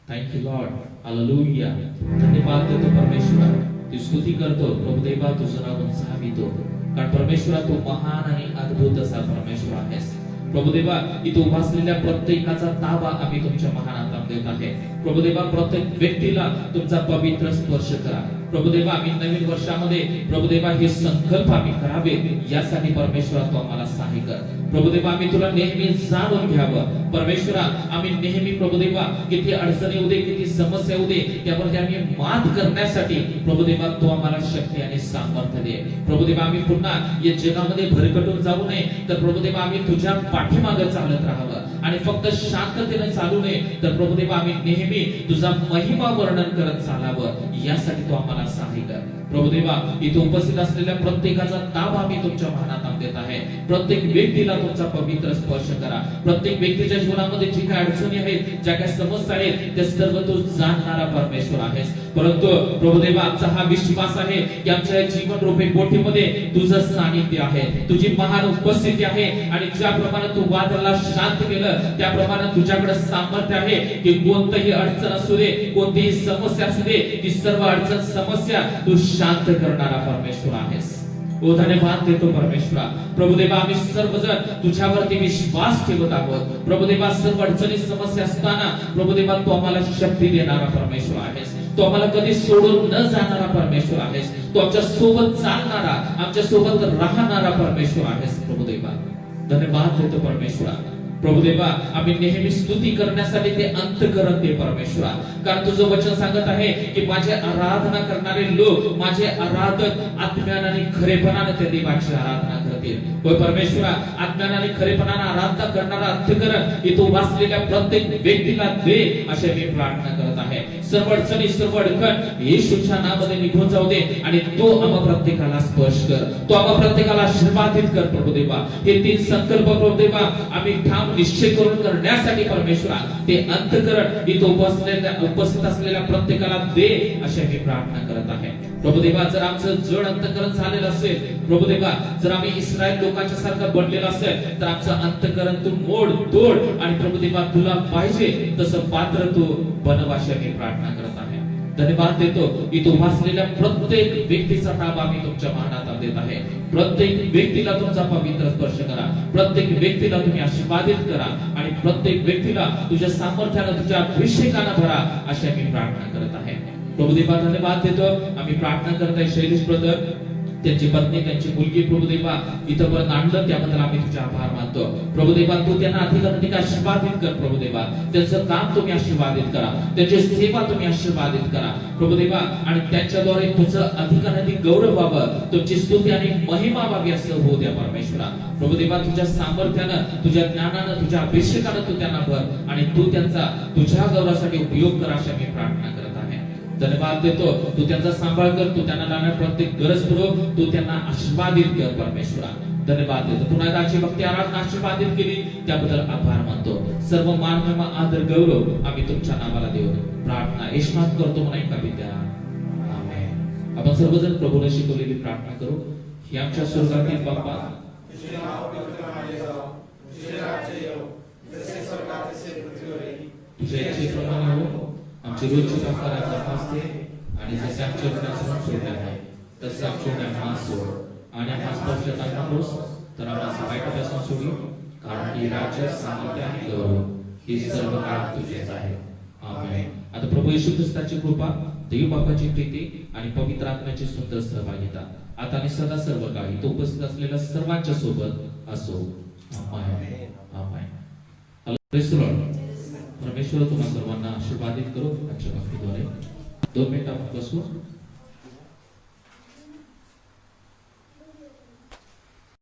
Thank you Lord, hallelujah. धन्यवाद देतो परमेश्वरा, ती स्तुती करतो. प्रभू देवा तुझं नाव उंचावितो, कारण परमेश्वरा तू महान आणि अद्भुत असा परमेश्वर आहेस. प्रभू देवा, इथे उभा असलेल्या प्रत्येकाचा ताबा आम्ही तुमच्या महान हातात देत आहे. प्रभू देवा, प्रत्येक व्यक्तीला तुमचा पवित्र स्पर्श करा. प्रभू देवा, आम्ही नवीन वर्षामध्ये प्रभू देवा हे संकल्प आम्ही करावे, यासाठी परमेश्वरा तू आम्हाला सहाय्य कर. प्रभू देवा, आम्ही तुला नेहमी जाणून घ्यावं. परमेश्वरा, आम्ही नेहमी प्रभू देवा किती अडचणी उदे, किती समस्या उदे, त्यावरती आम्ही मात करण्यासाठी प्रभू देवा तू आम्हाला शक्ती आणि सामर्थ्य दे. प्रभू देवा, आम्ही पुन्हा या जगामध्ये भरकटून जाऊ नये, तर प्रभू देवा आम्ही तुझ्या पाठीमागे चालत राहावं आणि फक्त शांततेने चालू नये, तर प्रभू देवा आम्ही नेहमी तुझा महिमा वर्णन करत चालावं, यासाठी तू आम्हाला सहाय्य कर. प्रभू देवा, इथे उपस्थित असलेल्या प्रत्येकाचा ताबा आम्ही तुमच्या महानात देत आहे. प्रत्येक व्यक्तीला तुमचा पवित्र स्पर्श करा. प्रत्येक व्यक्तीच्या जीवनामध्ये जी काही अडचणी आहेत, ज्या काही समस्या आहेत, त्या सर्व तू जाणणारा परमेश्वर आहेस. परंतु प्रभू देवा, आमचा हा विश्वास आहे की आमच्या जीवन रूपी बोटीमध्ये तुझं सानिध्य आहे, तुझी महान उपस्थिती आहे. आणि ज्याप्रमाणे तू वादळाला शांत केलं, त्याप्रमाणे तुझ्याकडे सामर्थ्य आहे की कोणतीही अडचण असू दे, कोणतीही समस्या असू दे, ती सर्व अडचण समस्या तू शांत करणारा परमेश्वर आहेस. ओ धन्यवाद देतो परमेश्वरा. प्रभू देवा, आम्ही सर्वजण तुझ्यावरती विश्वास ठेवत आहोत. प्रभू देवा, सर्व अडचणी समस्या असताना प्रभू देवा तू आम्हाला शक्ती देणारा परमेश्वर आहेस. तू आम्हाला कधी सोडून न जाणारा परमेश्वर आहेस. तू आमच्या सोबत चालणारा, आमच्या सोबत राहणारा परमेश्वर आहेस. प्रभू देवा, धन्यवाद देतो परमेश्वरा. प्रभू देवा, आम्ही नेहमी स्तुती करण्यासाठी ते अंतःकरण दे परमेश्वरा. कारण तुझं वचन सांगत आहे की माझे आराधना करणारे लोक, माझे आराधक आत्म्याने आणि खरेपणाने त्या देवाची आराधना करतील. होय परमेश्वरा, आत्म्याने आणि खरेपणाने आराधना करणारा अंतःकरण इथं वाचलेल्या प्रत्येक व्यक्तीला दे, असे मी प्रार्थना करत आहे. सर्व अडचणी, सर्व अडचण येशूच्या नावामध्ये निघून जाऊ दे आणि तो आम्हा प्रत्येकाला स्पर्श कर, तो आम्हा प्रत्येकाला आशीर्वादित कर. प्रभू देवा, हे 3 संकल्प प्रभू देवा आम्ही ठाम निश्चय करून करण्यासाठी परमेश्वरा ते अंतःकरण इथं उपस्थित असलेल्या प्रत्येकाला दे, अशी मी प्रार्थना करत आहे. प्रभू देवा, जर आमचं जड अंतःकरण झालेलं असेल, प्रभू देवा जर आम्ही इस्रायल लोकांच्या सारखं बनलेलं असेल, तर आमचं अंतःकरण तू मोड तोड आणि प्रभू देवा तुला पाहिजे तसं पात्र तू बनव, अशी मी प्रार्थना करत आहे. धन्यवाद देतो. इथं उभा असलेल्या प्रत्येक व्यक्तीचा ताबा आम्ही तुमच्या महानात देत आहे. प्रत्येक व्यक्तीला तुमचा पवित्र स्पर्श करा, प्रत्येक व्यक्तीला तुम्ही आशीर्वादित करा आणि प्रत्येक व्यक्तीला तुझ्या सामर्थ्यानं तुझ्या अभिषेकानं भरा अशी आम्ही प्रार्थना करत आहे. प्रभुदेवा धन्यवाद देतो. आम्ही प्रार्थना करत आहे शैलेश ब्रदर, त्यांची पत्नी, त्यांची मुलगी प्रभुदेवा इथपर्यंत आणलं त्याबद्दल आम्ही तुझे आभार मानतो. प्रभुदेवा तू त्यांना अधिक आशीर्वादित कर. प्रभुदेवा त्यांचं काम तुम्ही आशीर्वादित करा, त्यांची सेवा तुम्ही आशीर्वादित करा प्रभुदेवा, आणि त्यांच्याद्वारे तुझं अधिक गौरव व्हावं, तुमची स्तुती आणि महिमा व्हावी असं होऊ द्या परमेश्वरा. प्रभुदेवा तुझ्या सामर्थ्यानं, तुझ्या ज्ञानानं, तुझ्या अभिषेकानं तू त्यांना भर आणि तू त्यांचा तुझ्या गौरवासाठी उपयोग कर अशी आम्ही प्रार्थना करत आहे. धन्यवाद देतो. तू त्यांचा सांभाळ कर, तू त्यांना लागणार प्रत्येक गरज पुरव, तू त्यांना आशीर्वादित कर परमेश्वरा. धन्यवाद देतो. पुन्हा आजची भक्ती आराधना आशीर्वादित केली त्याबद्दल आभार मानतो. सर्व मान महिमा आदर गौरव आम्ही तुमच्या नावाला देऊ. प्रार्थना येशूनात करतो म्हणा एका विद्या. आमेन. आपण सर्वजण प्रभूने शिकवलेली प्रार्थना करू. ही आमच्या स्वर्गातील बाप्पा, तुझे नाव पवित्र मानले जावो, तुझे राज्य येवो, जसे स्वर्गात तसे पृथ्वीवरही. तुझ्या इच्छेप्रमाणे हो. आमची रोजची भाकराचा फासते आणि जसे आमच्या उन्हाचं सोडले आहे तसे आमच्या उन्हा सोड आणि आम्हा स्पर्श नकोस तर आम्हाला वाईटापासून सोडी, कारण की राज्य, सामर्थ्य आणि गौरव ही सर्व काळ तुझेच आहे. आमेन. आता प्रभू येशू ख्रिस्ताची कृपा, देव बापाची प्रीती आणि पवित्र आत्म्याची सुंदर सहभागिता आता आणि सदा सर्व काळी तो उपस्थित असलेल्या सर्वांच्या सोबत असो. Amen. Amen. Praise the lord. परमेश्वर तुम्हा सर्वांना आशीर्वादित करो आजच्या भक्तीद्वारे. 2 मिनिट आपण बसू.